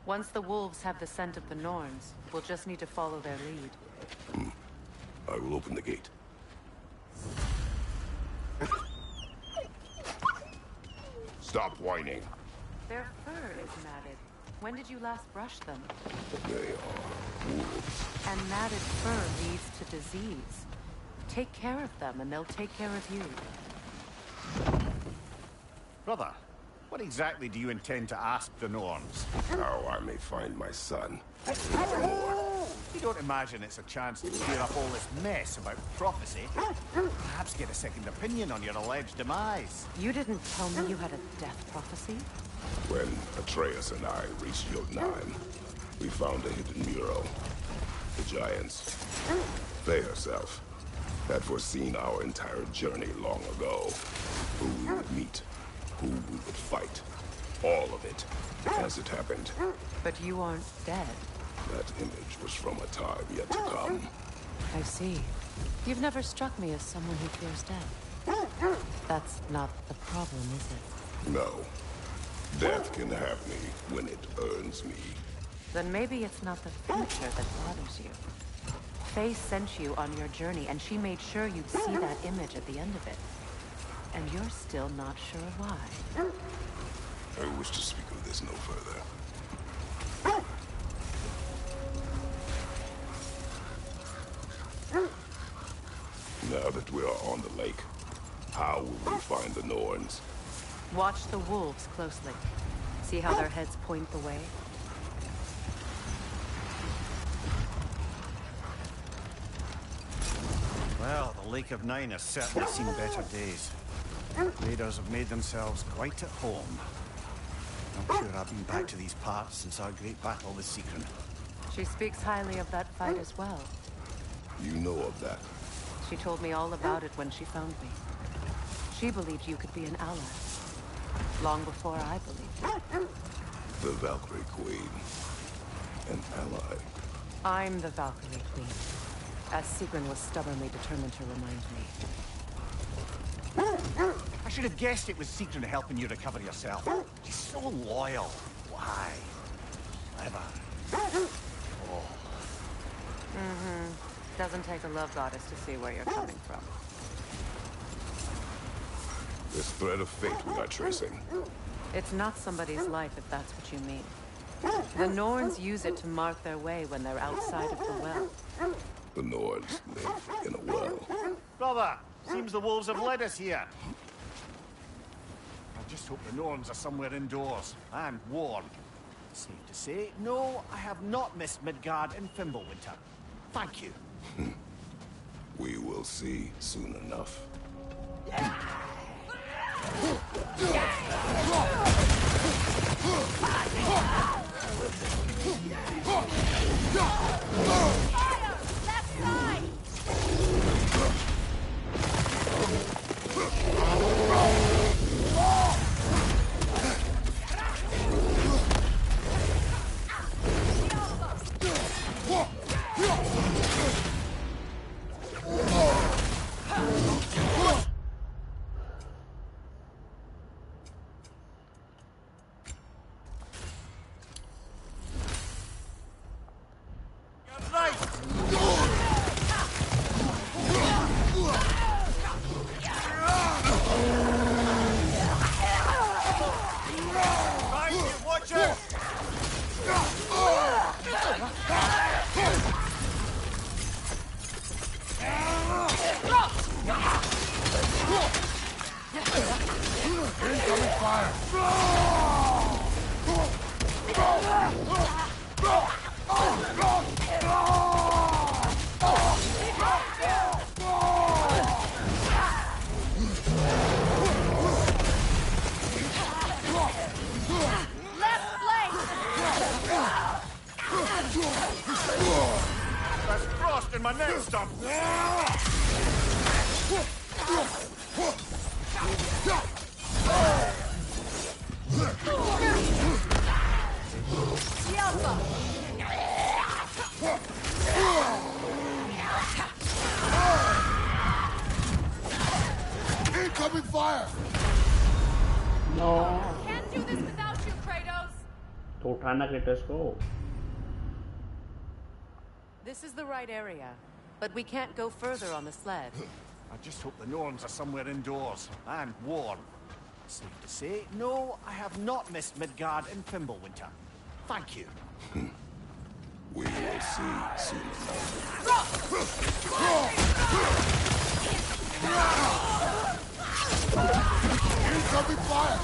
[SPEAKER 3] Once the wolves have the scent of the Norns, we'll just need to follow their lead.
[SPEAKER 4] I will open the gate. Stop whining.
[SPEAKER 3] Their fur is matted. When did you last brush them?
[SPEAKER 4] They are wolves.
[SPEAKER 3] And matted fur leads to disease. Take care of them, and they'll take care of you.
[SPEAKER 8] Brother, what exactly do you intend to ask the Norns?
[SPEAKER 4] How I may find my son.
[SPEAKER 8] You don't imagine it's a chance to clear up all this mess about prophecy? Perhaps get a second opinion on your alleged demise.
[SPEAKER 3] You didn't tell me you had a death prophecy?
[SPEAKER 4] When Atreus and I reached Jotunheim, we found a hidden mural. The giants, they herself, had foreseen our entire journey long ago. Who we would meet, who we would fight. All of it, as it happened.
[SPEAKER 3] But you aren't dead.
[SPEAKER 4] That image was from a time yet to come.
[SPEAKER 3] I see. You've never struck me as someone who fears death. That's not the problem, is it?
[SPEAKER 4] No. Death can have me when it earns me.
[SPEAKER 3] Then maybe it's not the future that bothers you. Faye sent you on your journey, and she made sure you'd see that image at the end of it. And you're still not sure why.
[SPEAKER 4] I wish to speak of this no further. Now that we are on the lake, how will we find the Norns?
[SPEAKER 3] Watch the wolves closely. See how their heads point the way?
[SPEAKER 8] Well, the Lake of Nine has certainly seen better days. Raiders have made themselves quite at home. I'm sure I've been back to these parts since our great battle with Secret.
[SPEAKER 3] She speaks highly of that fight as well.
[SPEAKER 4] You know of that.
[SPEAKER 3] She told me all about it when she found me. She believed you could be an ally. Long before I believed it.
[SPEAKER 4] The Valkyrie Queen. An ally.
[SPEAKER 3] I'm the Valkyrie Queen. As Sigrun was stubbornly determined to remind me.
[SPEAKER 8] I should have guessed it was Secret helping you recover yourself. She's so loyal. Why? Clever. Oh.
[SPEAKER 3] Doesn't take a love goddess to see where you're coming from.
[SPEAKER 4] This thread of fate we are tracing.
[SPEAKER 3] It's not somebody's life, if that's what you mean. The Norns use it to mark their way when they're outside of the well.
[SPEAKER 4] The Nords live in a well.
[SPEAKER 8] Brother, seems the wolves have led us here. I just hope the Norns are somewhere indoors and warm. Safe to say, no, I have not missed Midgard and Fimbulwinter. Thank you.
[SPEAKER 4] We will see soon enough.
[SPEAKER 7] twisting my neck stump.
[SPEAKER 4] Incoming fire!
[SPEAKER 2] No.
[SPEAKER 1] Can't do this without you, Kratos.
[SPEAKER 2] तो उठाना crates को.
[SPEAKER 3] This is the right area, but we can't go further on the sled.
[SPEAKER 6] I just hope the Norns are somewhere indoors and warm. Safe to say, no, I have not missed Midgard in Fimbulwinter. Thank you.
[SPEAKER 4] We will see soon enough. Incoming fire!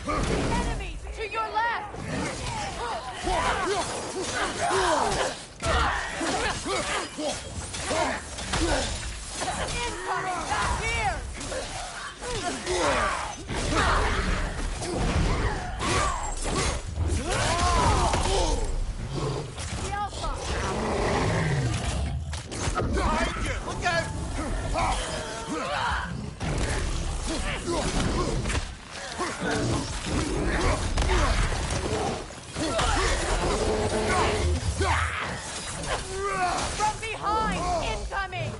[SPEAKER 1] Enemies to your left. Incoming back here. The Alpha.
[SPEAKER 7] Behind you! Look out!
[SPEAKER 1] From behind. Incoming.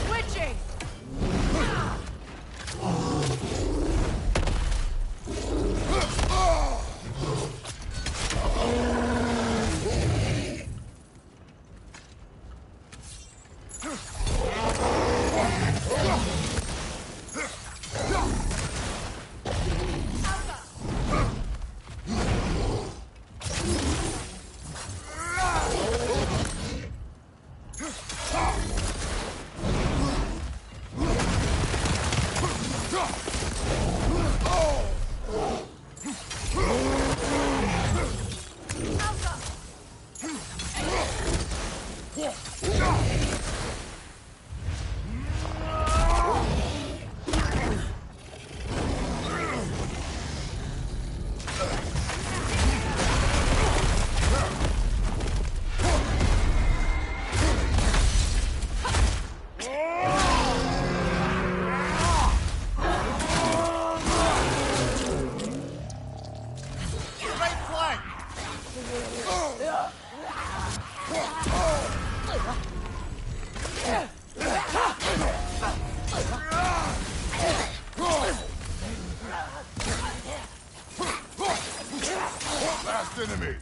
[SPEAKER 1] Switching.
[SPEAKER 4] Last enemy!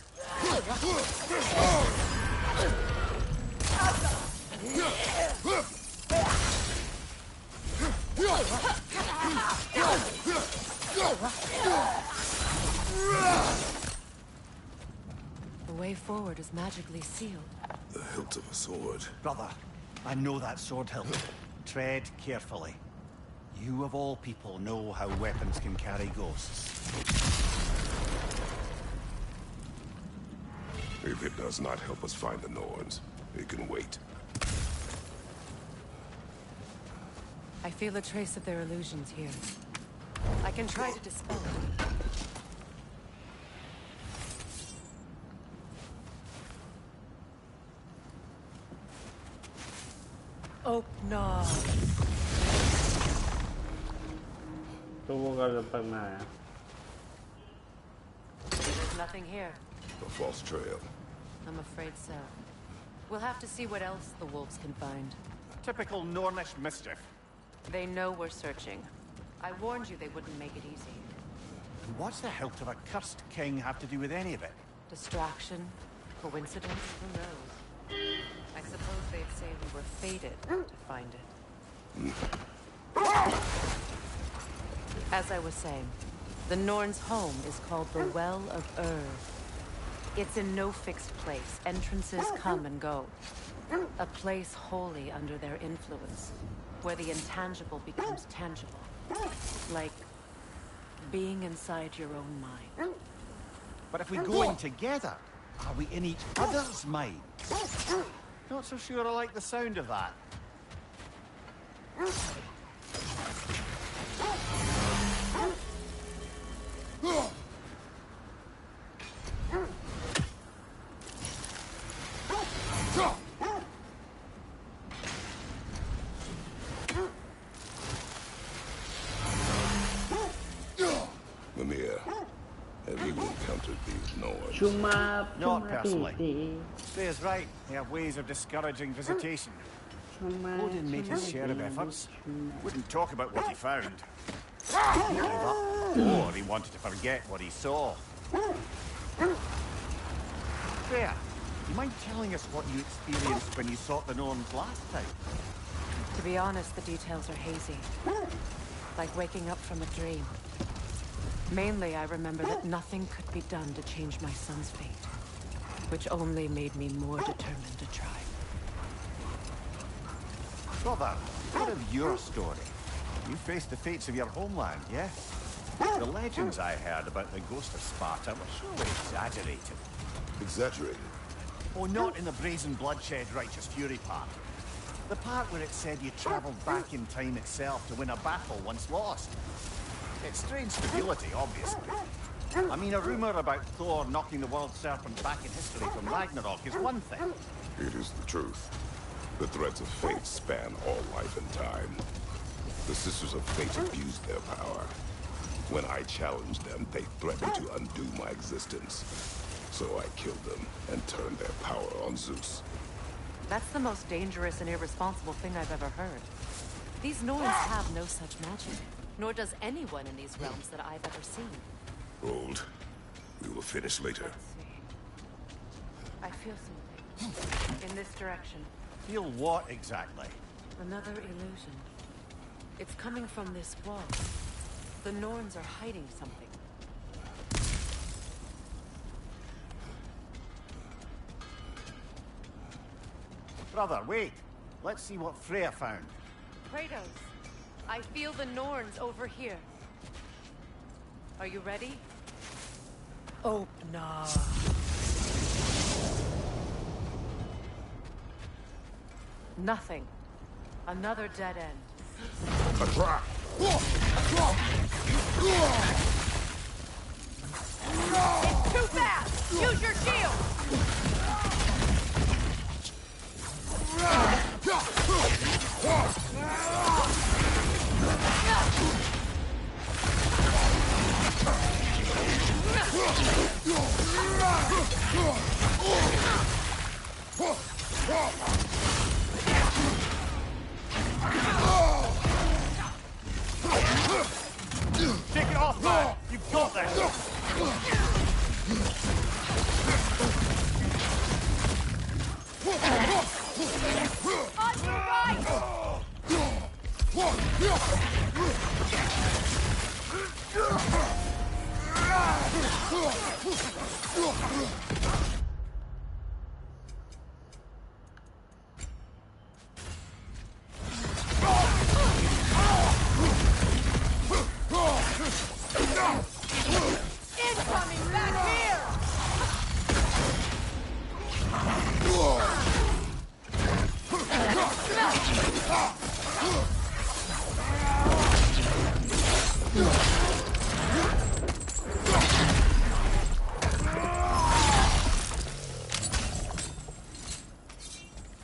[SPEAKER 3] The way forward is magically sealed.
[SPEAKER 4] The hilt of a sword.
[SPEAKER 6] Brother, I know that sword hilt. Tread carefully. You of all people know how weapons can carry ghosts.
[SPEAKER 4] If it does not help us find the Norns, it can wait.
[SPEAKER 3] I feel a trace of their illusions here. I can try to dispel them. Oh, no.
[SPEAKER 2] तो वो कर जब तक मैं आया.
[SPEAKER 3] There's nothing here.
[SPEAKER 4] A false trail.
[SPEAKER 3] I'm afraid so. We'll have to see what else the wolves can find.
[SPEAKER 6] Typical Nornish mischief.
[SPEAKER 3] They know we're searching. I warned you they wouldn't make it easy.
[SPEAKER 6] And what's the hilt of a cursed king have to do with any of it?
[SPEAKER 3] Distraction? Coincidence? Who knows? I suppose they'd say we were fated to find it. As I was saying, the Norns' home is called the Well of Earth. It's in no fixed place. Entrances come and go. A place wholly under their influence. where the intangible becomes tangible. Like being inside your own mind.
[SPEAKER 8] But if we go in together, are we in each other's minds? Not so sure I like the sound of that.
[SPEAKER 20] Mimir, have you encountered these Norns?
[SPEAKER 8] Not personally. Freya's right. They have ways of discouraging visitation. Odin made his share of efforts. Wouldn't talk about what he found. Or he wanted to forget what he saw. Freya, you mind telling us what you experienced when you sought the Norns last time?
[SPEAKER 3] To be honest, the details are hazy. Like waking up from a dream. Mainly, I remember that nothing could be done to change my son's fate, which only made me more determined to try.
[SPEAKER 8] Brother, what of your story? You faced the fates of your homeland, yes? The legends I heard about the ghost of Sparta were surely exaggerated.
[SPEAKER 20] Exaggerated?
[SPEAKER 8] Oh, not in the brazen bloodshed righteous fury part. The part where it said you travelled back in time itself to win a battle once lost. It's strange stability, obviously. I mean, a rumour about Thor knocking the world serpent back in history from Ragnarok is one thing.
[SPEAKER 20] It is the truth. The threads of fate span all life and time. The Sisters of Fate abused their power. When I challenged them, they threatened to undo my existence. So I killed them and turned their power on Zeus.
[SPEAKER 3] That's the most dangerous and irresponsible thing I've ever heard. These Norns have no such magic, nor does anyone in these realms that I've ever seen.
[SPEAKER 20] Hold. We will finish later.
[SPEAKER 3] I feel something. In this direction.
[SPEAKER 8] Feel what exactly?
[SPEAKER 3] Another illusion. It's coming from this wall. The Norns are hiding something.
[SPEAKER 8] Brother, wait. Let's see what Freya found.
[SPEAKER 3] Kratos, I feel the Norns over here. Are you ready? Oh, no. Nothing. Another dead end.
[SPEAKER 20] A trap!
[SPEAKER 1] It's too fast! Use your shield!
[SPEAKER 8] Take it off, man! You've got this!
[SPEAKER 1] On your right! Incoming back here!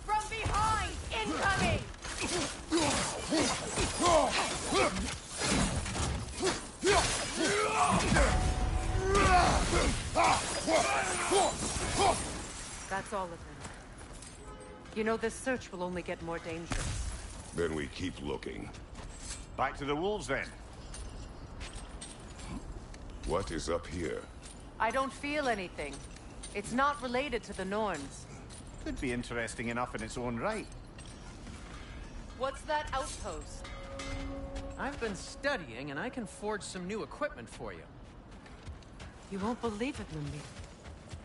[SPEAKER 1] From behind! Incoming!
[SPEAKER 3] That's all of them. You know, this search will only get more dangerous.
[SPEAKER 20] Then we keep looking.
[SPEAKER 8] Back to the wolves, then.
[SPEAKER 20] What is up here?
[SPEAKER 3] I don't feel anything. It's not related to the Norns.
[SPEAKER 8] Could be interesting enough in its own right.
[SPEAKER 3] What's that outpost?
[SPEAKER 12] I've been studying, and I can forge some new equipment for you.
[SPEAKER 3] You won't believe it, Lumbi.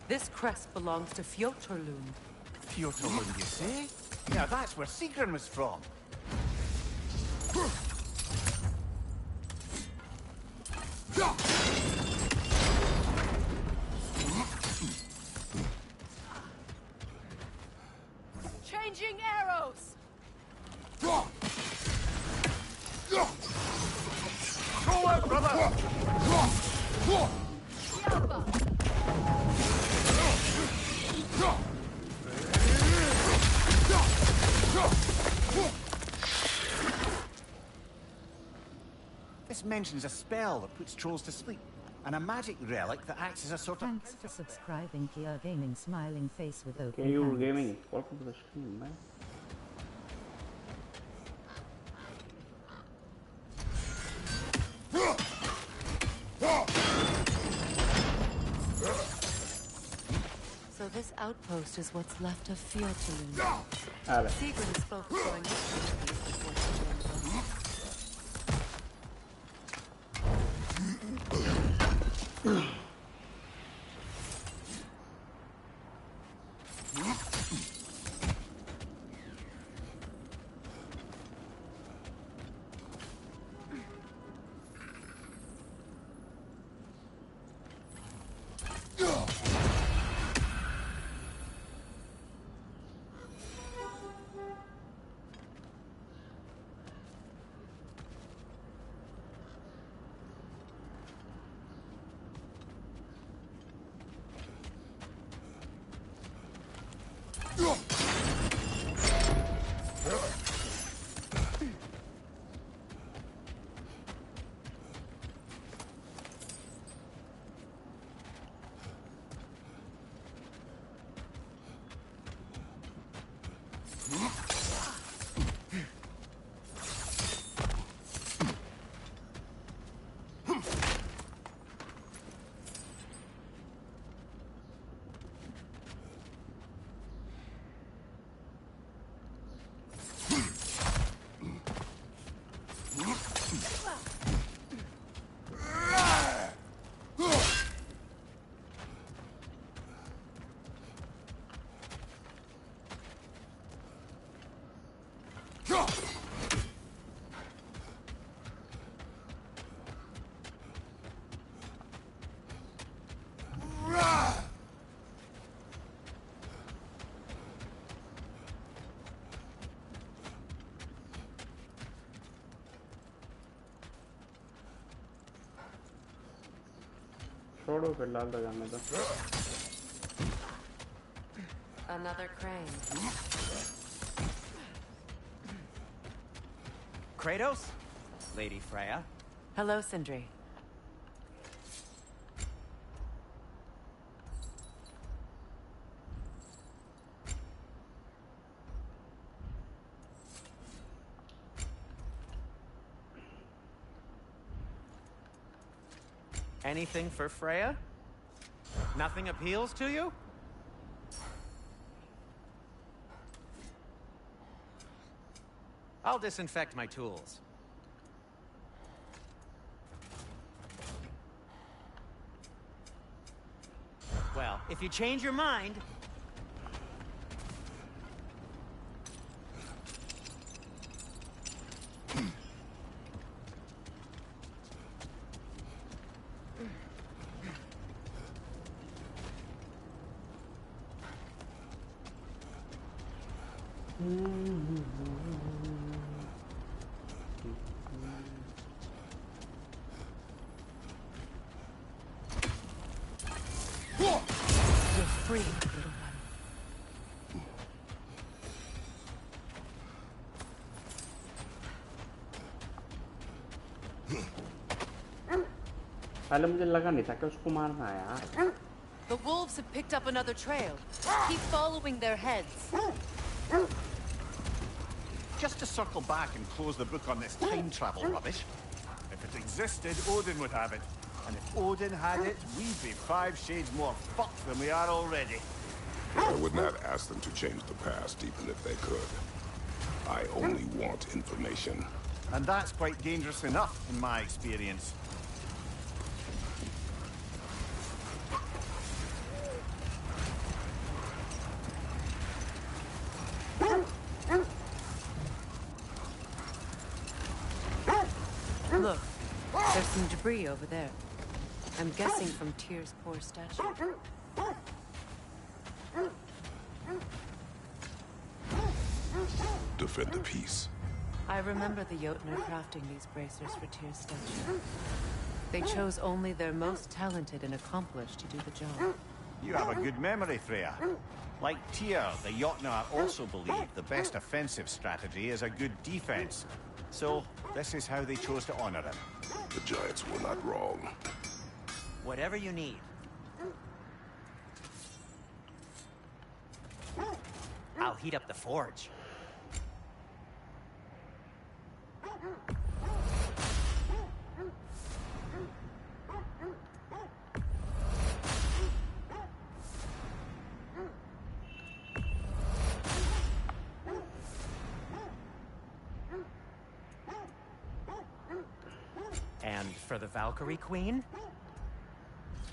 [SPEAKER 3] This crest belongs to Fjotorlund.
[SPEAKER 8] Fjotorlund, you say? Yeah, that's where Sigrun was from.
[SPEAKER 7] Control out, brother!
[SPEAKER 8] This mentions a spell that puts trolls to sleep, and a magic relic that acts as a sort of...
[SPEAKER 5] Thanks for subscribing, Kia Gaming, smiling face with open
[SPEAKER 2] KU
[SPEAKER 5] hands.
[SPEAKER 2] Gaming, welcome to the stream, man.
[SPEAKER 3] So this outpost is what's left of Firecuda. Siegfried spoke going before she joined us.
[SPEAKER 2] छोड़ो फिलहाल तो जाने दो.
[SPEAKER 3] Another crane.
[SPEAKER 14] Kratos? Lady Freya?
[SPEAKER 3] Hello, Sindri.
[SPEAKER 14] Anything for Freya? Nothing appeals to you? I'll disinfect my tools. Well, if you change your mind...
[SPEAKER 3] Free, little one.
[SPEAKER 2] पहले मुझे लगा नहीं था कि उसको मारना है यार.
[SPEAKER 3] The wolves have picked up another trail. Keep following their heads.
[SPEAKER 8] Just to circle back and close the book on this time travel rubbish.
[SPEAKER 7] If it existed, Odin would have it. And if Odin had it, we'd be 5 shades more fucked than we are already.
[SPEAKER 20] I would not ask them to change the past, even if they could. I only want information.
[SPEAKER 8] And that's quite dangerous enough, in my experience.
[SPEAKER 3] Look, there's some debris over there. I'm guessing from Tyr's poor statue.
[SPEAKER 20] Defend the peace.
[SPEAKER 3] I remember the Jotner crafting these bracers for Tyr's statue. They chose only their most talented and accomplished to do the job.
[SPEAKER 8] You have a good memory, Freya. Like Tyr, the Jotnar also believed the best offensive strategy is a good defense. So, this is how they chose to honor him.
[SPEAKER 20] The Giants were not wrong.
[SPEAKER 14] Whatever you need. I'll heat up the forge. And for the Valkyrie Queen?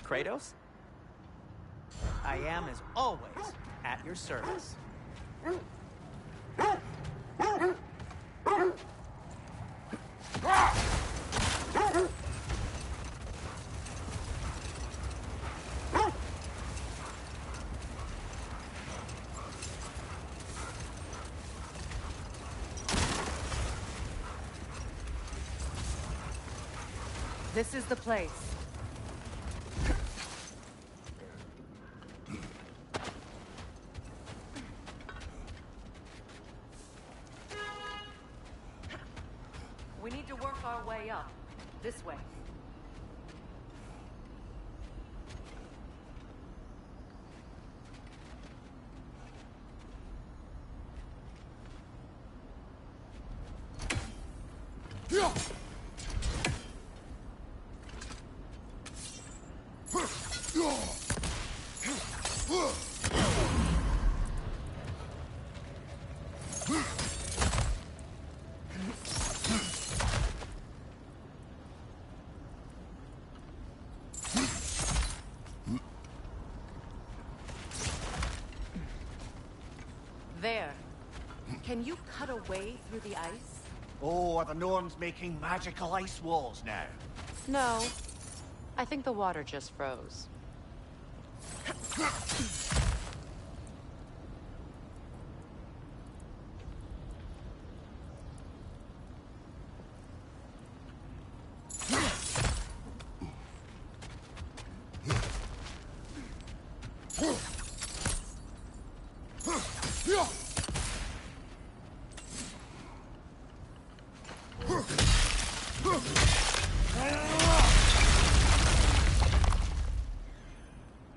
[SPEAKER 14] Kratos? I am, as always, at your service.
[SPEAKER 3] This is the place. We need to work our way up. This way. There. Can you cut a way through the ice?
[SPEAKER 8] Oh, are the Norns making magical ice walls now?
[SPEAKER 3] No. I think the water just froze.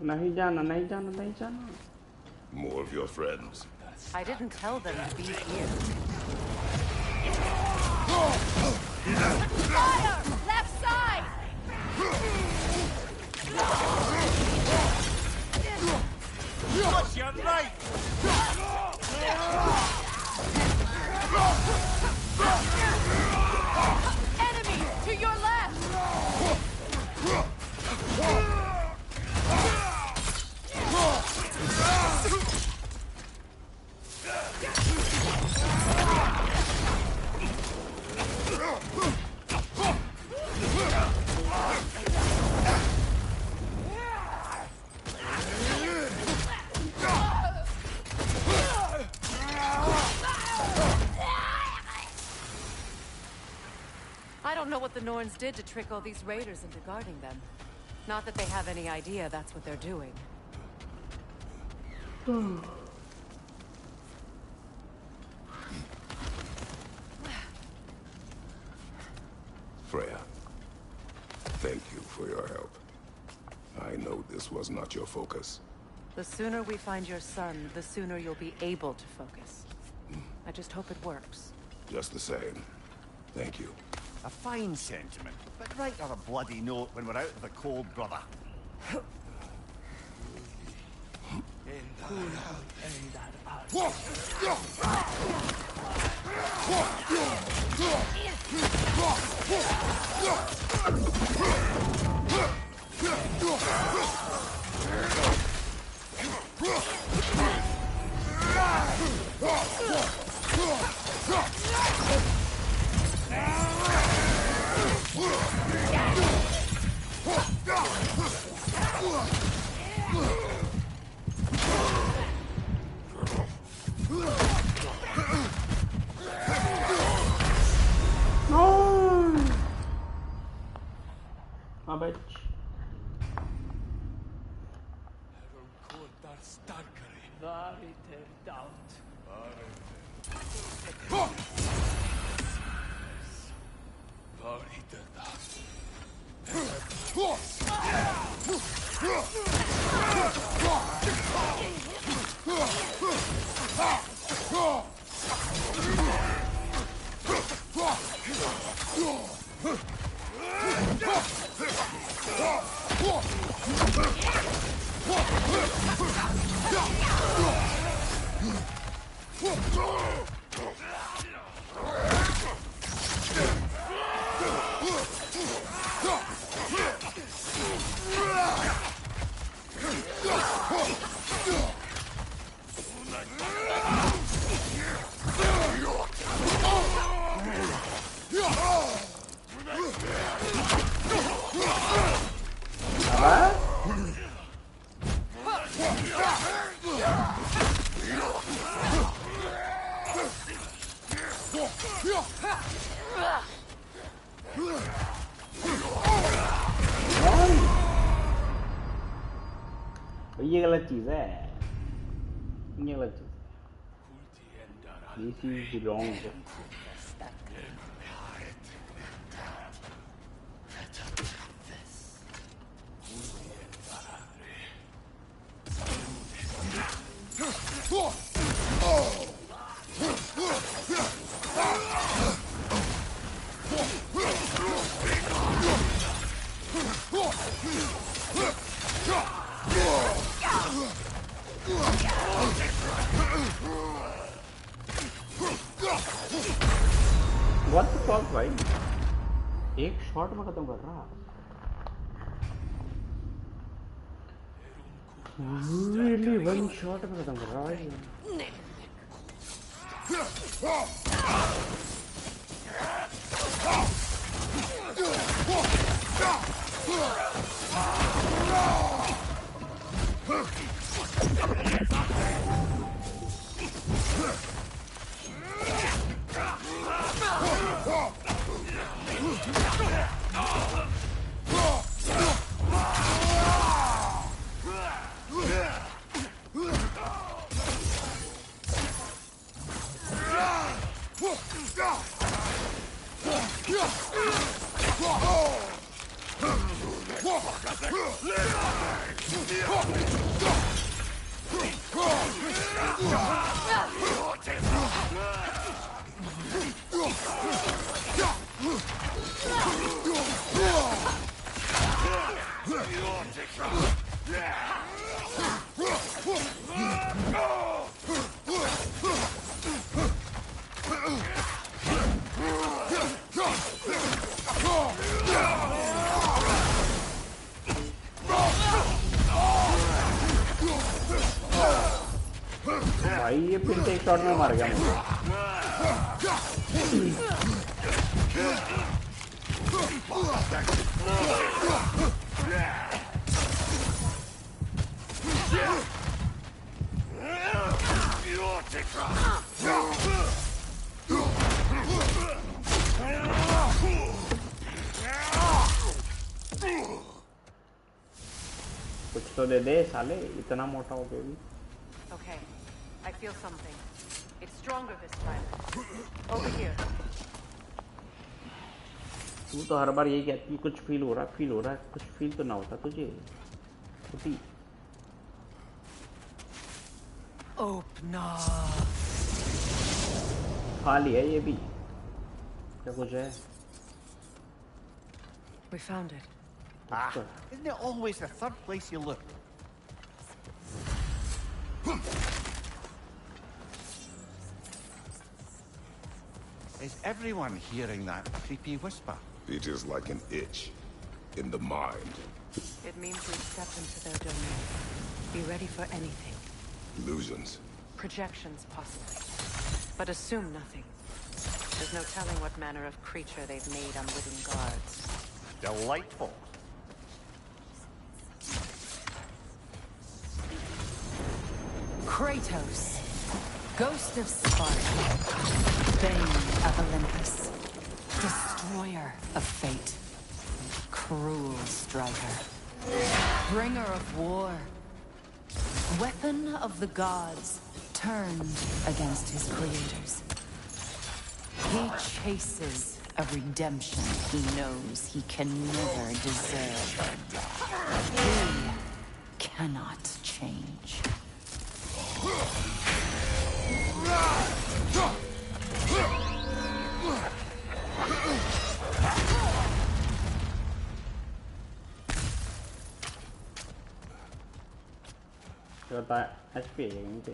[SPEAKER 2] नहीं जाना नहीं जाना नहीं जाना.
[SPEAKER 20] More of your friends.
[SPEAKER 3] I didn't tell them to be here.
[SPEAKER 1] Fire! Left side!
[SPEAKER 7] What's your right?
[SPEAKER 1] Enemy to your left!
[SPEAKER 3] I don't know what the Norns did to trick all these raiders into guarding them. Not that they have any idea that's what they're doing.
[SPEAKER 20] Freya, thank you for your help. I know this was not your focus.
[SPEAKER 3] The sooner we find your son, the sooner you'll be able to focus. I just hope it works.
[SPEAKER 20] Just the same. Thank you.
[SPEAKER 8] A fine sentiment, but write her a bloody note when we're out of the cold, brother.
[SPEAKER 2] हाँ बच ये गलत चीज है ये गलत चीज This is wrong. What the fuck भाई एक शॉट में खत्म कर रहा really one shot में खत्म कर रहा भाई भाई ये फिर से एक शॉट में मार गया मुझे कुछ तो दे दे साले इतना मोटा हो गया भी
[SPEAKER 3] Okay, I feel something. It's stronger this time. Over here.
[SPEAKER 2] तू तो हर बार यही कहती है कुछ फील हो रहा है कुछ फील तो ना होता तुझे कुटी
[SPEAKER 11] Open
[SPEAKER 2] खाली है ये भी क्या कुछ है
[SPEAKER 3] We found it.
[SPEAKER 8] Ah, isn't it always the third place you look? Is everyone hearing that creepy whisper?
[SPEAKER 20] It is like an itch in the mind.
[SPEAKER 3] It means we've stepped into their domain. Be ready for anything.
[SPEAKER 20] Illusions.
[SPEAKER 3] Projections, possibly. But assume nothing. There's no telling what manner of creature they've made unwitting guards.
[SPEAKER 8] Delightful.
[SPEAKER 3] Kratos, Ghost of Sparta, Bane of Olympus, Destroyer of Fate, Cruel striker. Bringer of war. Weapon of the gods, turned against his creators. He chases a redemption he knows he can never deserve. He cannot change.
[SPEAKER 2] Coba HP yang ini.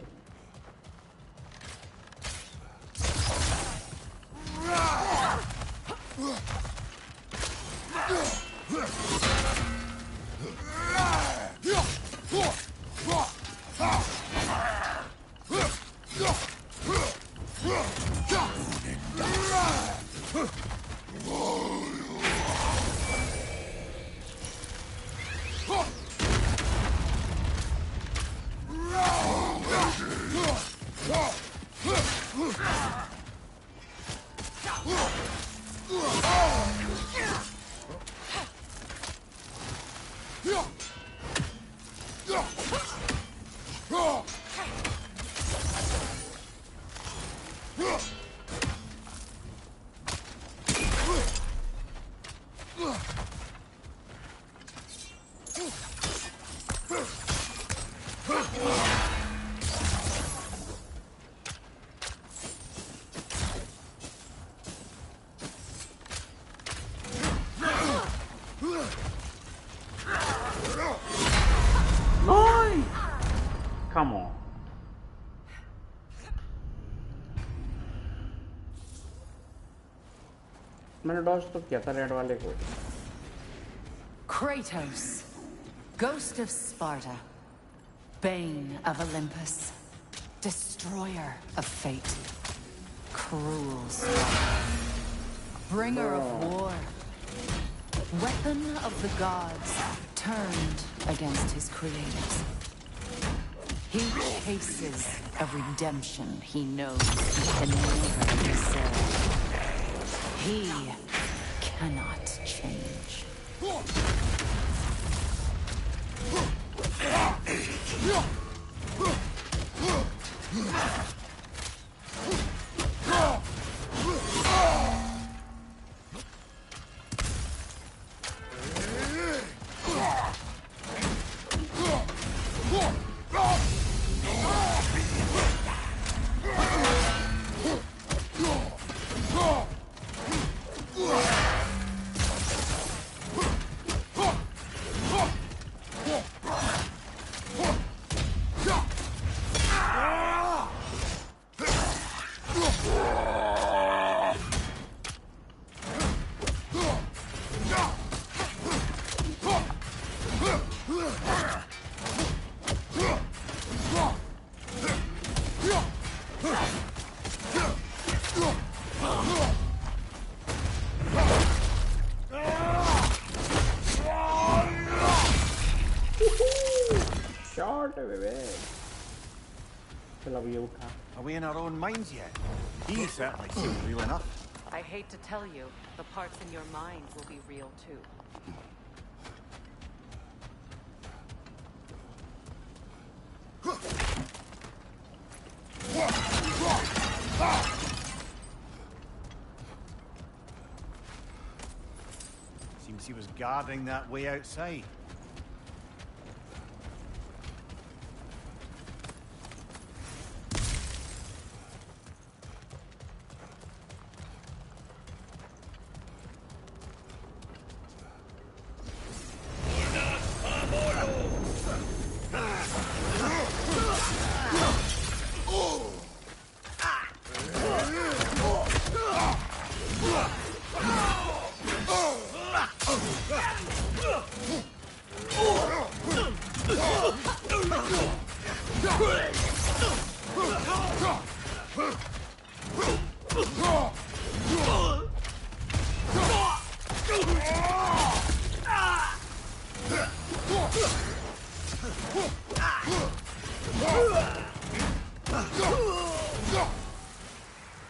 [SPEAKER 2] Come on. मैंने Dodge तो किया था red वाले को.
[SPEAKER 3] Kratos, Ghost of Sparta, Bane of Olympus, Destroyer of Fate, Cruel striker, Bringer of war, Weapon of the gods, turned against his creators. He chases a redemption he knows he can never deserve. He cannot change.
[SPEAKER 8] Are we in our own minds yet? He certainly seemed real enough.
[SPEAKER 3] I hate to tell you, the parts in your mind will be real too.
[SPEAKER 8] Seems he was guarding that way outside.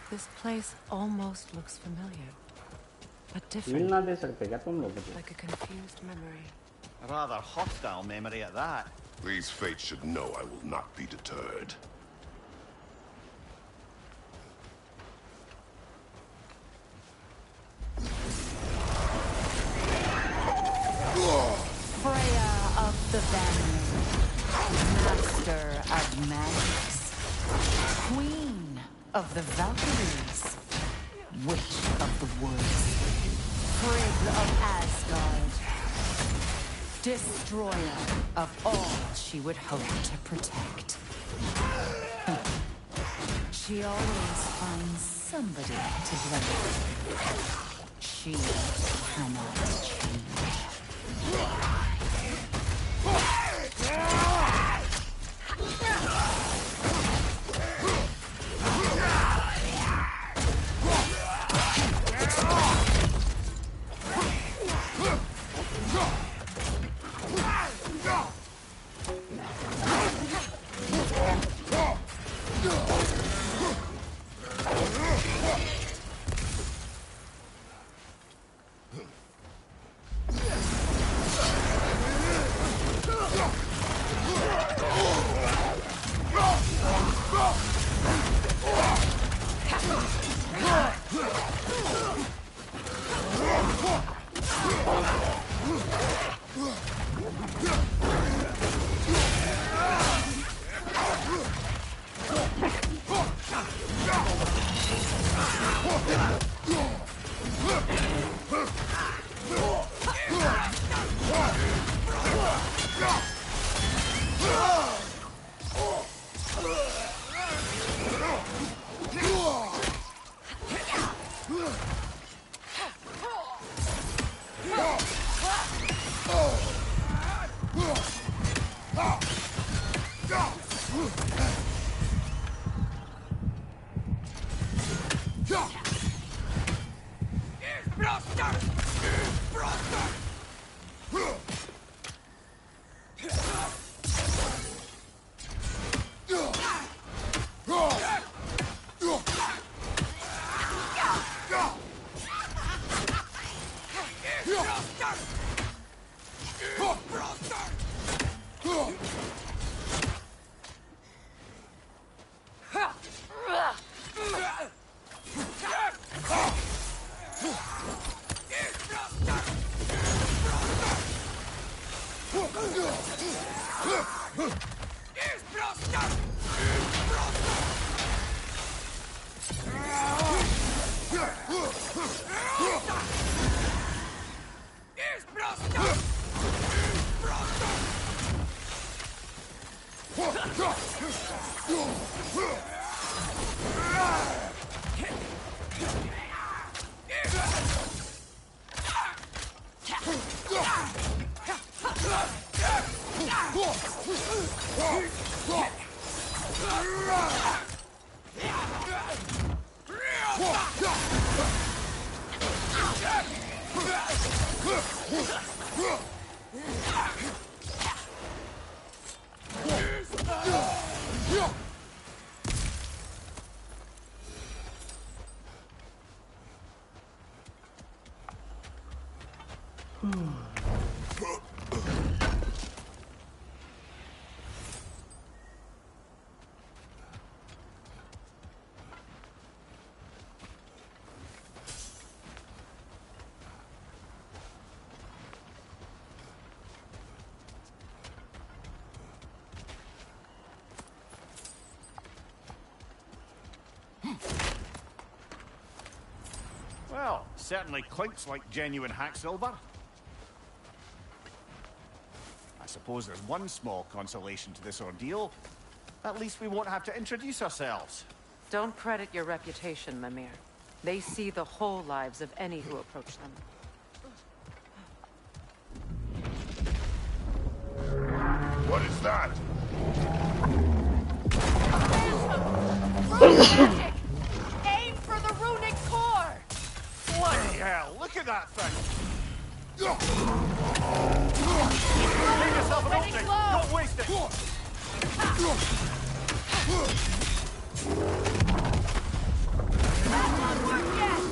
[SPEAKER 3] This place almost looks familiar. but
[SPEAKER 2] heal
[SPEAKER 3] different.
[SPEAKER 2] ना दे सकते क्या तुम लोग?
[SPEAKER 3] Like a confused memory.
[SPEAKER 8] A rather hostile memory at that.
[SPEAKER 20] These fates should know I will not be deterred.
[SPEAKER 21] Freya of the Banner, Master of Magics, Queen of the Valkyries, Witch of the Woods, Frigg of Asgard, Destroyer of all she would hope to protect. She always finds somebody to blame. She cannot change.
[SPEAKER 8] Well, certainly clinks like genuine hack silver. I suppose there's one small consolation to this ordeal. At least we won't have to introduce ourselves.
[SPEAKER 3] Don't credit your reputation, Mimir. They see the whole lives of any who approach them.
[SPEAKER 20] What is that?
[SPEAKER 1] Magic! Aim for the runic core!
[SPEAKER 8] Bloody hell, look at that thing! Make yourself an opening! Don't waste it!
[SPEAKER 1] That's not work yet!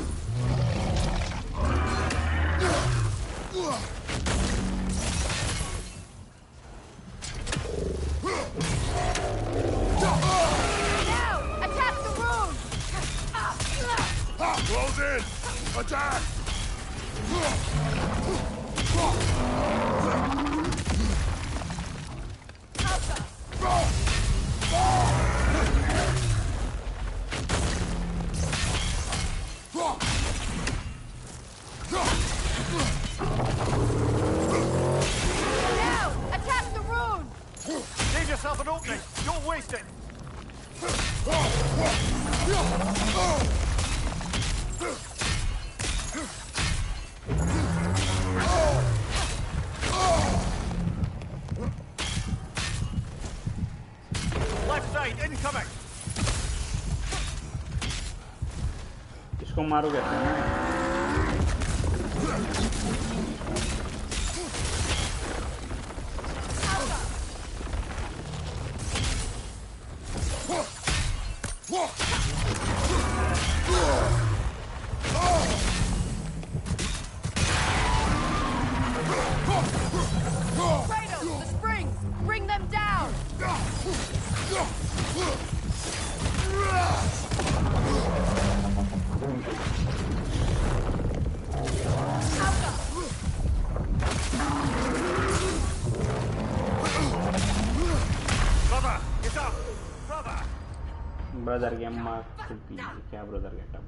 [SPEAKER 7] coming.
[SPEAKER 2] इसको मारो कैसे ना?
[SPEAKER 1] Kratos, the springs! Bring them down!
[SPEAKER 7] Brother, get up! Brother!
[SPEAKER 2] Brother के अम्मा कुपी क्या brother के टप?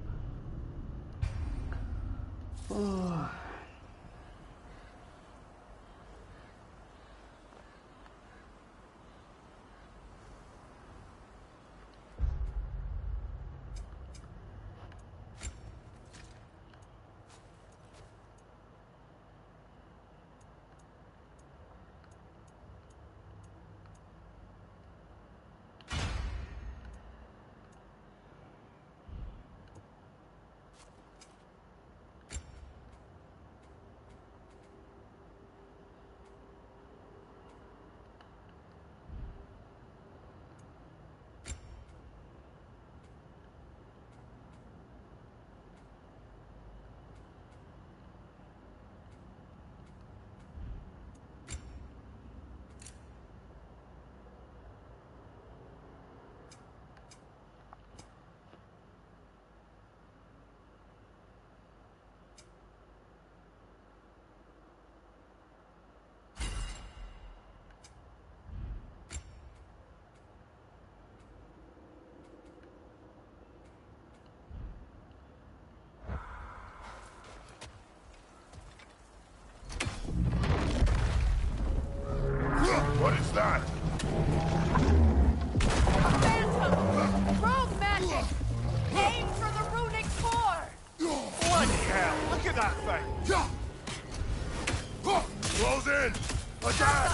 [SPEAKER 20] What is that?
[SPEAKER 1] Phantom! Rogue magic! Aim for the runic core!
[SPEAKER 7] Bloody hell! Look at that thing!
[SPEAKER 20] Close in! Attack!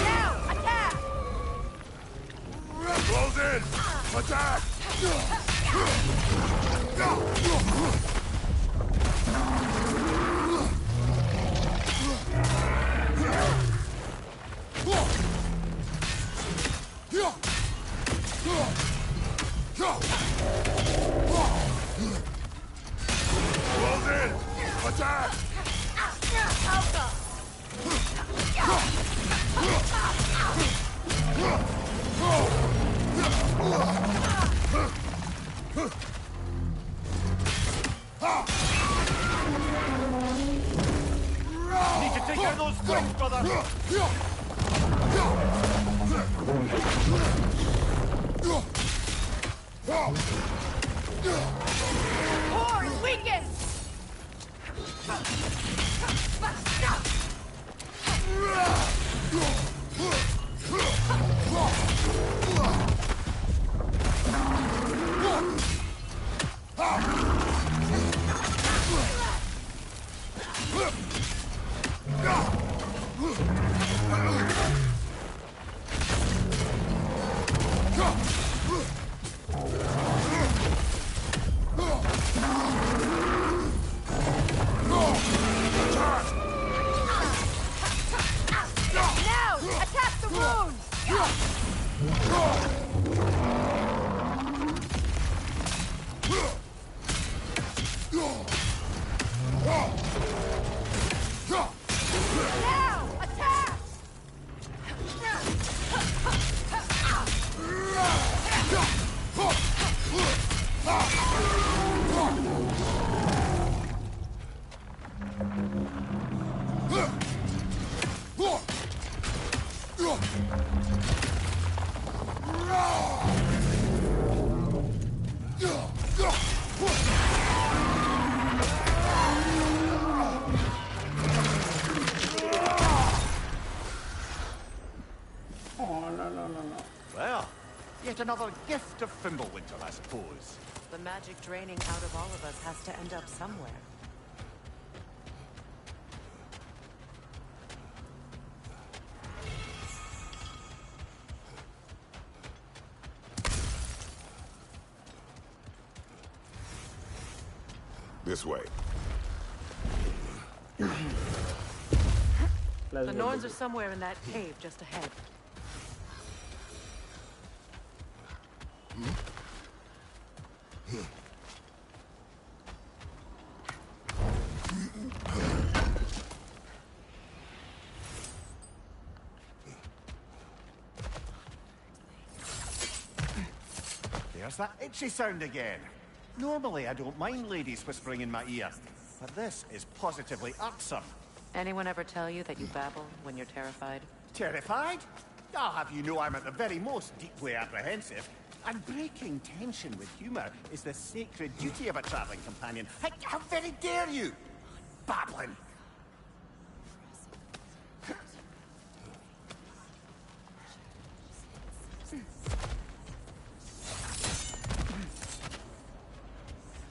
[SPEAKER 1] Now, attack!
[SPEAKER 20] Close in! Attack! Close in! Attack!
[SPEAKER 1] Alpha!
[SPEAKER 7] Need to take out those springs, brother!
[SPEAKER 1] Core is weakened! Now, attack the runes! Now, attack!
[SPEAKER 2] Oh no no no no!
[SPEAKER 8] Well,
[SPEAKER 6] Yet another gift of Fimbulwinter, I suppose.
[SPEAKER 3] The magic draining out of all of us has to end up somewhere.
[SPEAKER 20] This way.
[SPEAKER 3] The Norns are somewhere in that cave just ahead.
[SPEAKER 6] There's that itchy sound again. Normally, I don't mind ladies whispering in my ear, but this is positively irksome.
[SPEAKER 3] Anyone ever tell you that you babble when you're terrified?
[SPEAKER 6] Terrified? I'll have you know I'm at the very most deeply apprehensive. And breaking tension with humor is the sacred duty of a traveling companion. How very dare you? Babbling.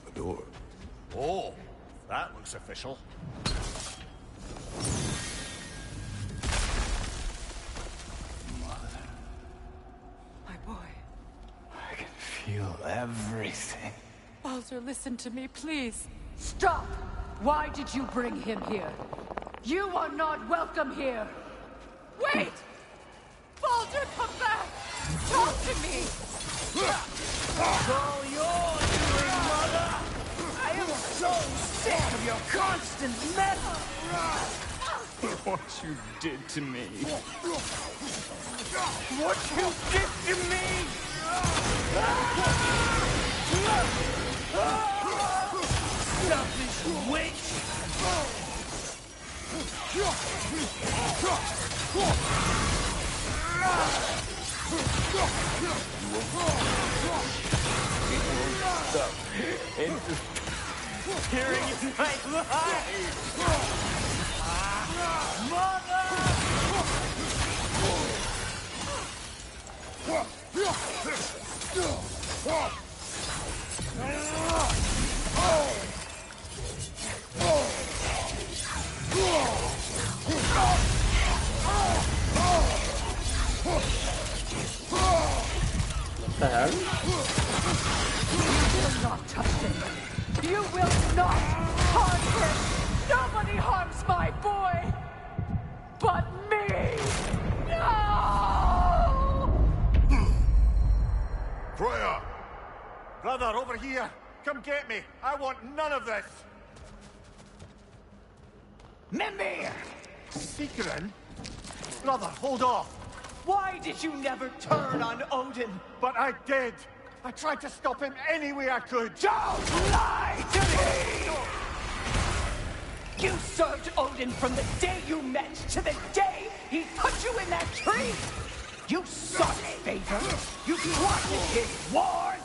[SPEAKER 20] The door.
[SPEAKER 6] Oh, that looks official.
[SPEAKER 3] My boy.
[SPEAKER 16] I can feel everything.
[SPEAKER 1] Baldur, listen to me, please. Stop! Why did you bring him here? You are not welcome here! Wait! Baldur, come back! Talk to me!
[SPEAKER 10] It's all yours, doing, Mother! I am so sick of your constant meddling!
[SPEAKER 16] What you did to me.
[SPEAKER 10] What you did to me! Selfish witch!
[SPEAKER 16] Stop. Interfering in my life!
[SPEAKER 1] What the hell? You will not touch him. You will not harm him. Nobody harms my boy, but me. No!
[SPEAKER 6] Freya! Brother, over here! Come get me! I want none of this!
[SPEAKER 10] Mimir!
[SPEAKER 6] Seekerin? Brother, hold off!
[SPEAKER 10] Why did you never turn on Odin?
[SPEAKER 6] But I did! I tried to stop him any way I could!
[SPEAKER 10] Don't lie to me! You served Odin from the day you met to the day he put you in that tree! You sought favor, you plotted his wars,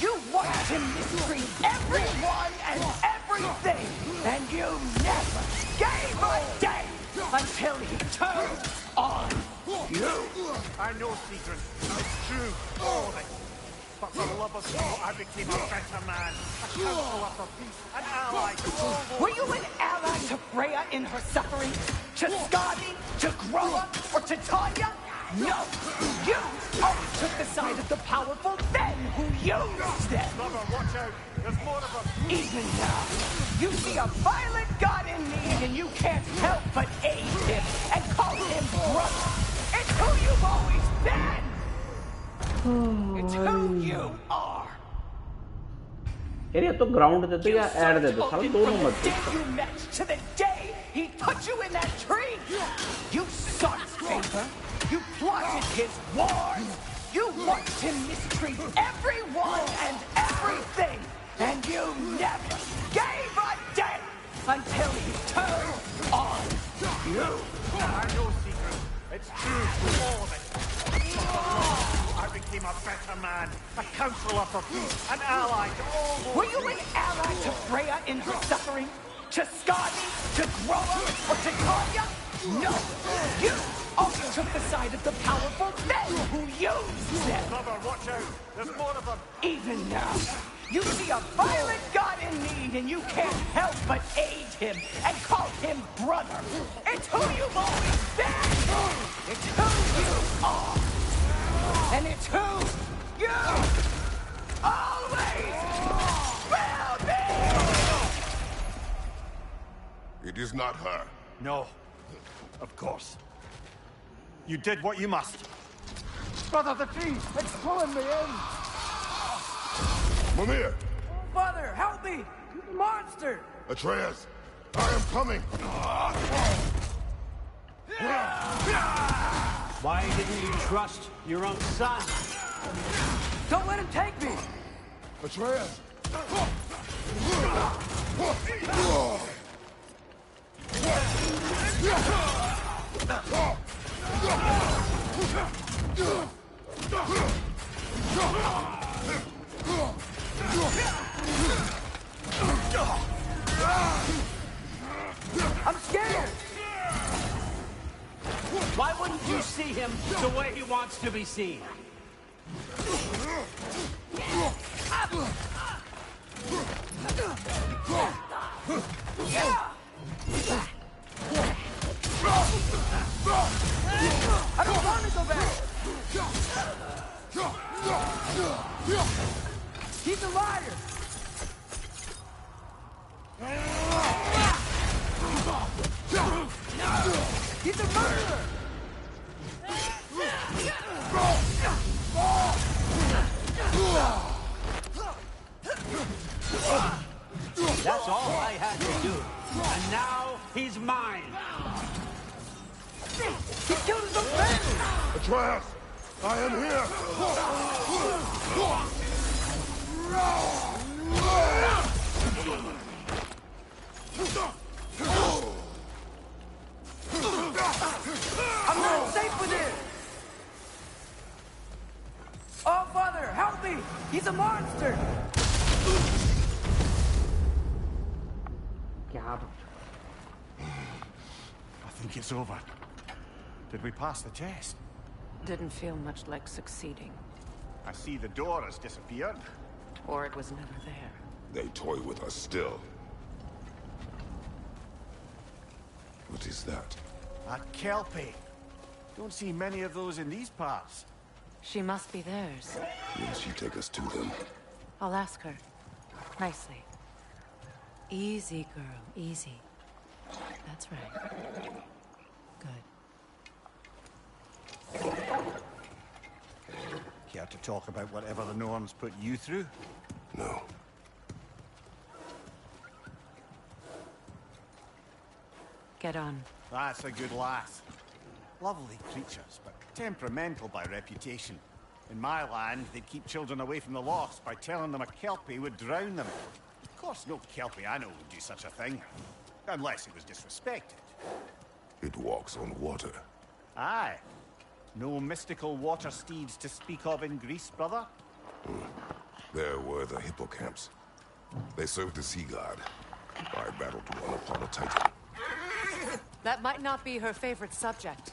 [SPEAKER 10] you watched him mistreat everyone and everything, and you never gave a day until he turned on you!
[SPEAKER 6] I know, Seekerin. It's true, all of it. But for the love of God, I became a better man. A counselor for peace, an ally to all those...
[SPEAKER 10] Were you an ally to Freya in her suffering? To Skadi? To Groa? Or to Tanya? No! You always took the side of the powerful men who used them!
[SPEAKER 6] Brother, watch out! There's more of them!
[SPEAKER 10] Even now, you see a violent god in need and you can't help but aid him and call him brother! It's who you've always been! It's who you are!
[SPEAKER 2] यार ये तो ground दे दो या add दे दो साला दोनों मत दो
[SPEAKER 10] You met to the day he put you in that tree! You sought favor, you plotted his wars, you watched him mistreat everyone and everything, and you never gave a day until he turned on you!
[SPEAKER 6] I know, Seekerin. It's true, all of it. I became a better man, a counselor for peace, an ally to all those...
[SPEAKER 10] Were you an ally to Freya in her suffering? To Skadi? To Groa? Or to Tanya? No! You always took the side of the powerful men who used them!
[SPEAKER 7] Brother, watch out! There's more of them!
[SPEAKER 10] Even now, you see a violent god in need and you can't help but aid him and call him brother. It's who you've always been! It's who you are! And it's who you always will be!
[SPEAKER 20] It is not her.
[SPEAKER 7] No. Of course. You did what you must. Brother, the tree! It's pulling me in!
[SPEAKER 20] Mimir!
[SPEAKER 11] Father, help me! Monster!
[SPEAKER 20] Atreus! I am coming!
[SPEAKER 13] Why didn't you trust your own son?
[SPEAKER 11] Don't let him take me!
[SPEAKER 20] Atreus!
[SPEAKER 10] I'm scared!
[SPEAKER 13] Why wouldn't you see him the way he wants to be seen?
[SPEAKER 11] I don't want to go back! He's a liar! He's a murderer!
[SPEAKER 13] That's all I had to do. And now he's mine.
[SPEAKER 11] He killed his own family!
[SPEAKER 20] Atreus! I am here!
[SPEAKER 11] I'm not safe with him! Oh, Father, help me! He's a monster!
[SPEAKER 8] God. I think it's over. Did we pass the test?
[SPEAKER 3] Didn't feel much like succeeding.
[SPEAKER 8] I see the door has disappeared.
[SPEAKER 3] Or it was never there.
[SPEAKER 20] They toy with us still. What is that?
[SPEAKER 8] A Kelpie. Don't see many of those in these parts.
[SPEAKER 3] She must be theirs.
[SPEAKER 20] Will she take us to them?
[SPEAKER 3] I'll ask her. Nicely. Easy, girl. Easy. That's right. Good.
[SPEAKER 8] Care to talk about whatever the norms put you through?
[SPEAKER 20] No.
[SPEAKER 3] Get on.
[SPEAKER 8] That's a good lass. Lovely creatures, but temperamental by reputation. In my land, they'd keep children away from the lost by telling them a Kelpie would drown them. Of course, no Kelpie I know would do such a thing. Unless it was disrespected.
[SPEAKER 20] It walks on water.
[SPEAKER 8] Aye. No mystical water steeds to speak of in Greece, brother?
[SPEAKER 20] There were the hippocamps. They served the sea god. I battled one upon a titan.
[SPEAKER 3] That might not be her favorite subject.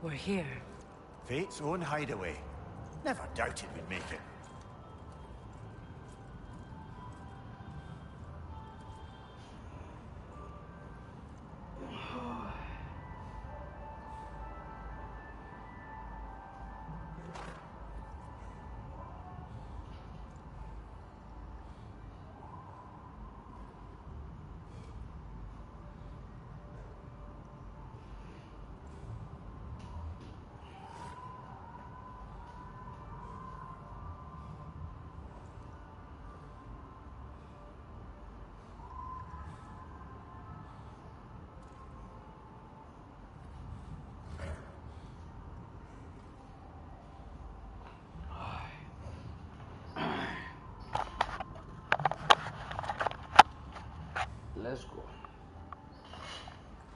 [SPEAKER 3] We're here.
[SPEAKER 8] Fate's own hideaway. Never doubted we'd make it.
[SPEAKER 2] Let's go.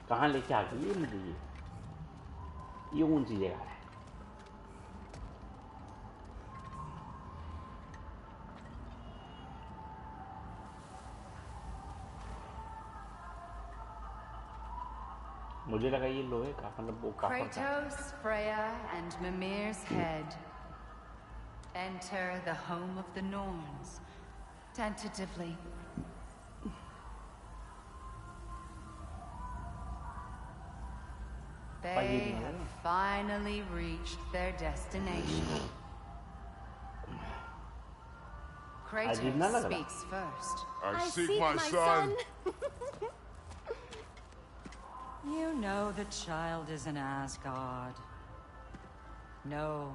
[SPEAKER 2] कहाँ लेके आ गई ये मुझे? ये कौन सी जगह है? मुझे लगा ये लोहे का, मतलब वो कॉपर का।
[SPEAKER 1] Kratos, Freya, and Mimir's head. Enter the home of the Norns. Tentatively. They have finally reached their destination. Kratos speaks first.
[SPEAKER 20] I seek my son.
[SPEAKER 3] You know the child is in Asgard. No,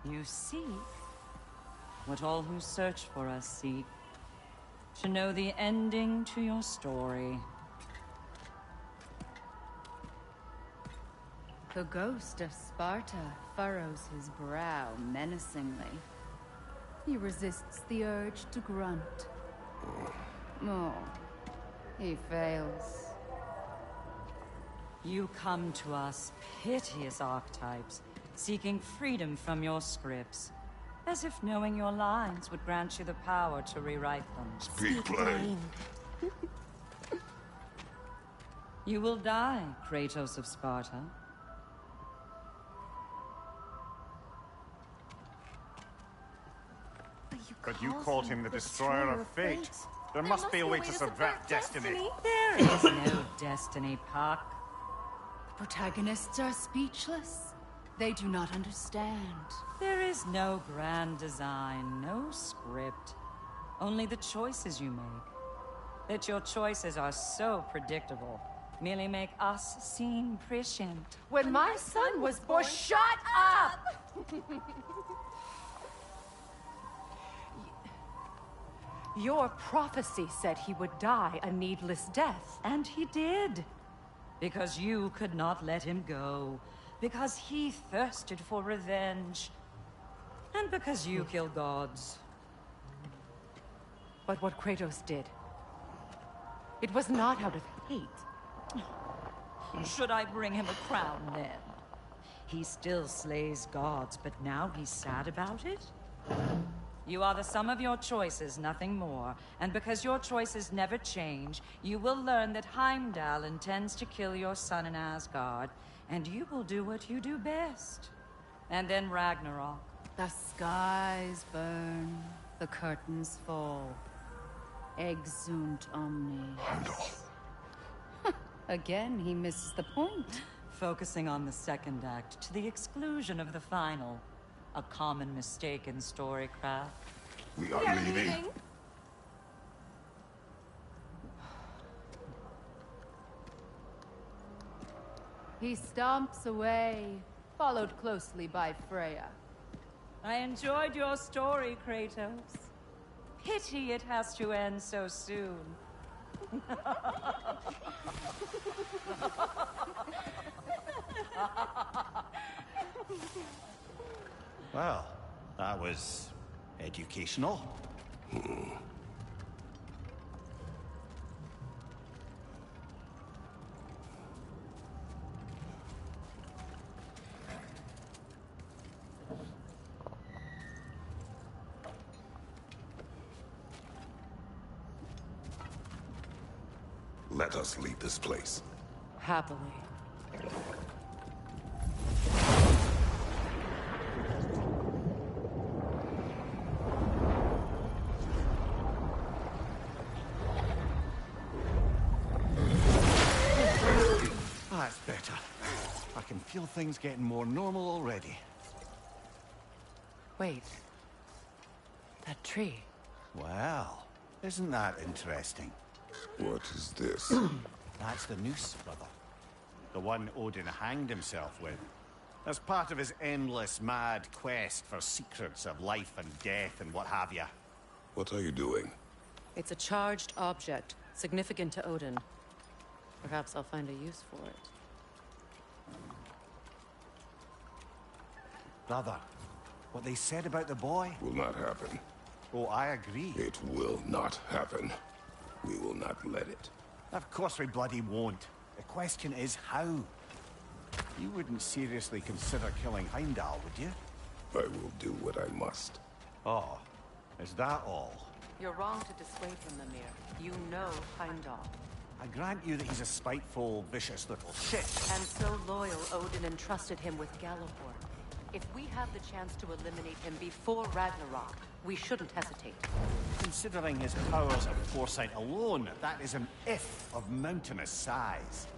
[SPEAKER 3] you seek what all who search for us seek. To know the ending to your story.
[SPEAKER 1] The ghost of Sparta furrows his brow menacingly. He resists the urge to grunt. Oh, he fails.
[SPEAKER 3] You come to us, piteous archetypes, seeking freedom from your scripts. As if knowing your lines would grant you the power to rewrite them.
[SPEAKER 20] Speak plain.
[SPEAKER 3] You will die, Kratos of Sparta.
[SPEAKER 8] But you called him the destroyer of fate. There must be a way to subvert destiny.
[SPEAKER 3] There is no destiny, Puck.
[SPEAKER 1] The protagonists are speechless. They do not understand.
[SPEAKER 3] There is no grand design, no script. Only the choices you make. That your choices are so predictable merely make us seem prescient.
[SPEAKER 1] When my son was born, shut up! Your prophecy said he would die a needless death.
[SPEAKER 3] And he did. Because you could not let him go. Because he thirsted for revenge. And because you kill gods.
[SPEAKER 1] But what Kratos did, it was not out of hate.
[SPEAKER 3] Should I bring him a crown then? He still slays gods, but now he's sad about it? You are the sum of your choices, nothing more. And because your choices never change, you will learn that Heimdall intends to kill your son in Asgard, and you will do what you do best. And then Ragnarok.
[SPEAKER 1] The skies burn, the curtains fall. Exunt omnes.
[SPEAKER 20] Heimdall.
[SPEAKER 1] Again, he misses the point.
[SPEAKER 3] Focusing on the second act to the exclusion of the final. A common mistake in storycraft.
[SPEAKER 20] We are leaving.
[SPEAKER 1] He stomps away, followed closely by Freya.
[SPEAKER 3] I enjoyed your story, Kratos. Pity it has to end so soon.
[SPEAKER 8] Well, that was educational.
[SPEAKER 20] Let us leave this place.
[SPEAKER 1] Happily.
[SPEAKER 8] That's better. I can feel things getting more normal already.
[SPEAKER 1] Wait. That tree.
[SPEAKER 8] Well, isn't that interesting?
[SPEAKER 20] What is this?
[SPEAKER 8] That's the noose, brother. The one Odin hanged himself with. As part of his endless, mad quest for secrets of life and death and what have you.
[SPEAKER 20] What are you doing?
[SPEAKER 17] It's a charged object, significant to Odin. Perhaps I'll find a use for it.
[SPEAKER 8] Brother, what they said about the boy?
[SPEAKER 20] Will not happen.
[SPEAKER 8] Oh, I agree.
[SPEAKER 20] It will not happen. We will not let it.
[SPEAKER 8] Of course we bloody won't. The question is how. You wouldn't seriously consider killing Heimdall, would you?
[SPEAKER 20] I will do what I must.
[SPEAKER 8] Oh, is that all?
[SPEAKER 3] You're wrong to dissuade him, Mimir. You know Heimdall.
[SPEAKER 8] I grant you that he's a spiteful, vicious little shit.
[SPEAKER 3] And so loyal, Odin entrusted him with Gjallarhorn. If we have the chance to eliminate him before Ragnarok, we shouldn't hesitate.
[SPEAKER 8] Considering his powers of foresight alone, that is an if of mountainous size.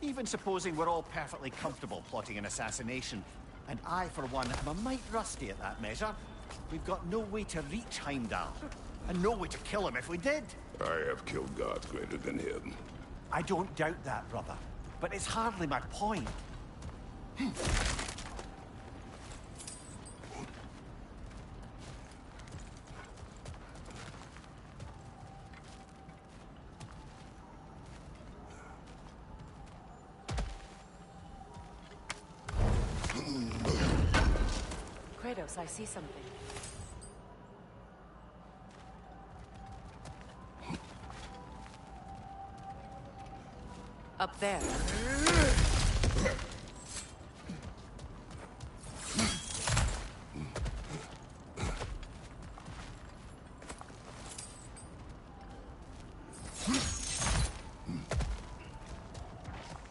[SPEAKER 8] Even supposing we're all perfectly comfortable plotting an assassination, and I, for one, am a mite rusty at that measure, we've got no way to reach Heimdall, and no way to kill him if we did.
[SPEAKER 20] I have killed gods greater than him.
[SPEAKER 8] I don't doubt that, brother, but it's hardly my point.
[SPEAKER 3] Kratos, I see something. Up there.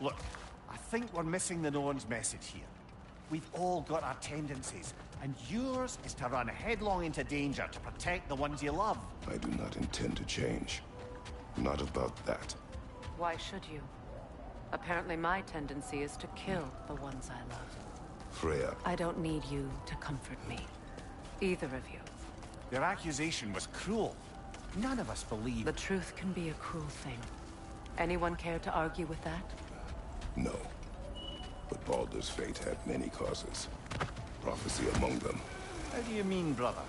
[SPEAKER 8] Look, I think we're missing the Norn's message here. We've all got our tendencies, and yours is to run headlong into danger to protect the ones you love.
[SPEAKER 20] I do not intend to change. Not about that.
[SPEAKER 3] Why should you? Apparently my tendency is to kill the ones I love.
[SPEAKER 20] Freya.
[SPEAKER 3] I don't need you to comfort me. Either of you.
[SPEAKER 8] Their accusation was cruel. None of us believe...
[SPEAKER 3] The truth can be a cruel thing. Anyone care to argue with that?
[SPEAKER 20] No. But Baldur's fate had many causes. Prophecy among them.
[SPEAKER 8] How do you mean, brother?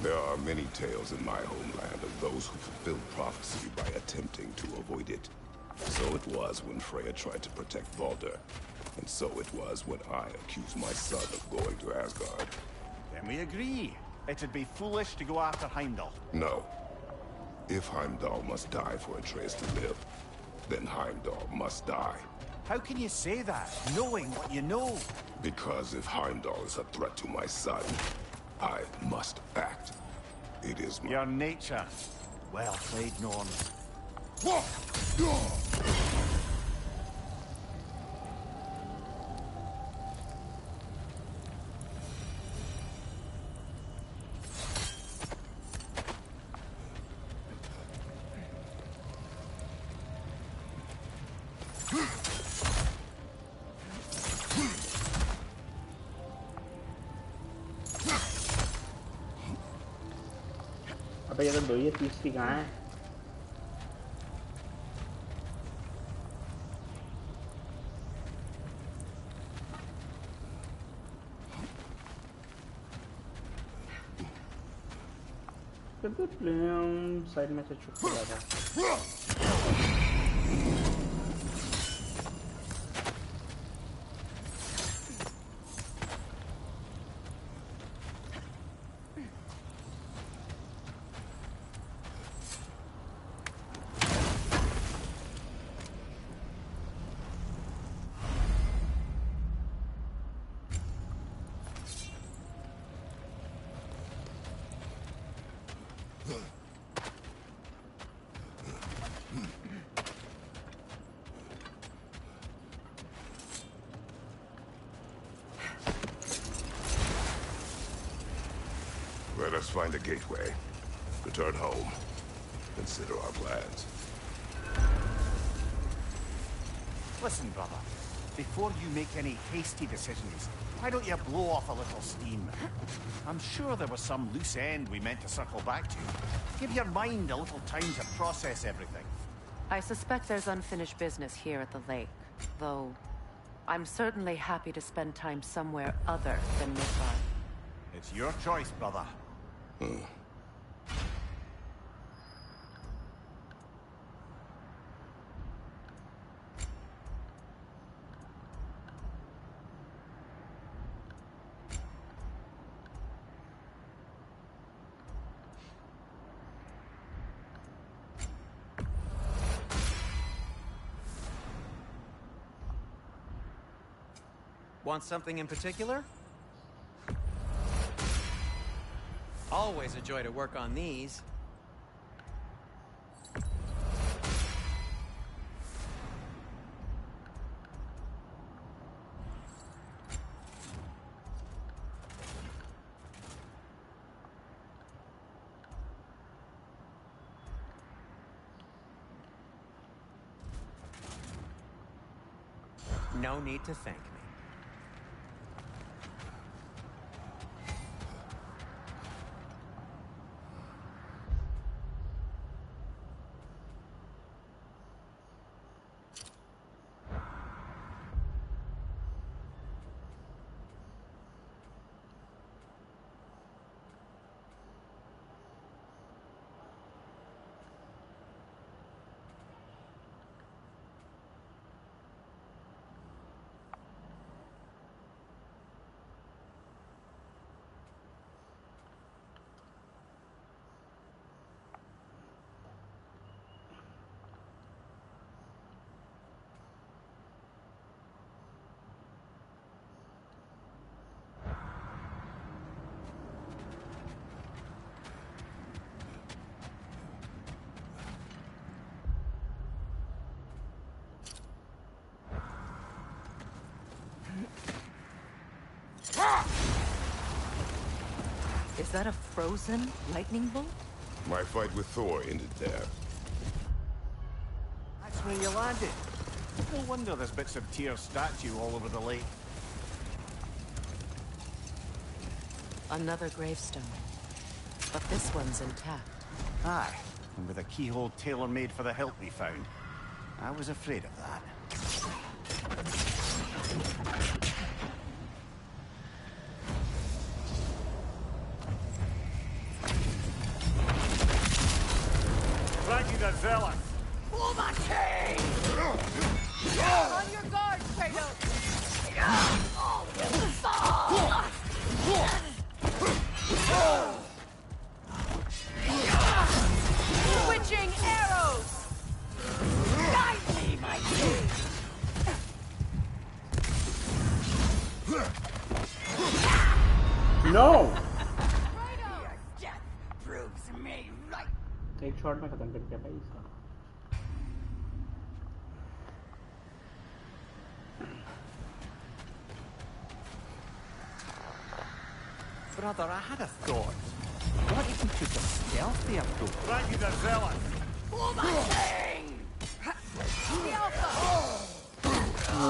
[SPEAKER 20] There are many tales in my homeland of those who fulfilled prophecy by attempting to avoid it. So it was when Freya tried to protect Baldur. And so it was when I accused my son of going to Asgard.
[SPEAKER 8] Then we agree. It'd be foolish to go after Heimdall.
[SPEAKER 20] No. If Heimdall must die for Atreus to live, then Heimdall must die.
[SPEAKER 8] How can you say that, knowing what you know?
[SPEAKER 20] Because if Heimdall is a threat to my son, I must act. It is my...
[SPEAKER 8] Your nature. Well played, Norn.
[SPEAKER 2] अबे ये तो दो ही तीसरी कहाँ है? Side में से छुप गया था।
[SPEAKER 20] Let us find a gateway. Return home. Consider our plans.
[SPEAKER 8] Listen, brother. Before you make any hasty decisions, why don't you blow off a little steam? I'm sure there was some loose end we meant to circle back to. Give your mind a little time to process everything.
[SPEAKER 3] I suspect there's unfinished business here at the lake, though I'm certainly happy to spend time somewhere other than Midgard.
[SPEAKER 8] It's your choice, brother.
[SPEAKER 14] Want something in particular? Always a joy to work on these. No need to thank me.
[SPEAKER 3] Is that a frozen lightning bolt?
[SPEAKER 20] My fight with Thor ended there.
[SPEAKER 8] That's where you landed. No wonder there's bits of Tyr's statue all over the lake.
[SPEAKER 3] Another gravestone. But this one's intact.
[SPEAKER 8] Aye, and with a keyhole tailor-made for the hilt we found. I was afraid of that.
[SPEAKER 7] Zealous.
[SPEAKER 10] Pull my chain! On your guard, Kratos! Switching arrows! Guide me, my king!
[SPEAKER 2] No!
[SPEAKER 10] Your death proves me right.
[SPEAKER 2] एक shot में खत्म कर दिया भाई इसका.
[SPEAKER 8] Brother, I had a thought. What if we took a stealthy approach?
[SPEAKER 7] Thank you, the zealous.
[SPEAKER 10] Pull my chain! The Alpha!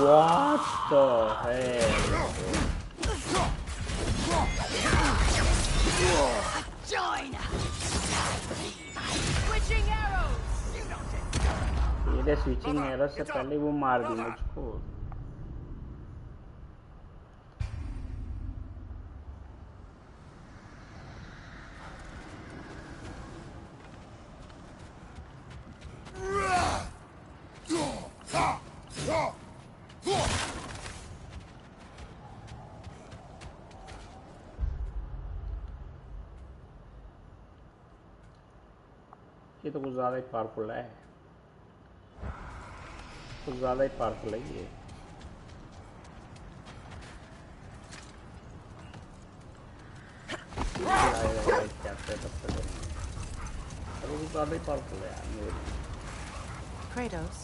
[SPEAKER 2] What the hell?
[SPEAKER 10] Join! Switching arrows!
[SPEAKER 2] ये switching error से पहले वो मार दी मुझको. ये तो कुछ ज़्यादा ही पावरफुल है. कुछ ज़्यादा ही पावरफुल है ये.
[SPEAKER 3] Kratos,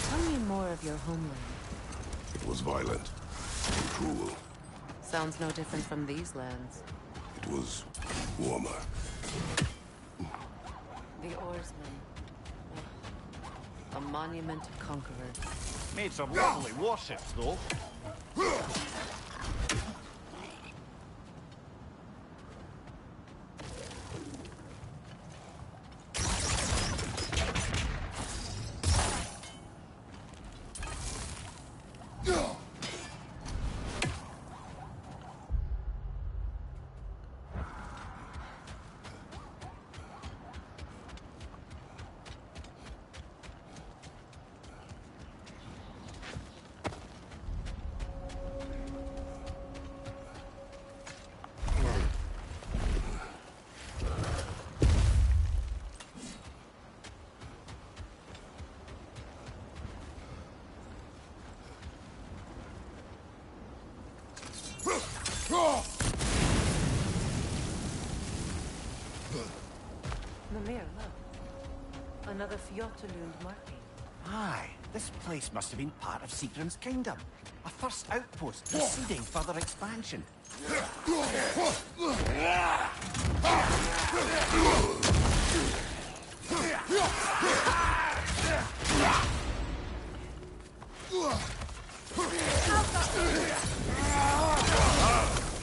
[SPEAKER 3] tell me more of your homeland.
[SPEAKER 20] It was violent and cruel.
[SPEAKER 3] Sounds no different from these lands.
[SPEAKER 20] It was warmer.
[SPEAKER 3] The oarsmen. A monument to conquerors.
[SPEAKER 8] Made some lovely warships, though.
[SPEAKER 3] Mimir, look. Another Fjortulund marking.
[SPEAKER 6] Aye, this place must have been part of Sigrun's kingdom. A first outpost preceding further expansion.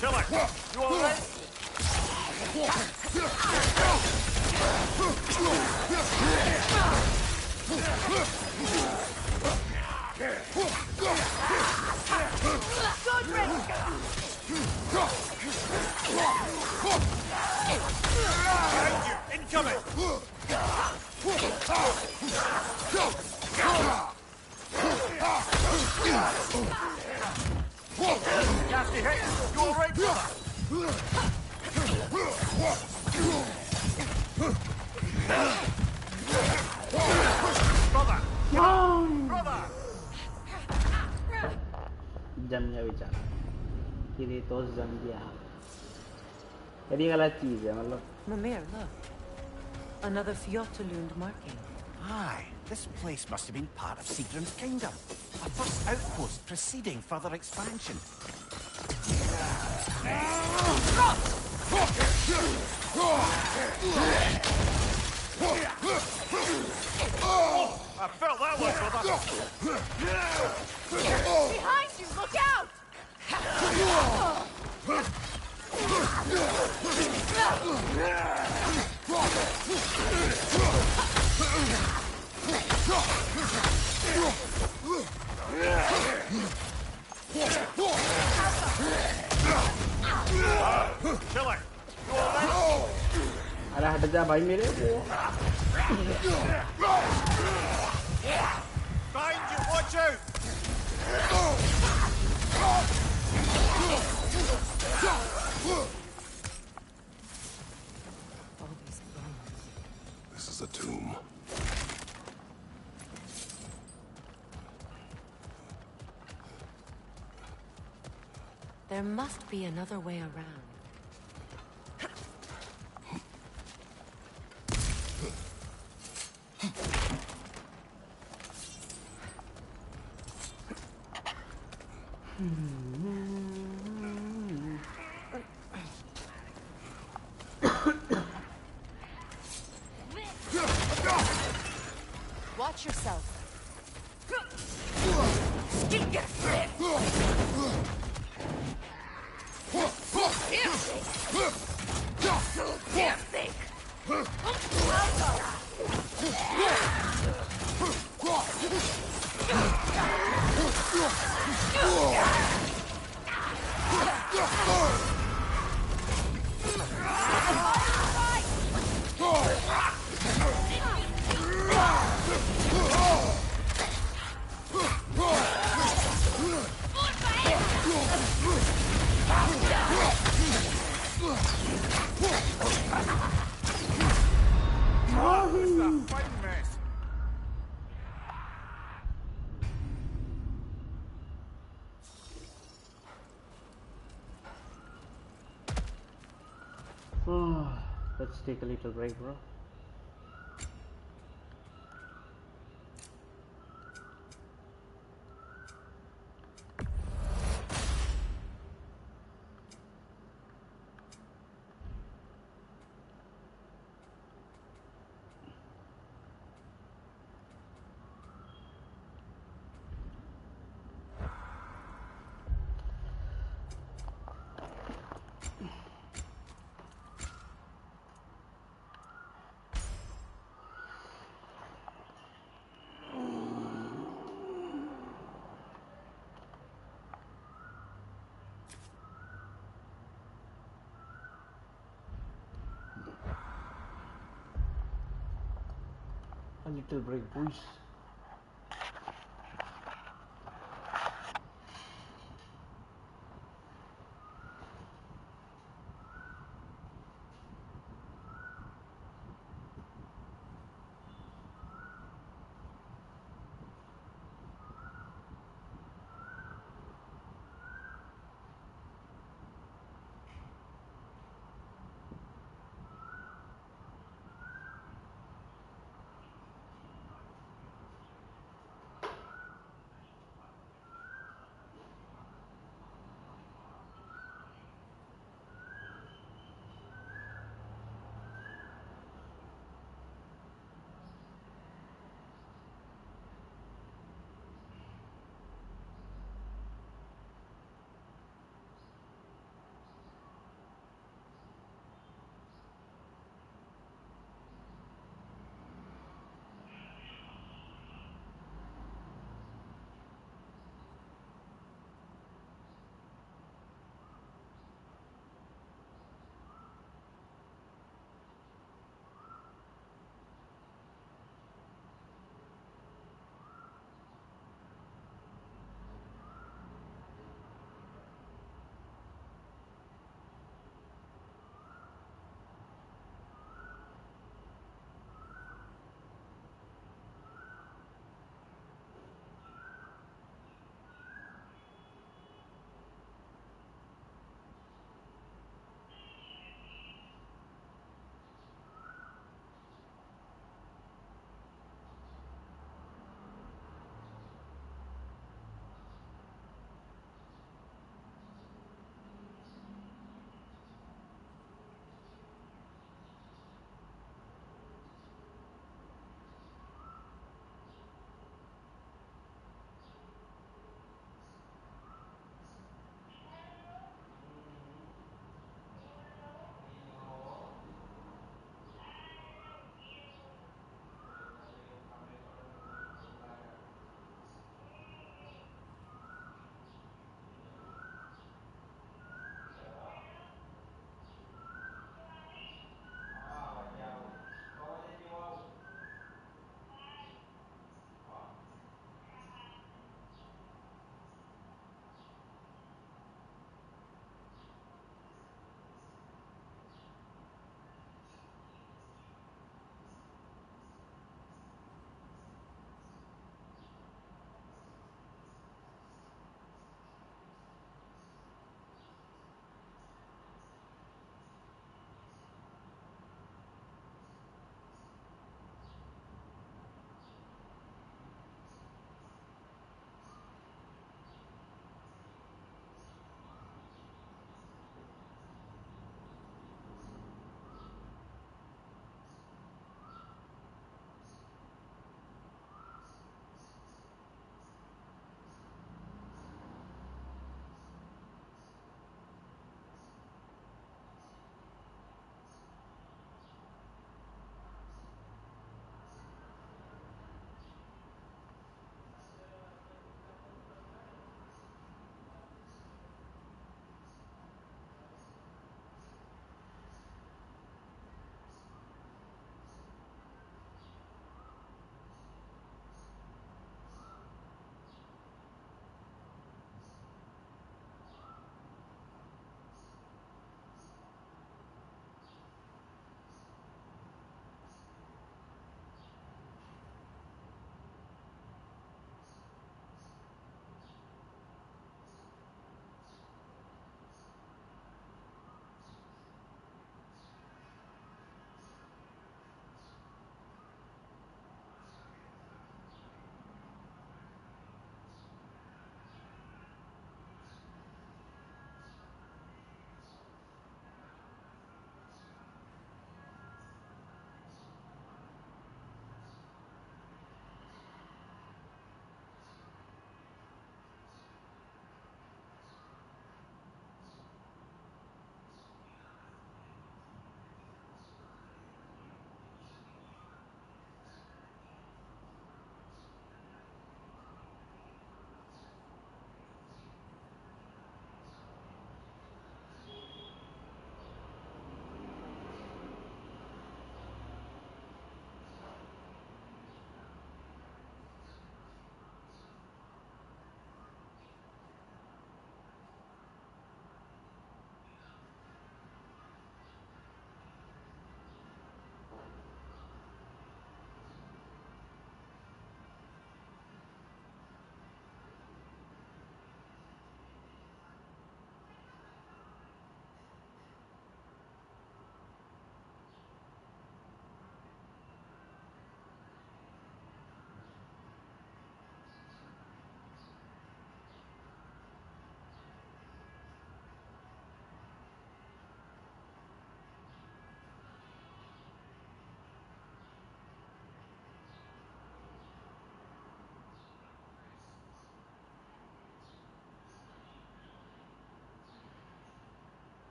[SPEAKER 7] Killer, you all right? Incoming! Nasty hit! You all right, brother? Brother! Brother!
[SPEAKER 2] जम गया बेचारा किरीटोस जम गया ये गलत चीज है मतलब
[SPEAKER 3] Mimir, look. Another Fjortulund marking.
[SPEAKER 6] Aye, this place must have been part of Sigrun's kingdom. A first outpost preceding further expansion.
[SPEAKER 7] I felt that one, brother.
[SPEAKER 1] Behind you! Look out!
[SPEAKER 7] Killer,
[SPEAKER 2] अरे हट जा भाई मेरे
[SPEAKER 7] behind you, watch out!
[SPEAKER 20] This is a tomb.
[SPEAKER 3] There must be another way around.
[SPEAKER 1] Watch yourself.
[SPEAKER 2] Let's take a little break, bro. A little break, boys.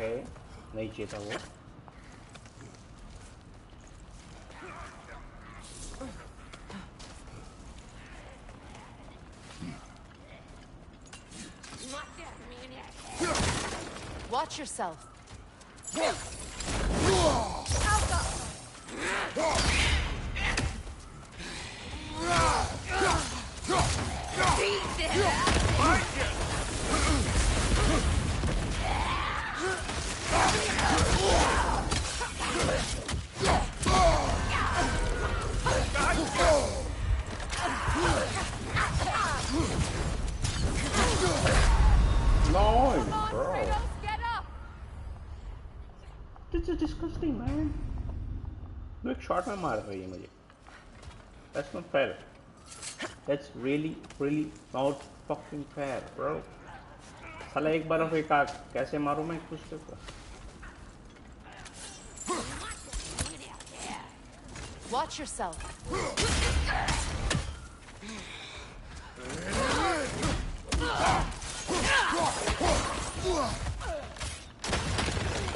[SPEAKER 2] Okay नहीं चाहिए था वो
[SPEAKER 3] Watch yourself.
[SPEAKER 2] No, bro. This is disgusting, man. You एक shot में मार रही है मुझे. That's not fair. That's really not fucking fair, bro. साला एक बार एक आग कैसे मारूं मैं एक दूसरे को?
[SPEAKER 3] Watch yourself.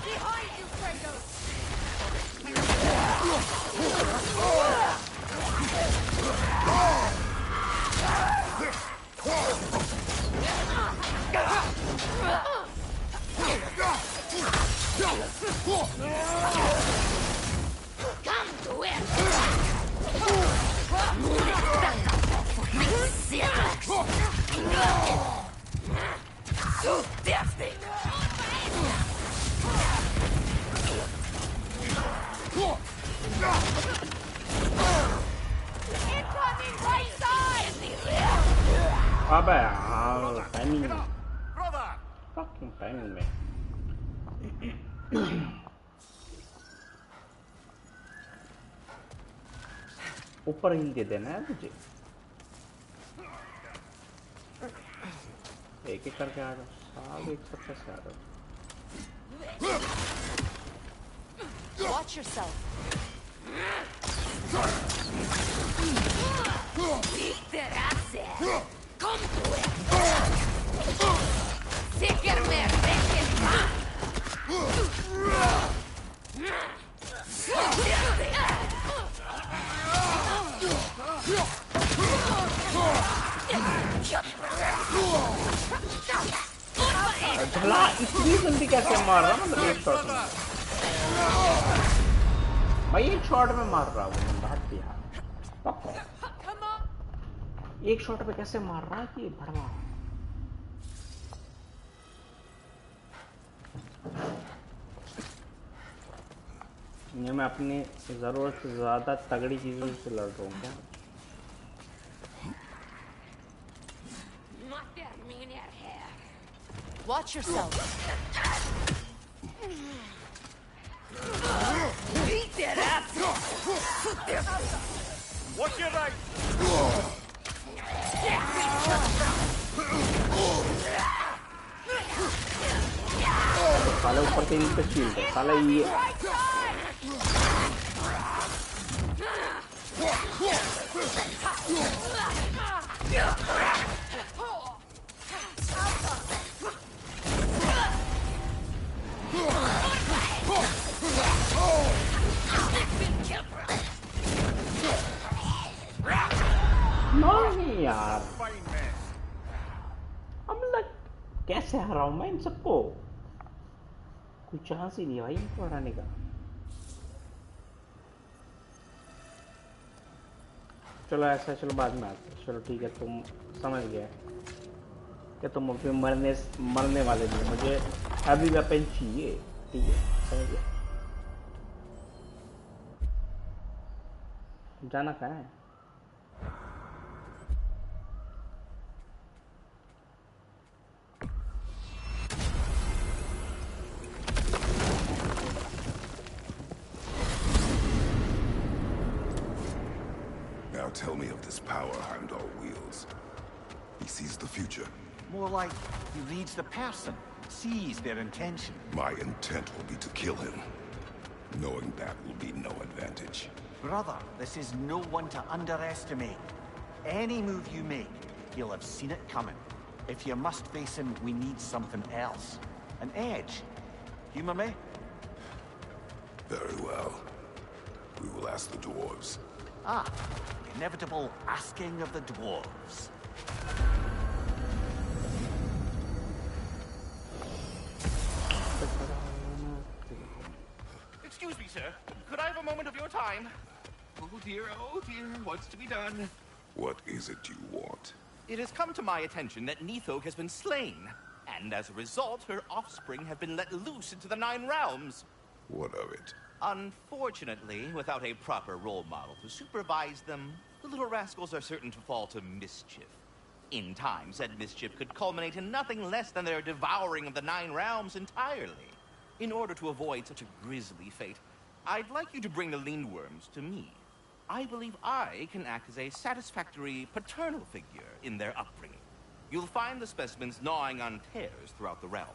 [SPEAKER 1] Behind you, Kratos!
[SPEAKER 10] Come to it! So deafening!
[SPEAKER 1] Incoming right side!
[SPEAKER 2] अबे यार टाइमिंग fucking टाइमिंग में ऊपर हिल के देना है मुझे एक एक करके आ जाओ साल एक सब कैसे आ जाओ
[SPEAKER 3] Watch yourself.
[SPEAKER 10] Beat that ass! Come to it! Sicker mer, sicker man!
[SPEAKER 2] झला इतनी जल्दी कैसे मार रहा मतलब एक शॉट में मैं एक शॉट में मार रहा हूँ बात यार एक शॉट में कैसे मार रहा है कि भड़वा ये मैं अपनी जरूरत से ज्यादा तगड़ी चीजों से लड़ रहा हूँ क्या
[SPEAKER 3] Watch yourself.
[SPEAKER 10] Beat that ass!
[SPEAKER 7] Watch your right!
[SPEAKER 2] साले ऊपर से इनका शील्ड है साले ये नहीं यार अब लग कैसे हरा हूं मैं इन सबको कोई चांस ही नहीं भाई इनको हराने का चलो ऐसा चलो बाद में आते चलो ठीक है तुम समझ गए कि तुम अभी मरने वाले नहीं मुझे हैवी वेपन चाहिए ठीक है समझ गए जाना कहाँ है
[SPEAKER 20] Now tell me of this power Heimdall wields. He sees the future.
[SPEAKER 6] More like he reads the person, sees their intention.
[SPEAKER 20] My intent will be to kill him. Knowing that will be no advantage.
[SPEAKER 6] Brother, this is no one to underestimate. Any move you make, he'll have seen it coming. If you must face him, we need something else. An edge.
[SPEAKER 19] Humor me?
[SPEAKER 20] Very well. We will ask the dwarves.
[SPEAKER 19] Ah, the inevitable asking of the dwarves.
[SPEAKER 6] Excuse me, sir. Could I have a moment of your time? Oh dear, what's to be done?
[SPEAKER 20] What is it you want?
[SPEAKER 6] It has come to my attention that Nithog has been slain, and as a result, her offspring have been let loose into the Nine Realms.
[SPEAKER 20] What of it?
[SPEAKER 6] Unfortunately, without a proper role model to supervise them, the little rascals are certain to fall to mischief. In time, said mischief could culminate in nothing less than their devouring of the Nine Realms entirely. In order to avoid such a grisly fate, I'd like you to bring the Lindworms to me. I believe I can act as a satisfactory paternal figure in their upbringing. You'll find the specimens gnawing on tears throughout the realms.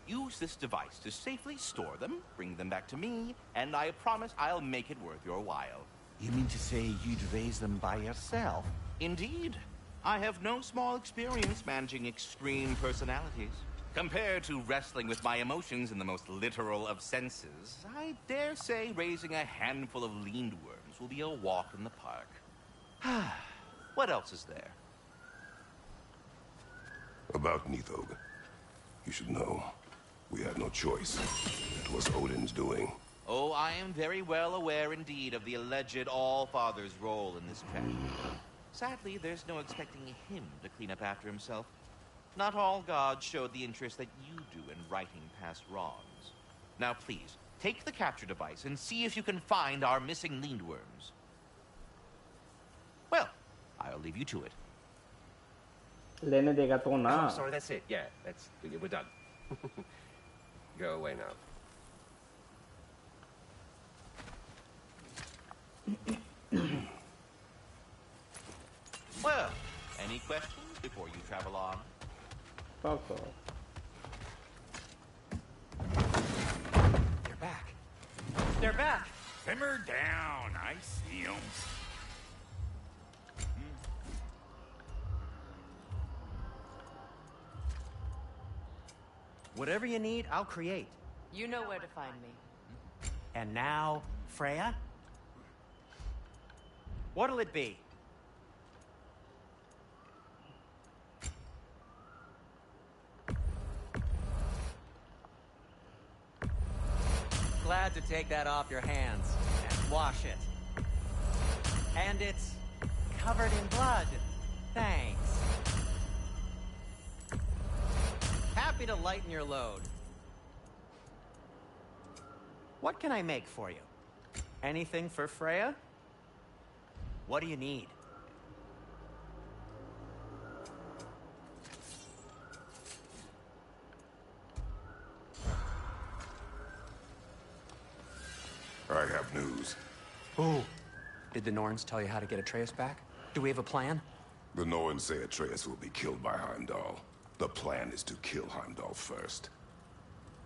[SPEAKER 6] Use this device to safely store them, bring them back to me, and I promise I'll make it worth your while.
[SPEAKER 19] You mean to say you'd raise them by yourself?
[SPEAKER 6] Indeed. I have no small experience managing extreme personalities. Compared to wrestling with my emotions in the most literal of senses, I dare say raising a handful of Lindworms will be a walk in the park. What else is there?
[SPEAKER 20] About Nithog. You should know. We had no choice. It was Odin's doing.
[SPEAKER 6] Oh, I am very well aware indeed of the alleged All-Father's role in this tragedy. Sadly, there's no expecting him to clean up after himself. Not all gods showed the interest that you do in righting past wrongs. Now please, take the capture device and see if you can find our missing Lindworms. Well, I'll leave you to it.
[SPEAKER 2] लेने देगा तो ना.
[SPEAKER 15] Oh, sorry, that's it. Yeah, we're done. Go away now.
[SPEAKER 6] Well, any questions before you travel on?
[SPEAKER 2] Fuck off.
[SPEAKER 19] They're back.
[SPEAKER 7] They're back. Simmer down. I see them.
[SPEAKER 14] Whatever you need, I'll create.
[SPEAKER 3] You know where to find me.
[SPEAKER 14] And now, Freya? What'll it be? Glad to take that off your hands and wash it. And it's covered in blood. Thanks. Happy to lighten your load. What can I make for you? Anything for Freya? What do you need?
[SPEAKER 20] I have news.
[SPEAKER 14] Ooh. Did the Norns tell you how to get Atreus back? Do we have a plan?
[SPEAKER 20] The Norns say Atreus will be killed by Heimdall. The plan is to kill Heimdall first.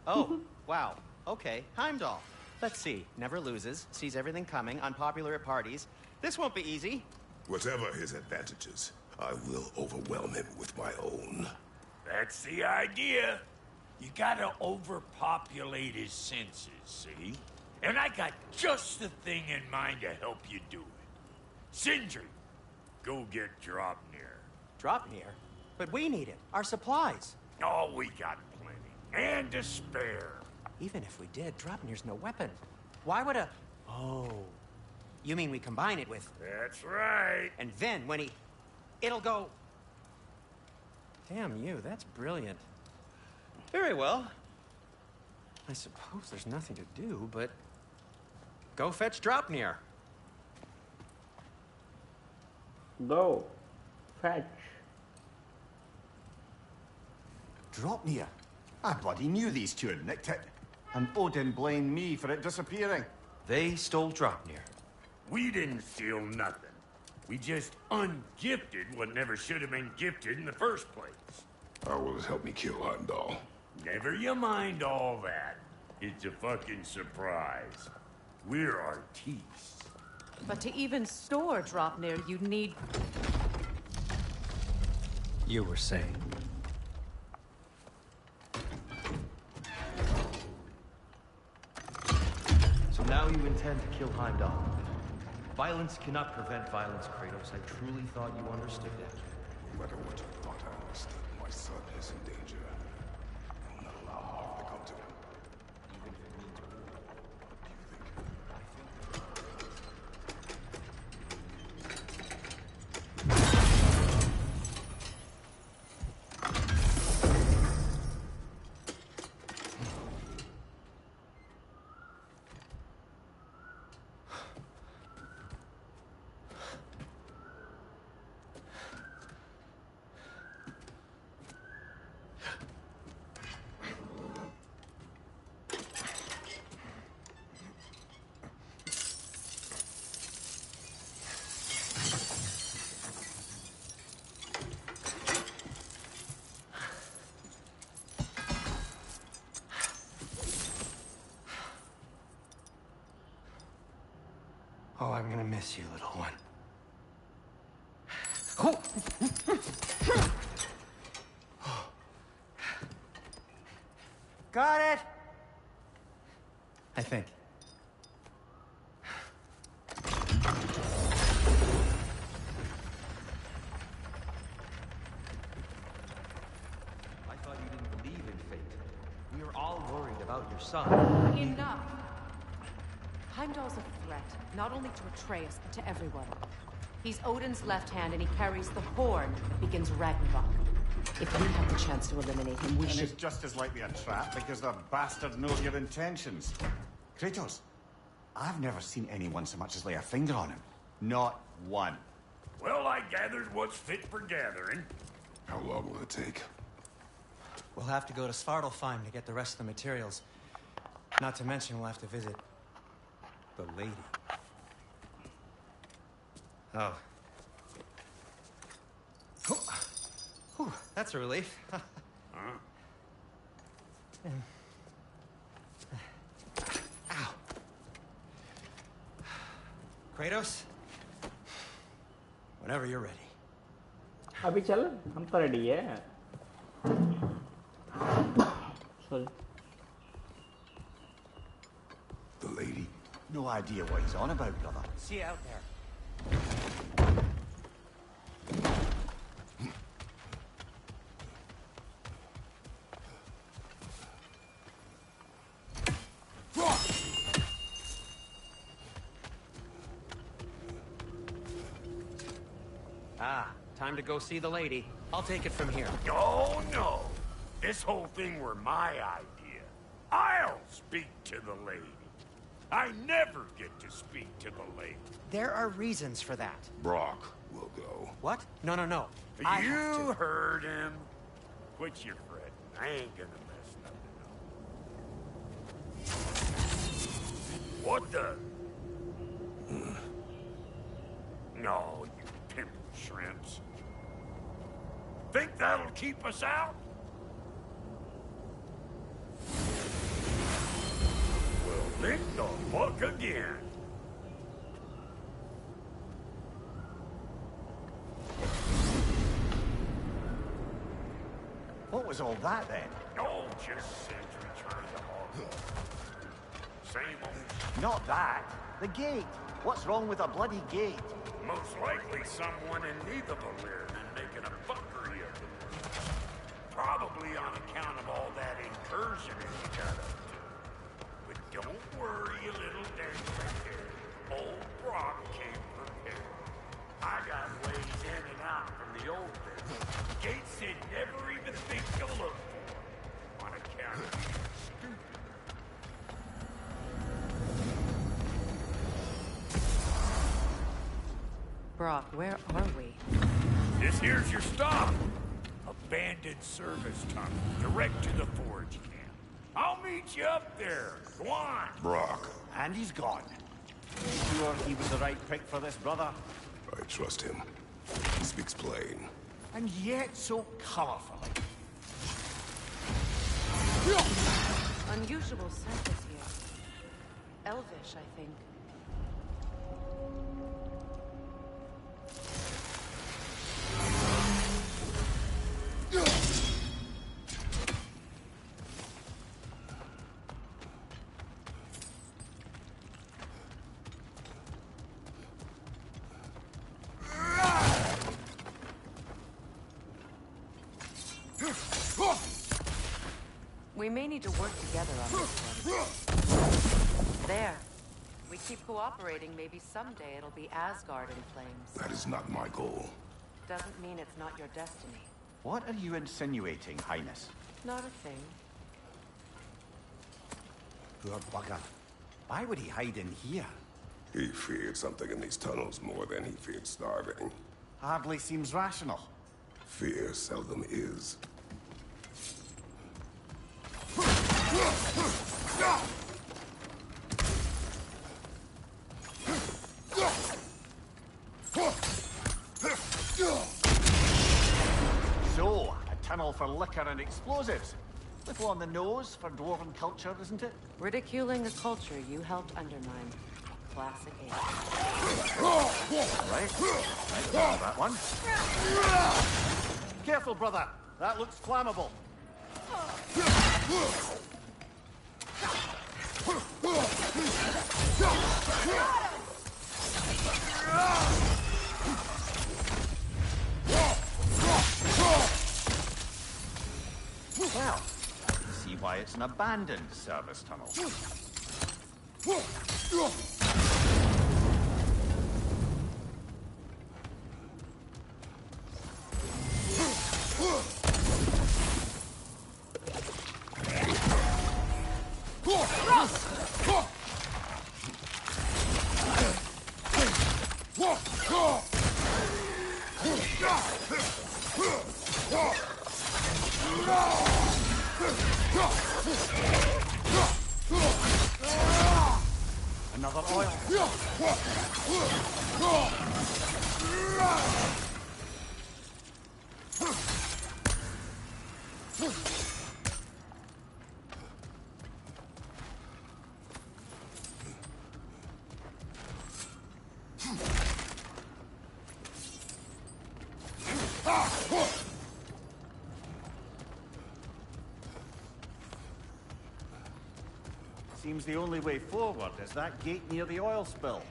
[SPEAKER 14] Oh, wow. Okay, Heimdall. Let's see. Never loses, sees everything coming, unpopular at parties. This won't be easy.
[SPEAKER 20] Whatever his advantages, I will overwhelm him with my own.
[SPEAKER 7] That's the idea. You gotta overpopulate his senses, see? And I got just the thing in mind to help you do it. Sindri, go get Dropnir.
[SPEAKER 14] Dropnir? But we need it. Our supplies.
[SPEAKER 7] Oh, we got plenty. And to spare.
[SPEAKER 14] Even if we did, Dropnir's no weapon. Why would a... Oh. You mean we combine it with...
[SPEAKER 7] That's right.
[SPEAKER 14] And then when he... It'll go... Damn you, that's brilliant. Very well. I suppose there's nothing to do, but... Go fetch Dropnir.
[SPEAKER 2] Go. Fetch.
[SPEAKER 8] Dropnir? I bloody knew these two had nicked it. And Odin blamed me for it disappearing.
[SPEAKER 19] They stole Dropnir.
[SPEAKER 7] We didn't steal nothing. We just ungifted what never should have been gifted in the first place.
[SPEAKER 20] How will it help me kill Heimdall?
[SPEAKER 7] Never you mind all that. It's a fucking surprise. We're artistes.
[SPEAKER 3] But to even store Dropnir, you need...
[SPEAKER 12] You were saying?
[SPEAKER 9] now you intend to kill Heimdall. Violence cannot prevent violence, Kratos. I truly thought you understood that.
[SPEAKER 20] No matter what you thought I understood, my son is in danger. I will not allow harm to come to him. Even if it means war.
[SPEAKER 9] Oh, I'm gonna miss you, little one.
[SPEAKER 14] Got it!
[SPEAKER 9] I think. I thought you didn't believe in fate. We were all worried about your son.
[SPEAKER 3] Enough! Heimdall's a threat, not only to Atreus, but to everyone. He's Odin's left hand, and he carries the horn that begins Ragnarok. If we have the chance to eliminate him, we
[SPEAKER 8] and
[SPEAKER 3] should...
[SPEAKER 8] it's just as likely a trap because the bastard knows your intentions. Kratos, I've never seen anyone so much as lay a finger on him. Not one.
[SPEAKER 7] Well, I gathered what's fit for gathering.
[SPEAKER 20] How long will it take?
[SPEAKER 14] We'll have to go to Svartalfheim to get the rest of the materials. Not to mention we'll have to visit the lady. Oh. Whew, that's a relief. Ow. Kratos? Whenever you're ready.
[SPEAKER 2] अभी चल हम तो ready है Sorry.
[SPEAKER 8] The lady? No idea what he's on about, brother.
[SPEAKER 10] See you out there.
[SPEAKER 14] Ah, time to go see the lady. I'll take it from here.
[SPEAKER 7] Oh, no. This whole thing were my idea. I'll speak to the lady. I never get to speak to the lady.
[SPEAKER 14] There are reasons for that.
[SPEAKER 20] Brock will go.
[SPEAKER 14] What? No.
[SPEAKER 7] You heard him. Quit your fretting. I ain't gonna mess nothing up. What the? No, you pimp shrimps. Think that'll keep us out? Well, think the fuck again.
[SPEAKER 8] What was all that then?
[SPEAKER 7] Oh, just Sentry trying to hog off. Same old.
[SPEAKER 8] Not that. The gate. What's wrong with a bloody gate?
[SPEAKER 7] Most likely someone in need of a rear and making a fuckery of it. Probably on account of all that incursioning you got up to. But don't worry, you little dangler. Old Brock came prepared. I got ways in and out from the old days. Gates said never even think to look for on account of being stupid.
[SPEAKER 3] Brock, where are we?
[SPEAKER 7] This here's your stop. Abandoned service tunnel, direct to the forge camp. I'll meet you up there. Go on.
[SPEAKER 20] Brock.
[SPEAKER 8] And he's gone. Sure he was the right pick for this, brother?
[SPEAKER 20] I trust him. He speaks plain.
[SPEAKER 8] And yet so colorfully.
[SPEAKER 3] Unusual surface here. Elvish, I think. We may need to work together on this one. There. We keep cooperating, maybe someday it'll be Asgard in flames.
[SPEAKER 20] That is not my goal.
[SPEAKER 3] Doesn't mean it's not your destiny.
[SPEAKER 8] What are you insinuating, Highness?
[SPEAKER 3] Not a thing.
[SPEAKER 8] Poor bugger. Why would he hide in here?
[SPEAKER 20] He feared something in these tunnels more than he feared starving.
[SPEAKER 8] Hardly seems rational.
[SPEAKER 20] Fear seldom is.
[SPEAKER 8] So, a tunnel for liquor and explosives. Little on the nose for dwarven culture, isn't it?
[SPEAKER 3] Ridiculing a culture you helped undermine. Classic A.
[SPEAKER 8] Right. That one. Careful, brother. That looks flammable. Well, see why it's an abandoned service tunnel. Another oil. Seems the only way forward is that gate near the oil spill.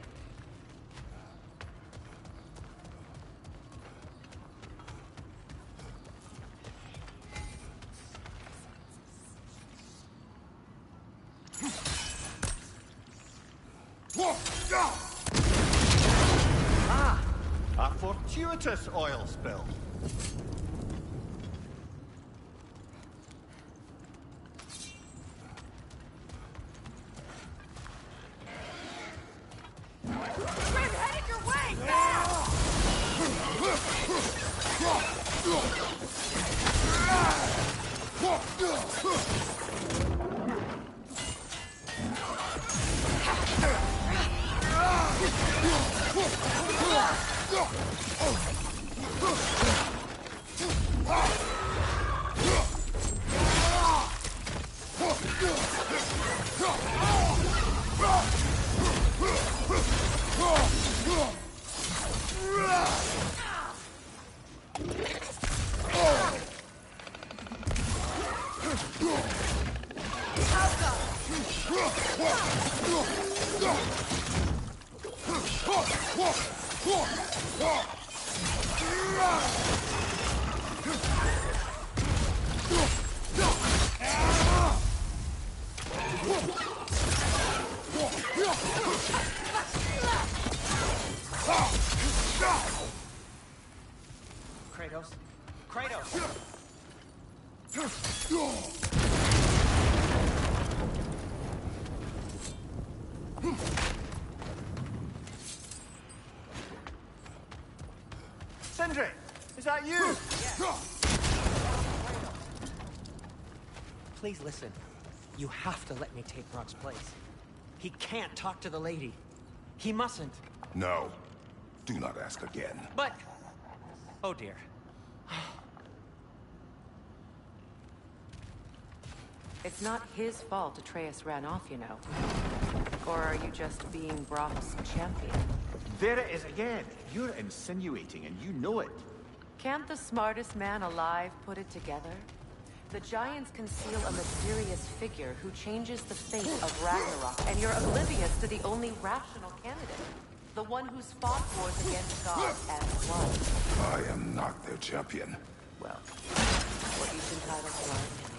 [SPEAKER 8] Ah! A fortuitous oil spill.
[SPEAKER 14] Kratos. Kratos!
[SPEAKER 8] Sindri! Is that you?
[SPEAKER 14] Please listen. You have to let me take Brock's place. He can't talk to the lady. He mustn't.
[SPEAKER 20] No. Do not ask again.
[SPEAKER 14] But... Oh dear.
[SPEAKER 3] It's not his fault Atreus ran off, you know. Or are you just being Brock's champion?
[SPEAKER 8] There it is again. You're insinuating and you know it.
[SPEAKER 3] Can't the smartest man alive put it together? The Giants conceal a mysterious figure who changes the fate of Ragnarok, and you're oblivious to the only rational candidate. The one who's fought wars against gods and won.
[SPEAKER 20] I am not their champion.
[SPEAKER 3] Well, we're each entitled to our opinion.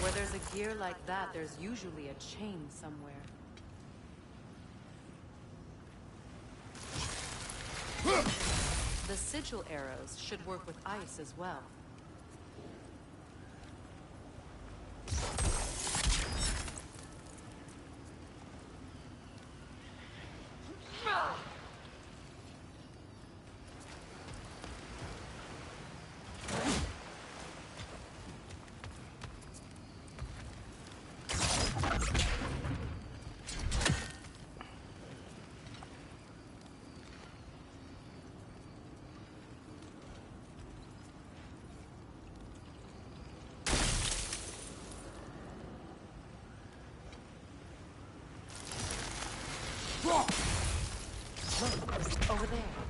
[SPEAKER 3] Where there's a gear like that, there's usually a chain somewhere. The sigil arrows should work with ice as well. Look, over there.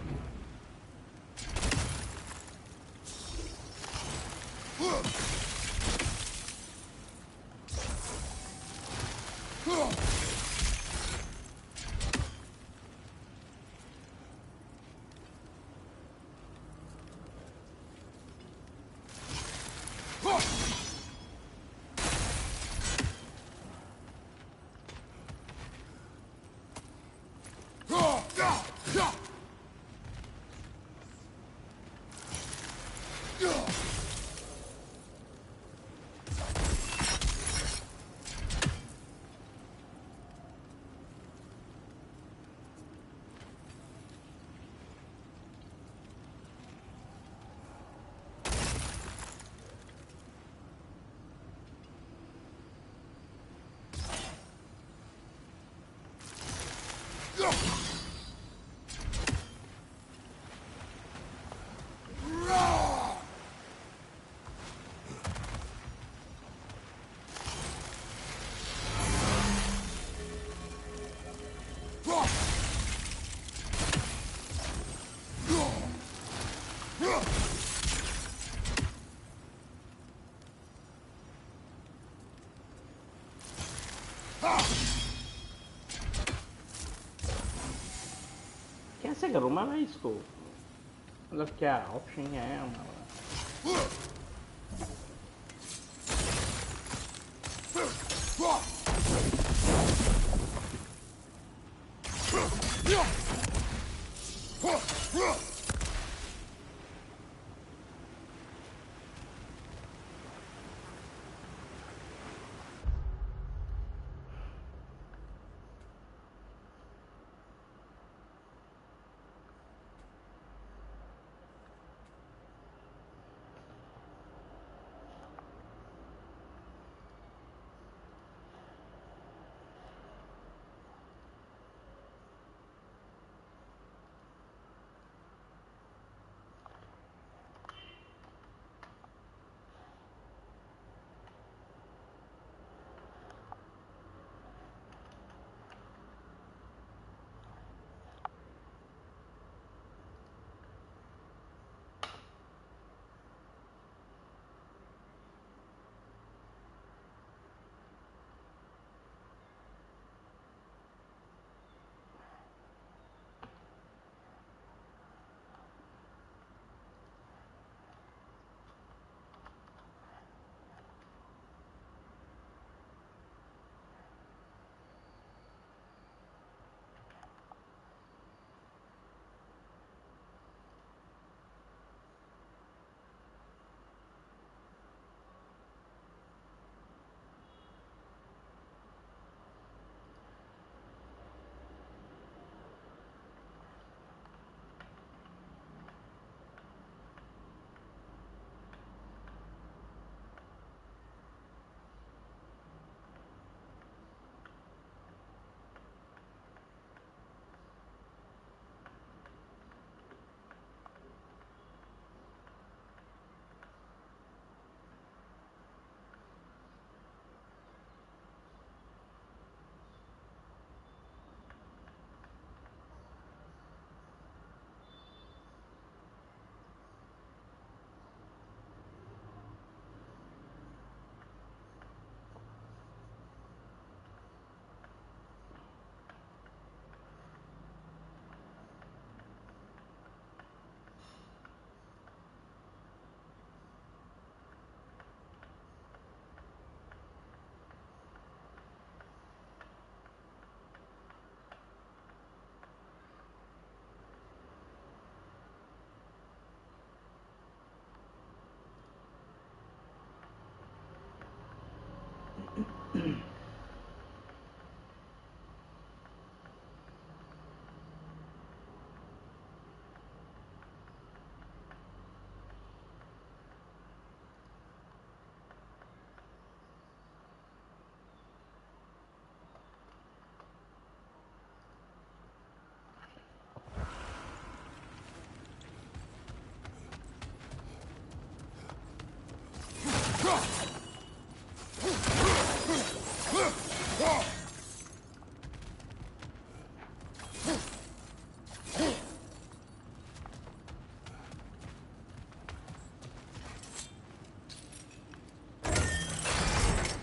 [SPEAKER 2] कैसे करूँ मैं इसको मतलब क्या option है हमारा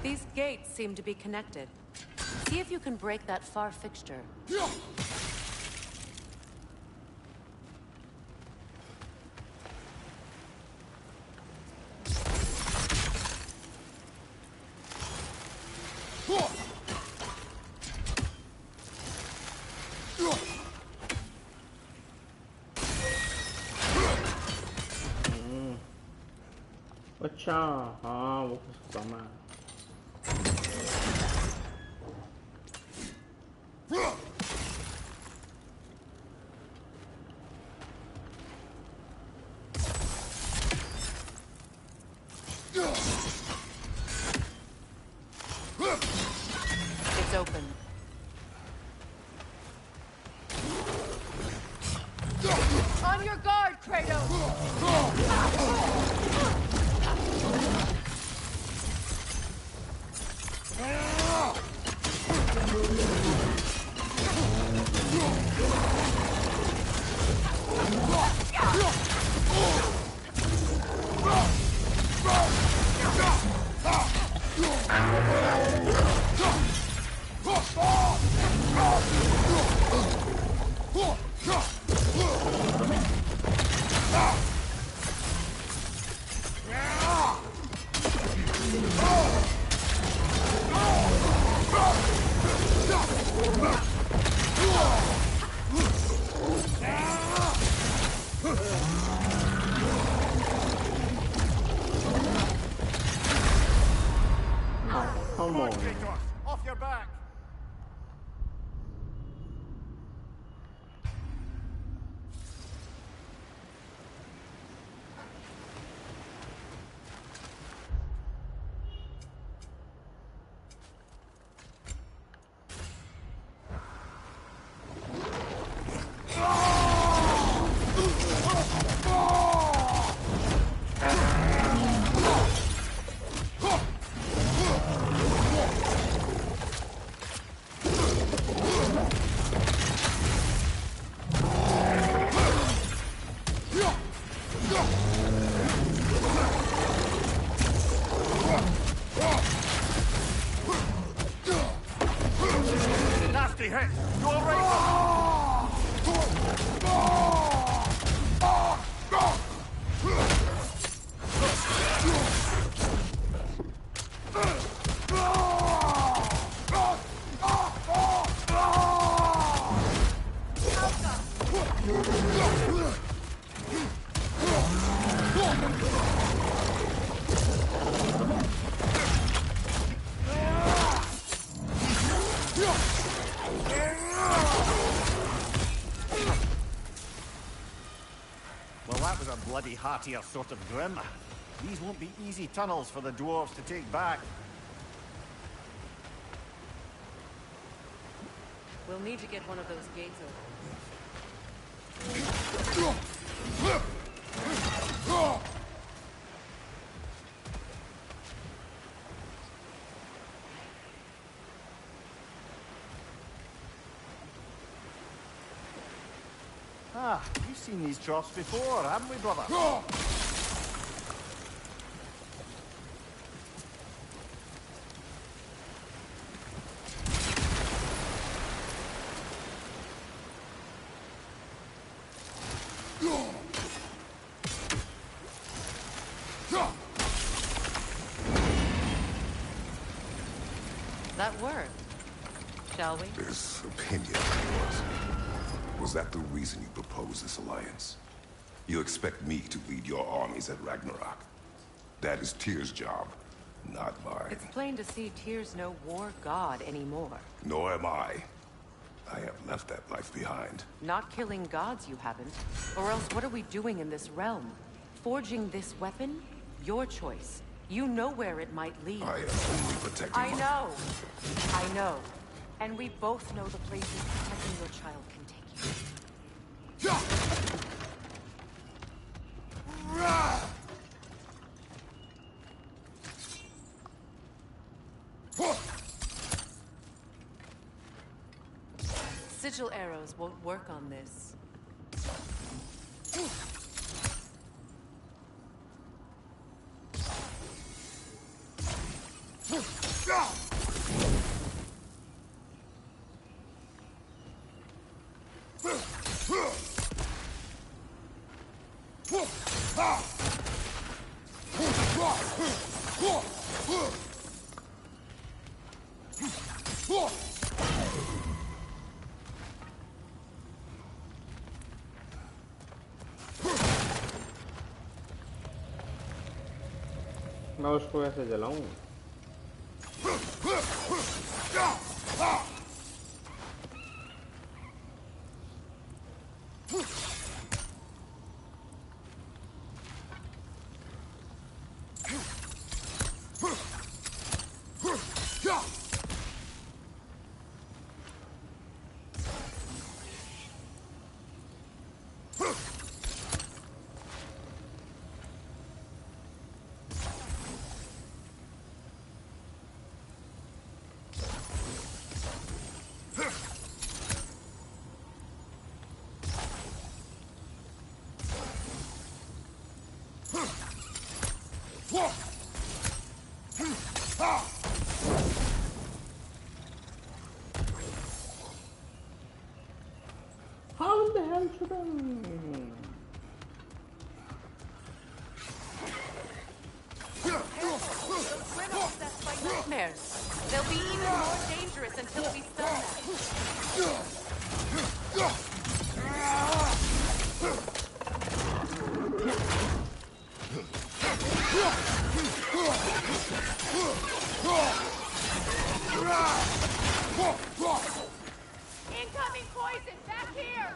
[SPEAKER 3] These gates seem to be connected. See if you can break that far fixture.
[SPEAKER 2] अच्छा हाँ वो कुछ कम है
[SPEAKER 3] It's open.
[SPEAKER 1] On your guard, Kratos!
[SPEAKER 8] Off your back! Nasty hit! You all right? Well, that was a bloody heartier sort of grim. These won't be easy tunnels for the dwarves to take back.
[SPEAKER 3] We'll need to get one of those gates open.
[SPEAKER 8] Ah, we've seen these troughs before, haven't we, brother?
[SPEAKER 3] That worked, shall we?
[SPEAKER 20] This opinion was that the reason you proposed this alliance? You expect me to lead your armies at Ragnarok? That is Tyr's job, not mine.
[SPEAKER 3] It's plain to see Tyr's no war god anymore.
[SPEAKER 20] Nor am I. I have left that life behind.
[SPEAKER 3] Not killing gods, you haven't. Or else what are we doing in this realm? Forging this weapon? Your choice. You know where it might lead.
[SPEAKER 20] I am only protecting
[SPEAKER 3] I know. And we both know the places protecting your child can take you. Sigil arrows won't work on this.
[SPEAKER 2] मैं उसको ऐसे जलाऊं? How in the hell should I?
[SPEAKER 3] Nightmares. They'll be even more dangerous until we stop Incoming poison back here!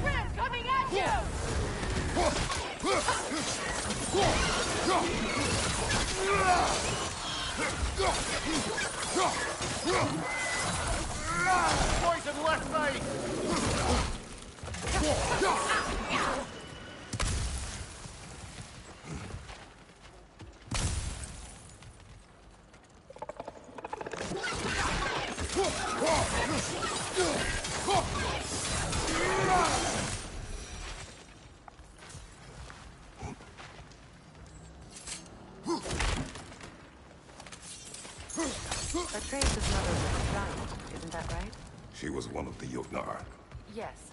[SPEAKER 3] Ram coming at you!
[SPEAKER 6] Poison left side!
[SPEAKER 3] Atreus' mother was a giant, isn't that right?
[SPEAKER 20] She was one of the Yognar.
[SPEAKER 3] Yes.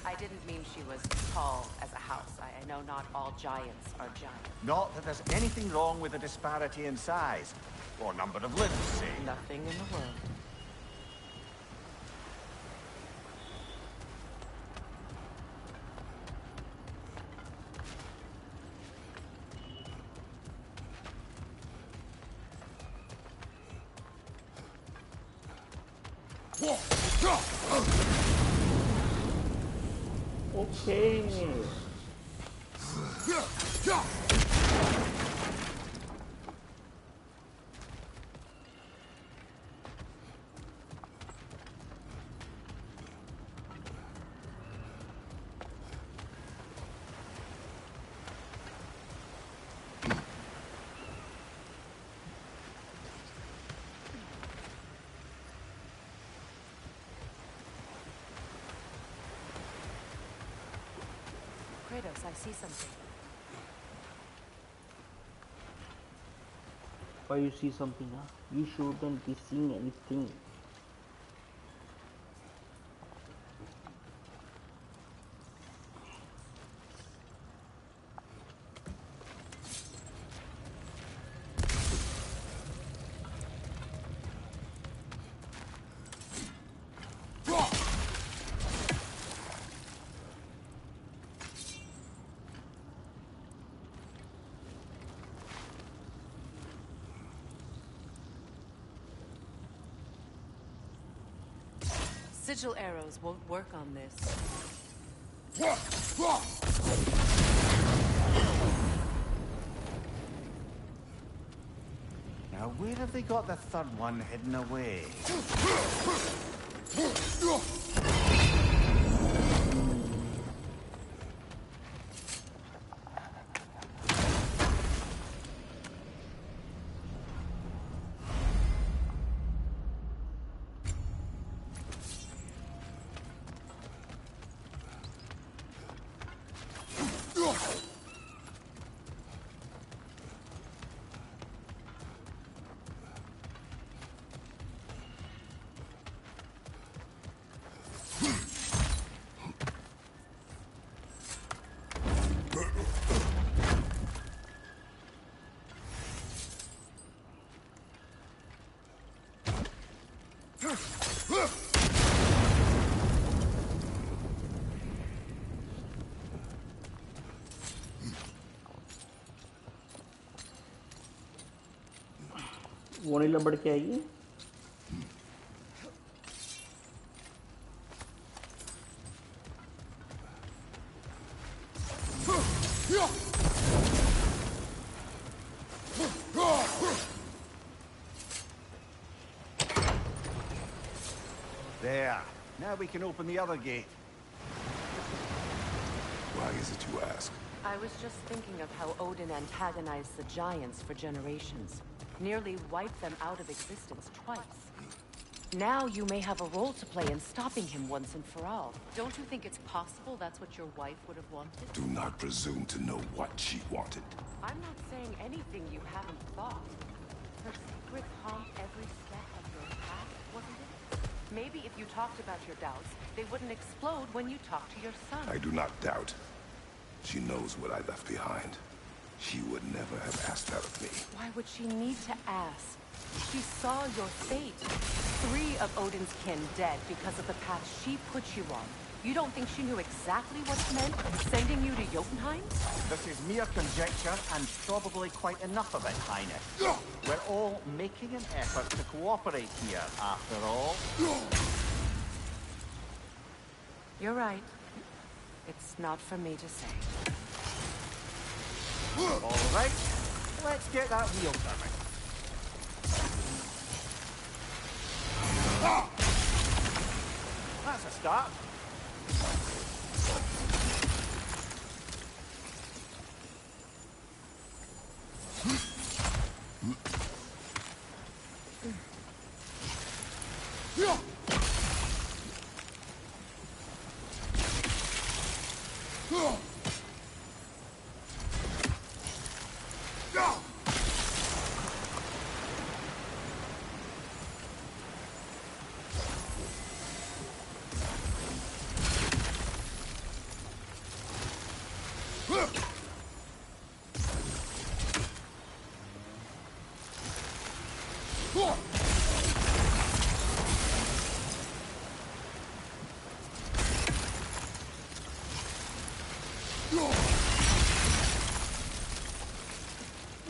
[SPEAKER 3] I didn't mean she was tall as a house. I know not all giants are giants.
[SPEAKER 8] Not that there's anything wrong with a disparity in size, or number of limbs, say.
[SPEAKER 3] Nothing in the world.
[SPEAKER 2] Okay.
[SPEAKER 3] Kratos, I see something.
[SPEAKER 2] Why you see something, huh? You shouldn't be seeing anything.
[SPEAKER 3] Sigil arrows won't work on this.
[SPEAKER 8] Now, where have they got the third one hidden away?
[SPEAKER 2] वो नहीं लबड़ के आएगी।
[SPEAKER 8] There. Now we can open the other gate.
[SPEAKER 20] Why is it you ask?
[SPEAKER 3] I was just thinking of how Odin antagonized the giants for generations. Nearly wiped them out of existence twice. Now you may have a role to play in stopping him once and for all. Don't you think it's possible that's what your wife would have wanted?
[SPEAKER 20] Do not presume to know what she wanted.
[SPEAKER 3] I'm not saying anything you haven't thought. Her secret haunt every step of your path, wasn't it? Maybe if you talked about your doubts, they wouldn't explode when you talked to your son.
[SPEAKER 20] I do not doubt. She knows what I left behind. She would never have asked that of me.
[SPEAKER 3] Why would she need to ask? She saw your fate. 3 of Odin's kin dead because of the path she put you on. You don't think she knew exactly what's meant sending you to Jotunheim?
[SPEAKER 8] This is mere conjecture and probably quite enough of it, Highness. We're all making an effort to cooperate here, after all.
[SPEAKER 3] You're right. It's not for me to say.
[SPEAKER 8] All right, let's get that wheel turning. That's a start.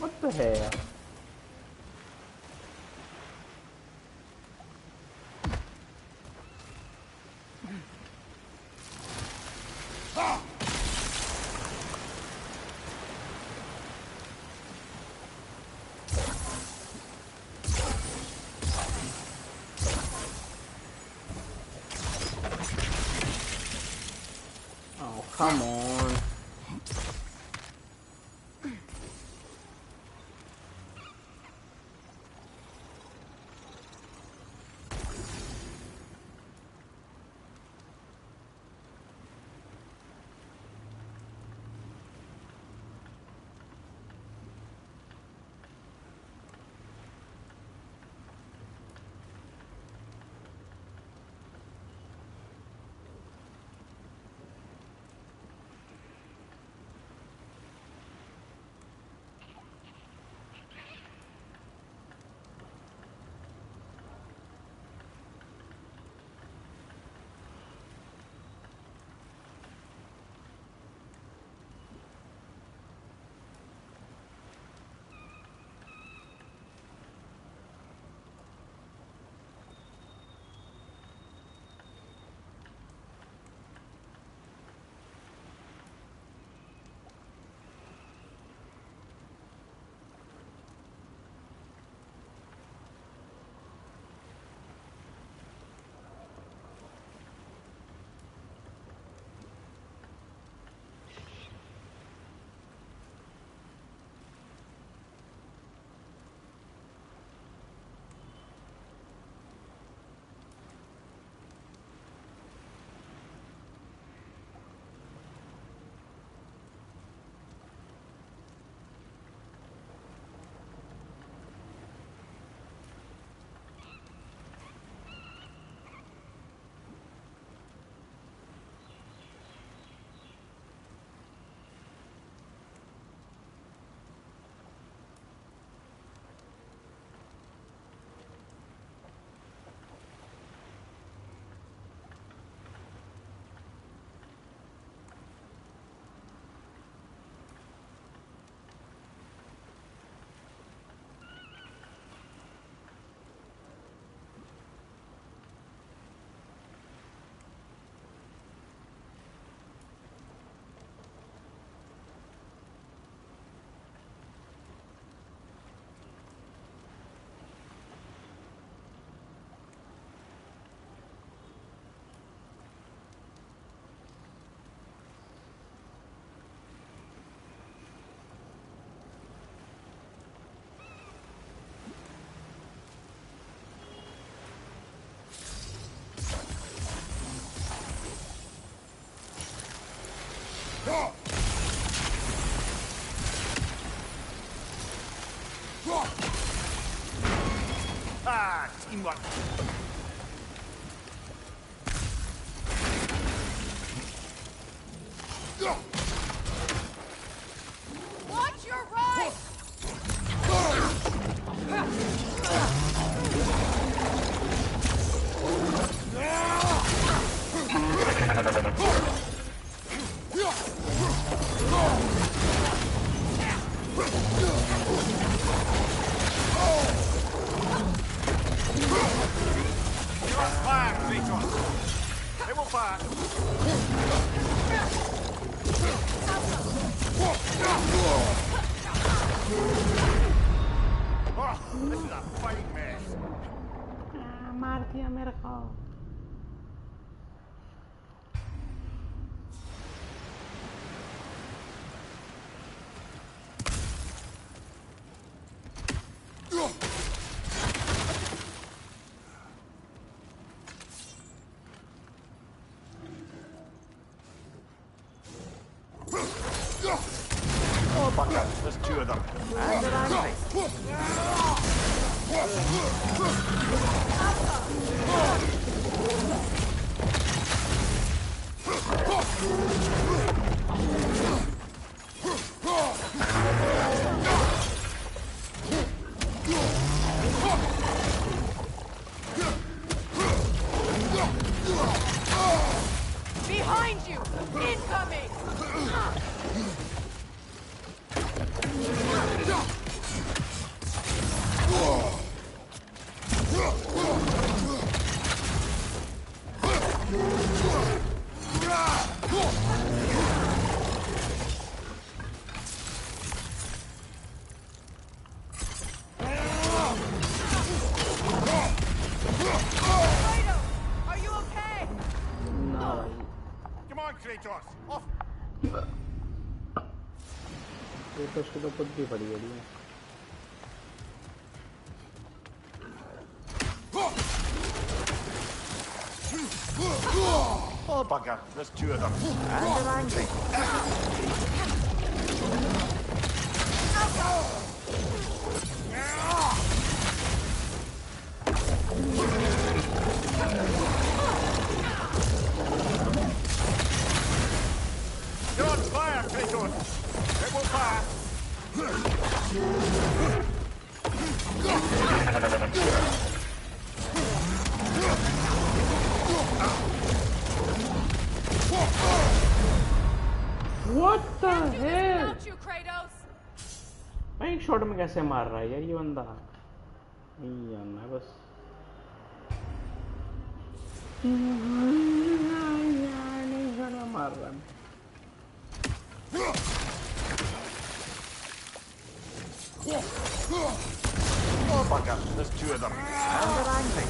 [SPEAKER 2] What the hell? Oh, come on.
[SPEAKER 7] Ah, teamwork.
[SPEAKER 1] Watch your right!
[SPEAKER 7] Fire, Kratos. They will fire. Oh, this is a fighting mess.
[SPEAKER 2] Marty America.
[SPEAKER 7] Oh, bugger. There's two of them. And they're angry.
[SPEAKER 1] Behind you! Incoming! Are you okay?
[SPEAKER 2] No.
[SPEAKER 7] Come on, Kratos. Off.
[SPEAKER 2] Kratos को तो बुद्धि पड़ी है ये.
[SPEAKER 7] Oh, bugger. There's two of them. And they're angry. You're on fire, Kratos. They will fire.
[SPEAKER 2] What the hell?
[SPEAKER 1] Without you, Kratos!
[SPEAKER 2] मैं एक shot में कैसे मार रहा है यार ये बंदा? नहीं जानना है बस. नहीं जाना मार रहा है.
[SPEAKER 7] Oh, bugger. There's two of them. And they're angry.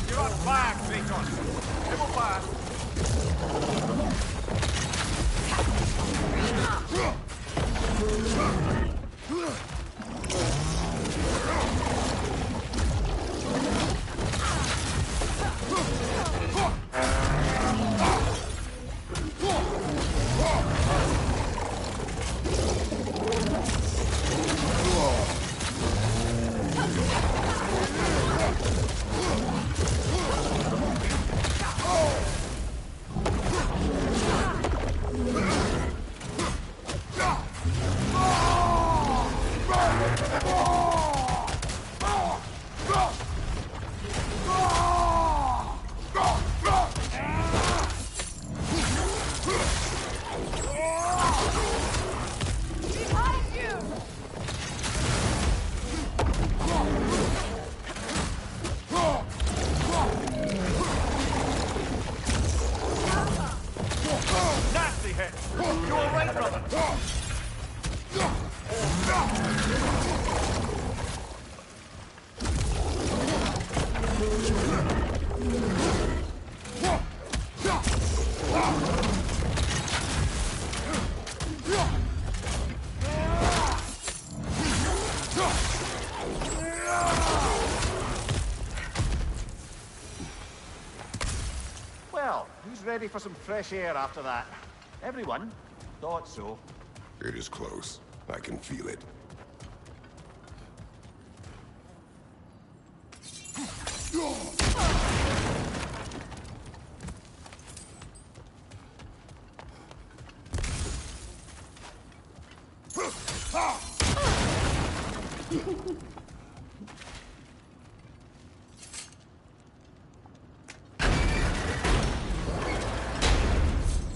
[SPEAKER 7] You're on fire, Kratos. They will fire.
[SPEAKER 18] Well, who's ready for some fresh air after that? Everyone? Thought so.
[SPEAKER 20] It is close. I can feel it.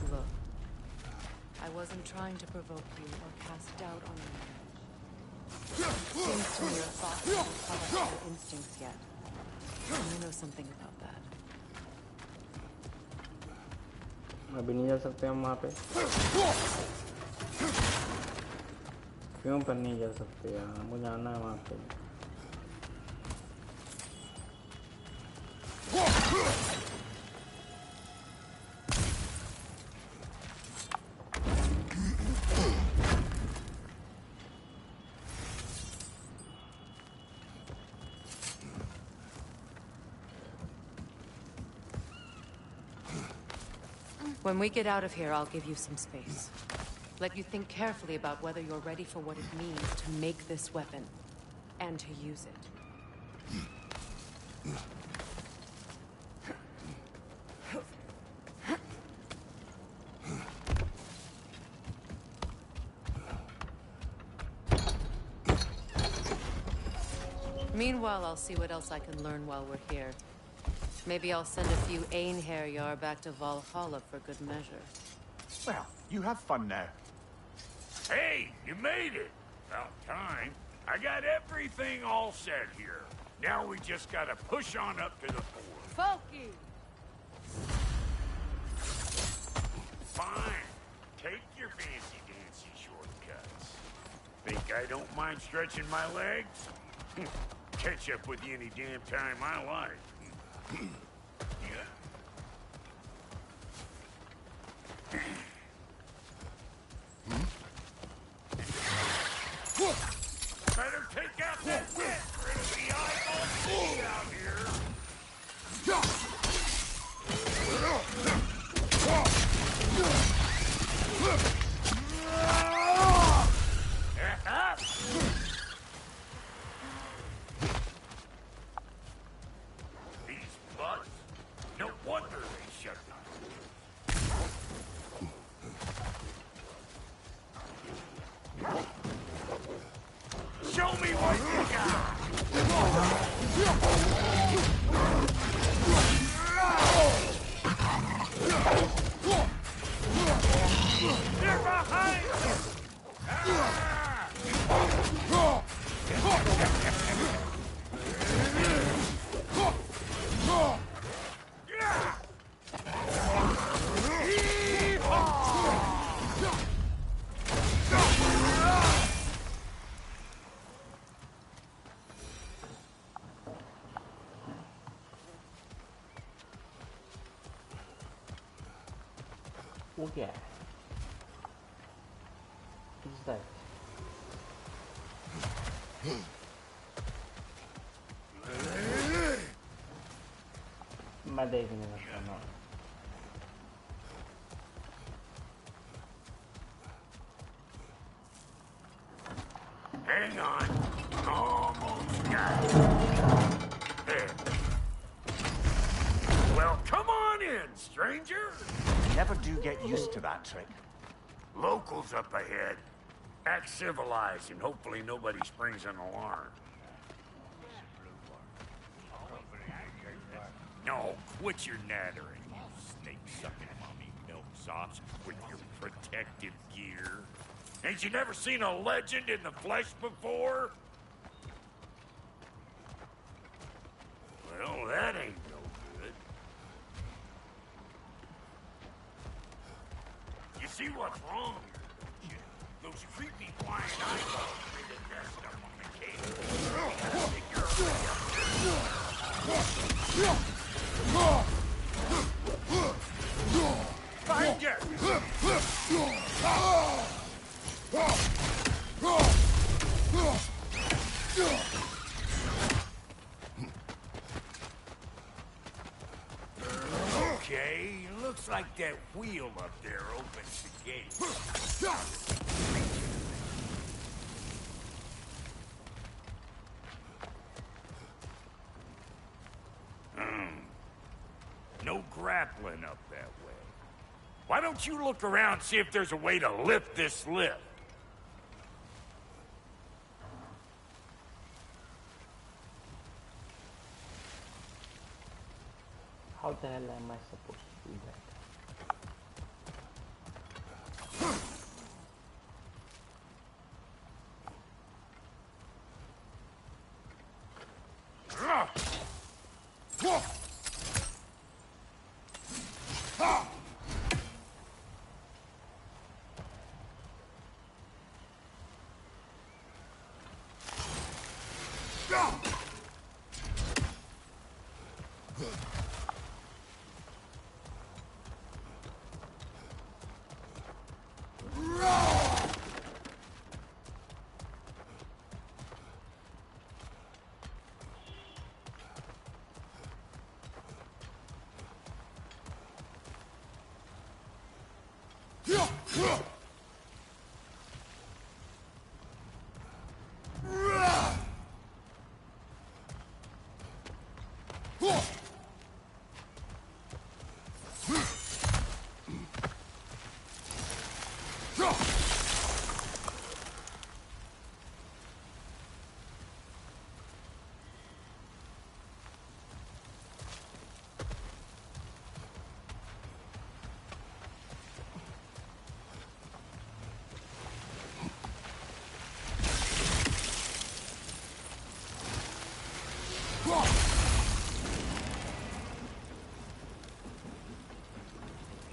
[SPEAKER 3] Look, I wasn't trying to provoke you or cast doubt on you. Seems to me your thoughts haven't caught up to your instincts yet. And I know something about that.
[SPEAKER 2] अभी नहीं जा सकते हम वहाँ पे क्यों पर नहीं जा सकते यार हमको जाना है वहाँ पे
[SPEAKER 3] When we get out of here, I'll give you some space. Let you think carefully about whether you're ready for what it means to make this weapon, and to use it. Meanwhile, I'll see what else I can learn while we're here. Maybe I'll send a few Einherjar back to Valhalla for good measure.
[SPEAKER 18] Well, you have fun now.
[SPEAKER 7] Hey, you made it! About time. I got everything all set here. Now we just gotta push on up to the fort.
[SPEAKER 1] Folky!
[SPEAKER 7] Fine. Take your fancy-dancy shortcuts. Think I don't mind stretching my legs? Catch up with you any damn time I like. Better take out that wit, or it'll be eyeball speed out here. These butts, no wonder they shut down. Show me what you got! They're behind you!
[SPEAKER 2] वो क्या है What's that? मैं देख नहीं सकता ना
[SPEAKER 7] Hang on. Almost got it. There. Well, come on in, stranger.
[SPEAKER 18] Never do get used to that trick.
[SPEAKER 7] Locals up ahead. Act civilized and hopefully nobody springs an alarm. No, quit your nattering, you snake-sucking mommy milksops with your protective gear. Ain't you never seen a legend in the flesh before? Well, that ain't no good. You see what's wrong here? Those creepy flying eyeballs made a nest up on the cable. Find it! Okay, looks like that wheel up there opens the gate. No grappling up that way. Why don't you look around, see if there's a way to lift this lift?
[SPEAKER 2] How the hell am I supposed to do that?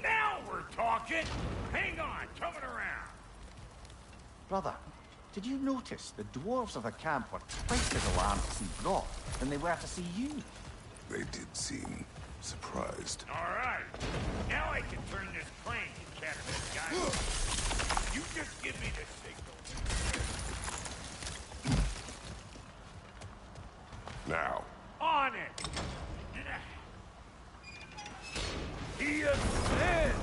[SPEAKER 7] Now we're talking! Hang on, coming around.
[SPEAKER 18] Brother, did you notice the dwarves of the camp were twice as alarmed to see Brock than they were to see you?
[SPEAKER 20] They did seem surprised.
[SPEAKER 7] All right. Now I can turn this plane and catch that guy. You just give me the signal.
[SPEAKER 20] Now.
[SPEAKER 7] On it! He said!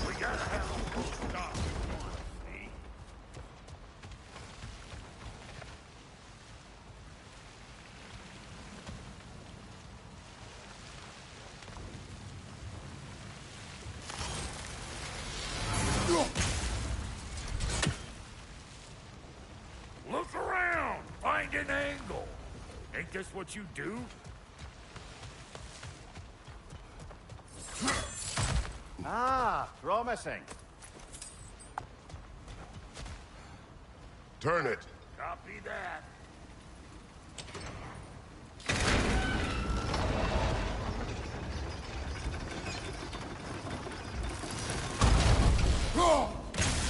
[SPEAKER 7] We gotta have a full stop. See? Look around! Find an angle! Ain't this what you do?
[SPEAKER 18] Ah, promising.
[SPEAKER 20] Turn it.
[SPEAKER 7] Copy that.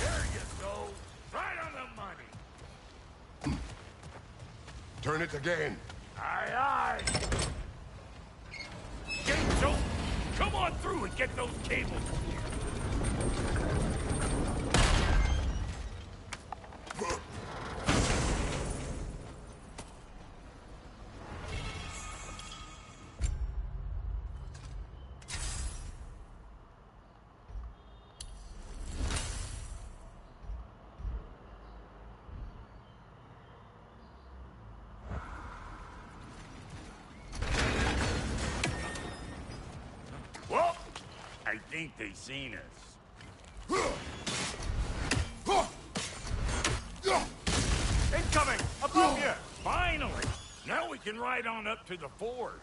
[SPEAKER 7] There you go. Right on the money.
[SPEAKER 20] Turn it again.
[SPEAKER 7] Aye, aye. Gates open. Come on through and get those cables. Well, I think they seen us. Incoming! Above you! Finally! Now we can ride on up to the fort.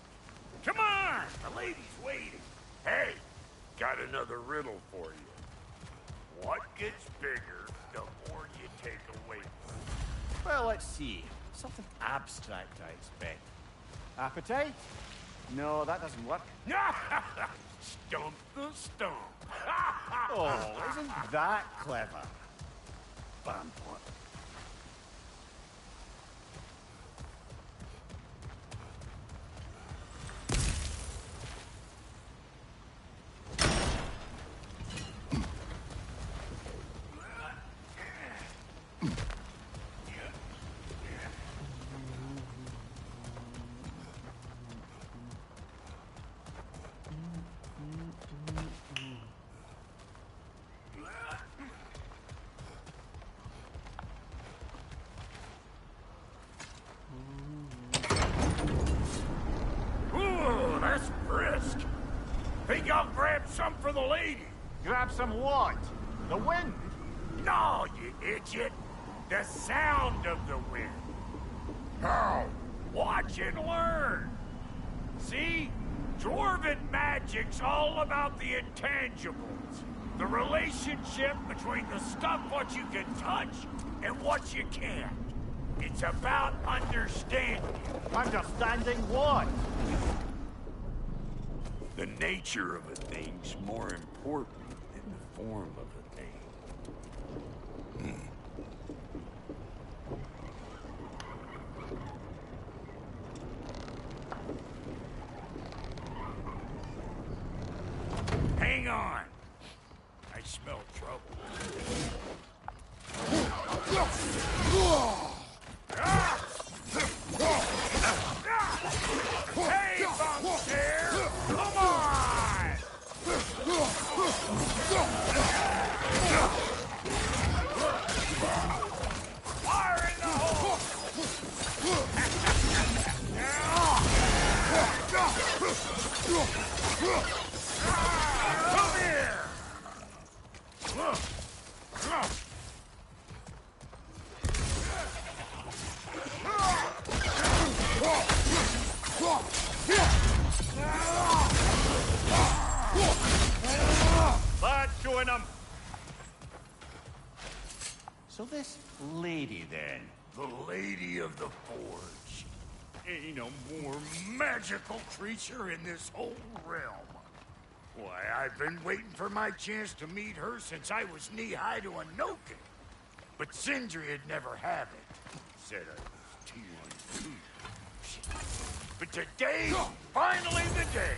[SPEAKER 7] Come on! The lady's waiting. Hey, got another riddle for you. What gets bigger the more you take away from it?
[SPEAKER 18] Well, let's see. Something abstract, I expect. Appetite? No, that doesn't work.
[SPEAKER 7] Stump the stump.
[SPEAKER 18] Oh, isn't that clever? Vampire.
[SPEAKER 7] Ooh, that's brisk. Think I'll grab some for the lady.
[SPEAKER 18] Grab some what? The wind?
[SPEAKER 7] No, you idiot. The sound of the wind. How? Watch and learn. See? Dwarven magic's all about the intangibles. The relationship between the stuff what you can touch and what you can't. It's about understanding.
[SPEAKER 18] Understanding what?
[SPEAKER 7] The nature of a thing's more important than the form of a thing. Hang on. I smell trouble. Hey, bump there! Come on! Fire in the hole! Come here!
[SPEAKER 18] That's showing them. So this lady then?
[SPEAKER 7] The Lady of the Forge. Ain't a more magical creature in this whole realm. Why, I've been waiting for my chance to meet her since I was knee-high to a Noken. But Sindri'd never have it. Said I was too uncouth. But today's finally the day.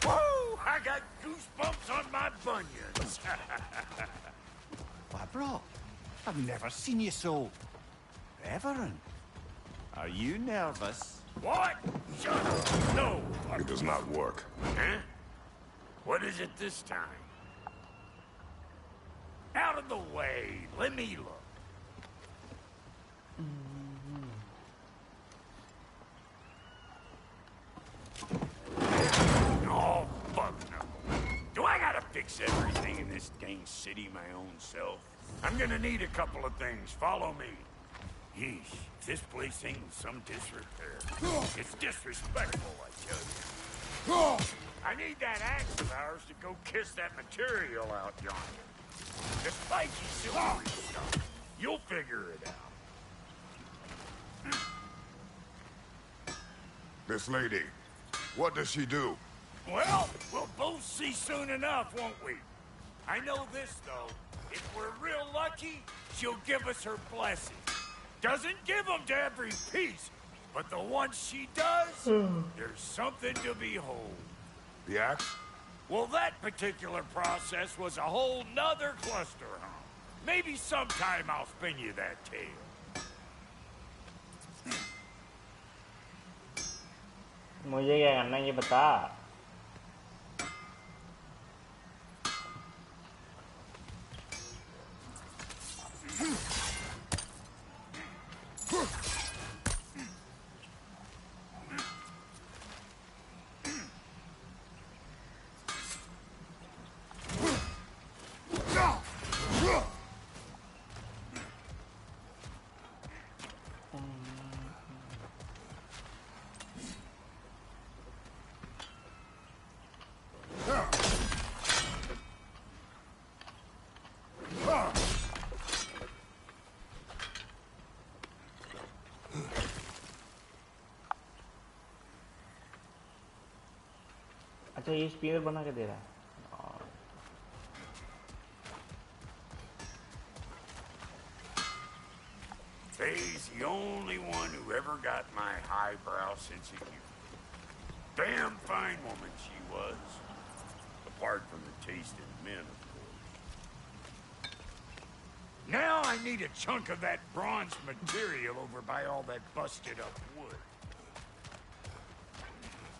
[SPEAKER 7] Woo! I got goosebumps on my bunions.
[SPEAKER 18] Why, bro, I've never seen you so reverent. Are you nervous?
[SPEAKER 7] What? Shut up. No.
[SPEAKER 20] It does not work.
[SPEAKER 7] Huh? What is it this time? Out of the way. Let me look. Oh, fuck no. Do I gotta fix everything in this dang city my own self? I'm gonna need a couple of things. Follow me. Yeesh, if this place ain't in some disrepair. It's disrespectful, I tell you. I need that axe of ours to go kiss that material out yonder. The spiky silvery stuff. You'll figure it out.
[SPEAKER 20] This lady, what does she do?
[SPEAKER 7] Well, we'll both see soon enough, won't we? I know this, though. If we're real lucky, she'll give us her blessing. Doesn't give them to every piece, but the ones she does, there's something to behold.
[SPEAKER 20] The axe?
[SPEAKER 7] Well, that particular process was a whole nother cluster, huh? Maybe sometime I'll spin you that tale.
[SPEAKER 2] मुझे क्या करना है ये बता ये speaker बना के दे रहा है।
[SPEAKER 7] Faye's the only one who ever got my highbrow sense of humor. Damn fine woman she was. Apart from the taste in men, of course. Now I need a chunk of that bronze material over by all that busted up wood.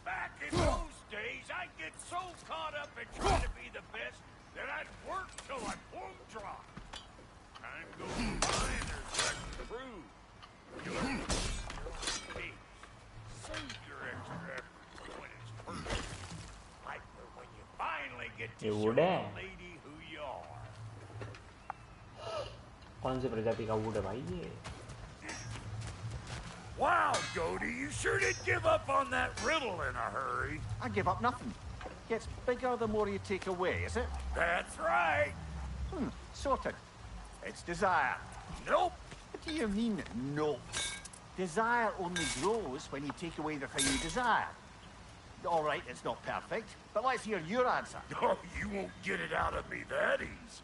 [SPEAKER 7] Back in those days, I'd get so caught up in trying to be the best that I'd work till I plumb dropped. Time goes by and there's less to prove. You learn to keep your own pace. Save your extra effort for when it's perfect. Like for when you finally get to show the lady who you are.
[SPEAKER 2] कौन सी प्रजाति का would है भाई ये?
[SPEAKER 7] Wow, Goldie, you sure did give up on that riddle in a hurry.
[SPEAKER 18] I give up nothing. Gets bigger the more you take away, is it?
[SPEAKER 7] That's right.
[SPEAKER 18] Sorted. It's desire.
[SPEAKER 7] Nope.
[SPEAKER 18] What do you mean, nope? Desire only grows when you take away the thing you desire. All right, it's not perfect, but let's hear your answer.
[SPEAKER 7] Oh, you won't get it out of me that easy.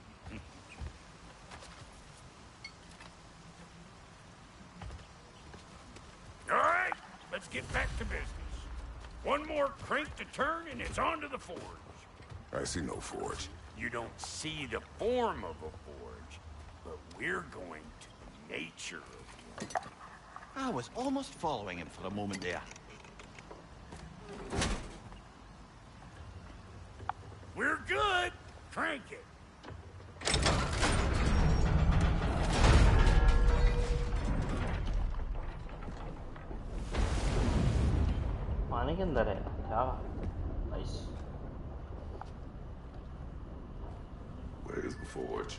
[SPEAKER 7] All right, let's get back to business. One more crank to turn and it's on to the forge.
[SPEAKER 20] I see no forge.
[SPEAKER 7] You don't see the form of a forge, but we're going to the nature of one.
[SPEAKER 18] I was almost following him for a moment there.
[SPEAKER 7] We're good. Crank it.
[SPEAKER 2] पानी के अंदर है क्या? Nice.
[SPEAKER 20] Where is the forge?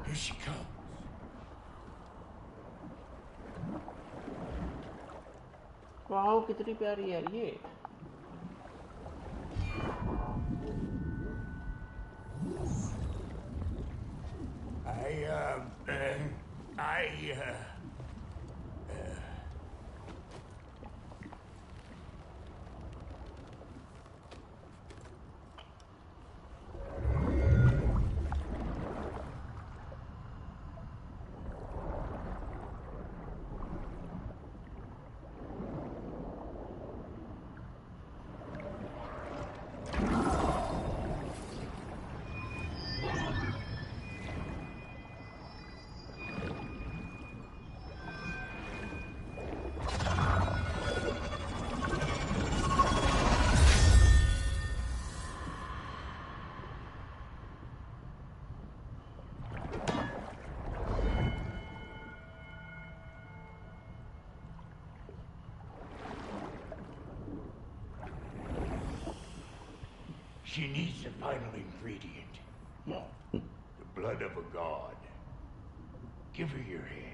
[SPEAKER 7] Here she comes.
[SPEAKER 2] Wow कितनी प्यारी है ये.
[SPEAKER 7] She needs the final ingredient. The blood of a god. Give her your hand.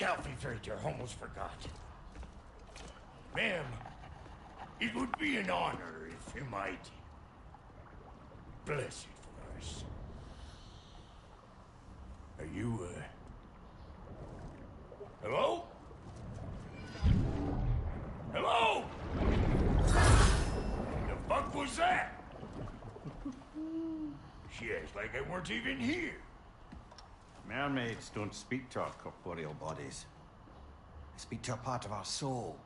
[SPEAKER 7] Alfie Frater, almost forgot. Ma'am, it would be an honor if you might bless it for us. Are you, hello? Hello? The fuck was that? She acts like I weren't even here.
[SPEAKER 8] Mermaids don't speak to our corporeal bodies. They speak to a part of our soul.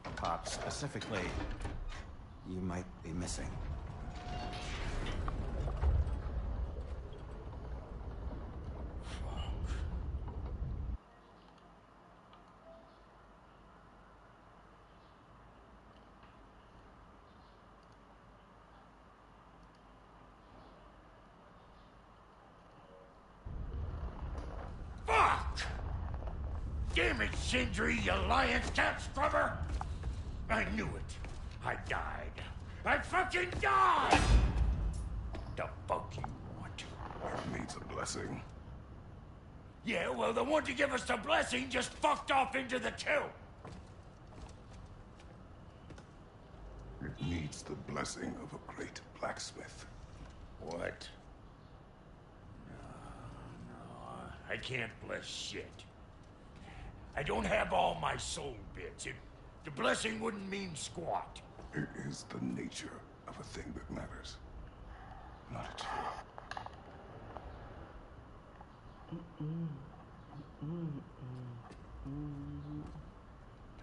[SPEAKER 8] A part specifically you might be missing.
[SPEAKER 7] Damn it, Sindri, you lion's cat scrubber! I knew it. I died. I fucking died! The fuck you want?
[SPEAKER 20] It needs a blessing.
[SPEAKER 7] Yeah, well, the one to give us the blessing just fucked off into the tomb.
[SPEAKER 20] It needs the blessing of a great blacksmith.
[SPEAKER 7] What? No, I can't bless shit. I don't have all my soul bits. The blessing wouldn't mean squat.
[SPEAKER 20] It is the nature of a thing that matters, not its form.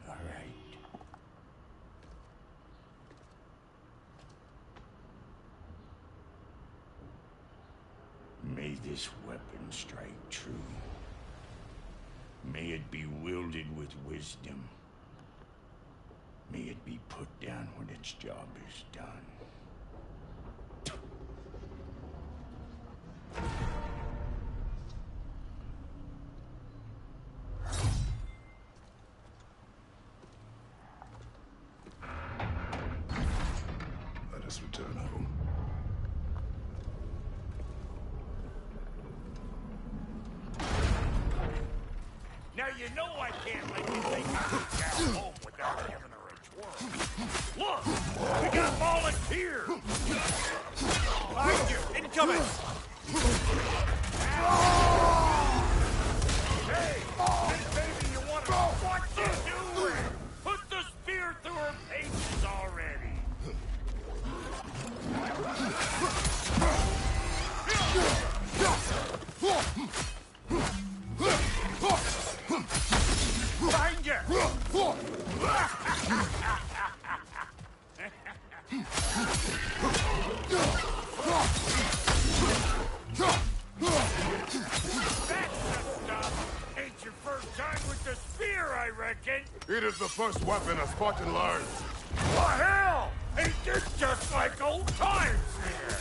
[SPEAKER 7] All right. May this weapon strike true. May it be wielded with wisdom. May it be put down when its job is done.
[SPEAKER 20] Let us return home.
[SPEAKER 7] Now you know I can't let you take her down home without giving her a twirl. Look! We got volunteers!
[SPEAKER 16] Behind you! Incoming!
[SPEAKER 7] Hey! Big baby, you wanna... What you doing? Put the spear through her paces already! Find you! That's the stuff! Ain't your first time with the spear, I reckon!
[SPEAKER 20] It is the first weapon a Spartan learns.
[SPEAKER 7] What hell? Ain't this just like old times here?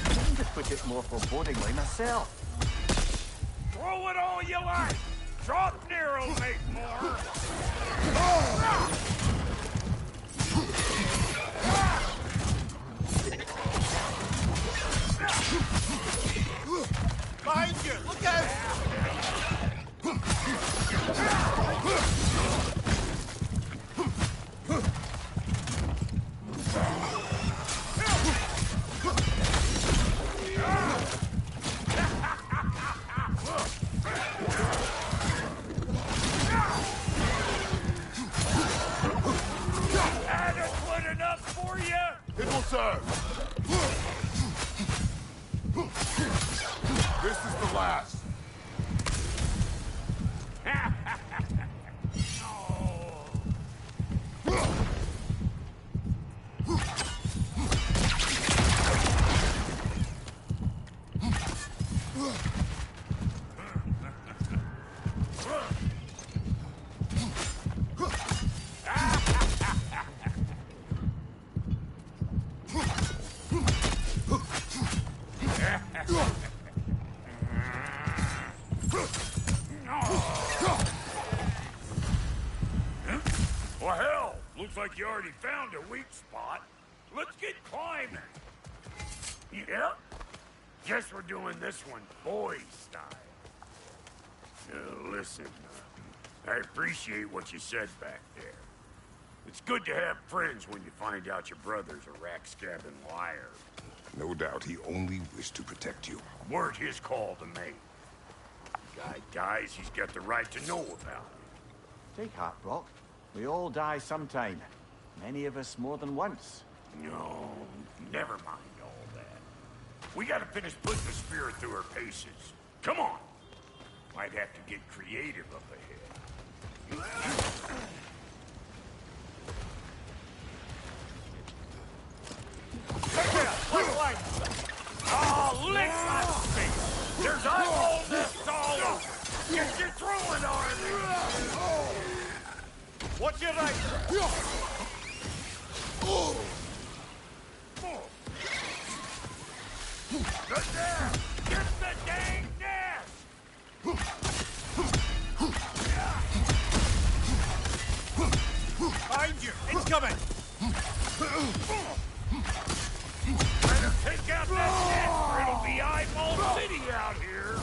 [SPEAKER 18] I just put it more forebodingly myself.
[SPEAKER 7] Throw it all you like! Drop near will make more!
[SPEAKER 16] Behind you! Look out!
[SPEAKER 7] Adequate enough for you?
[SPEAKER 20] It will serve. This is the last.
[SPEAKER 7] Well, hell, looks like you already found a weak spot. Let's get climbing. Yep. Guess we're doing this one boy style. Listen, I appreciate what you said back there. It's good to have friends when you find out your brother's a rack-scabbing liar.
[SPEAKER 20] No doubt he only wished to protect you.
[SPEAKER 7] Weren't his call to make. Guy dies, he's got the right to know about it.
[SPEAKER 18] Take heart, Brock. We all die sometime. Many of us more than once.
[SPEAKER 7] No, never mind all that. We gotta finish putting the spirit through her paces. Come on! Might have to get creative up ahead. Take that! Light! Oh, lick my face! There's eyeball nests all over! Get your throwing arm in! What's your right? Good there! Get the dang nest! Behind you! It's coming! Better take out that nest or it'll be eyeball city out here!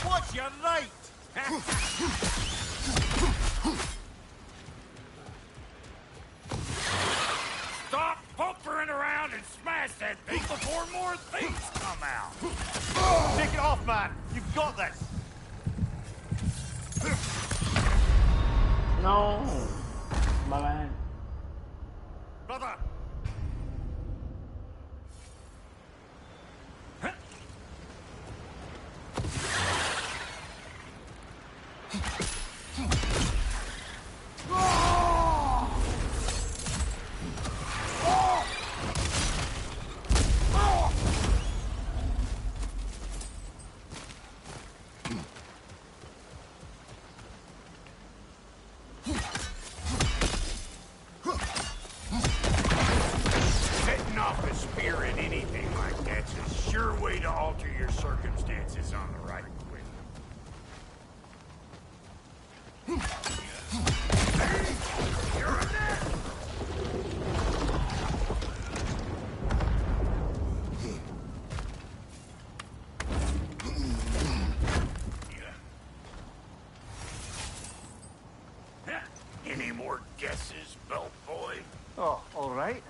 [SPEAKER 7] What's your right? Stop pumpering around and smash that thing before more things come out! Take it off, man! You've got this!
[SPEAKER 2] No! My man.
[SPEAKER 7] Brother! Setting off a spear in anything like that's a sure way to alter your circumstances on the right quick. Hey, you're in there! Any more guesses, belt boy?
[SPEAKER 18] Oh, all right.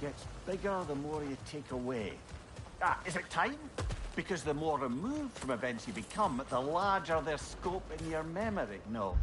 [SPEAKER 18] Gets bigger the more you take away. Ah, is it time? Because the more removed from events you become, the larger their scope in your memory. No.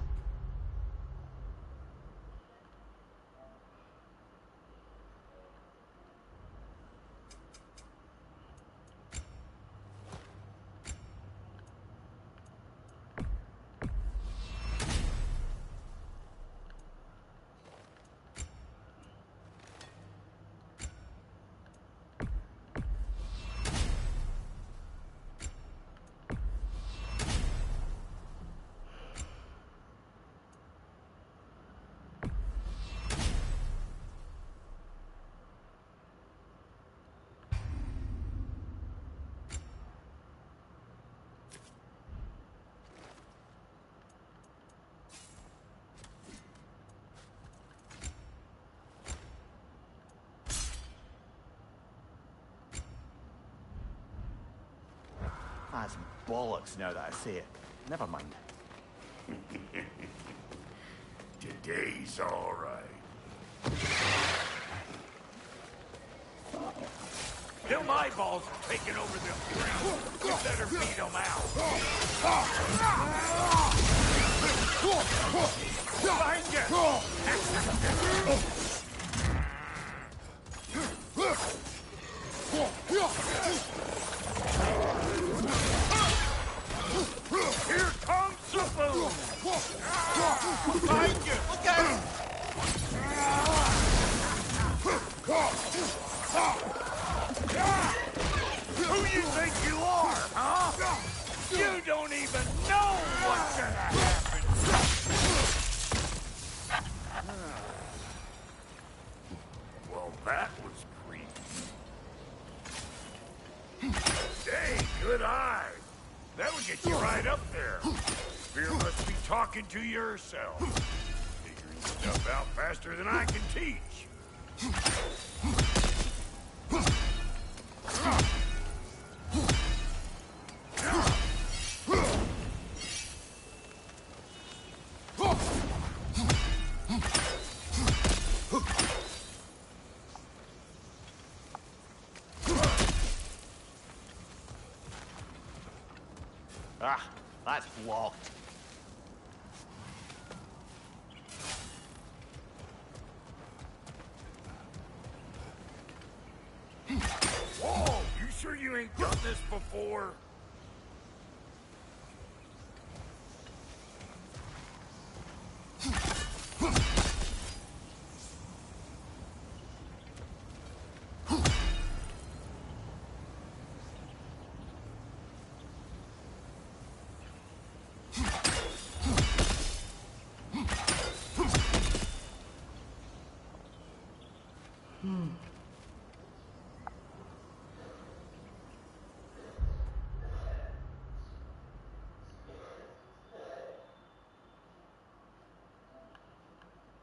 [SPEAKER 18] That's bollocks now that I say it. Never mind.
[SPEAKER 7] Today's all right. Them eyeballs are taking over them ground. You better beat them out. Behind Here comes the boom! Behind you! Look at him! Who you think you are, huh? You don't even know what's gonna happen! Well, that was creepy. Hey, good eye! That would get you right up there. Fear must be talking to yourself. Figuring stuff out faster than I can teach.
[SPEAKER 18] Ah, that's locked.
[SPEAKER 7] Whoa, you sure you ain't done this before?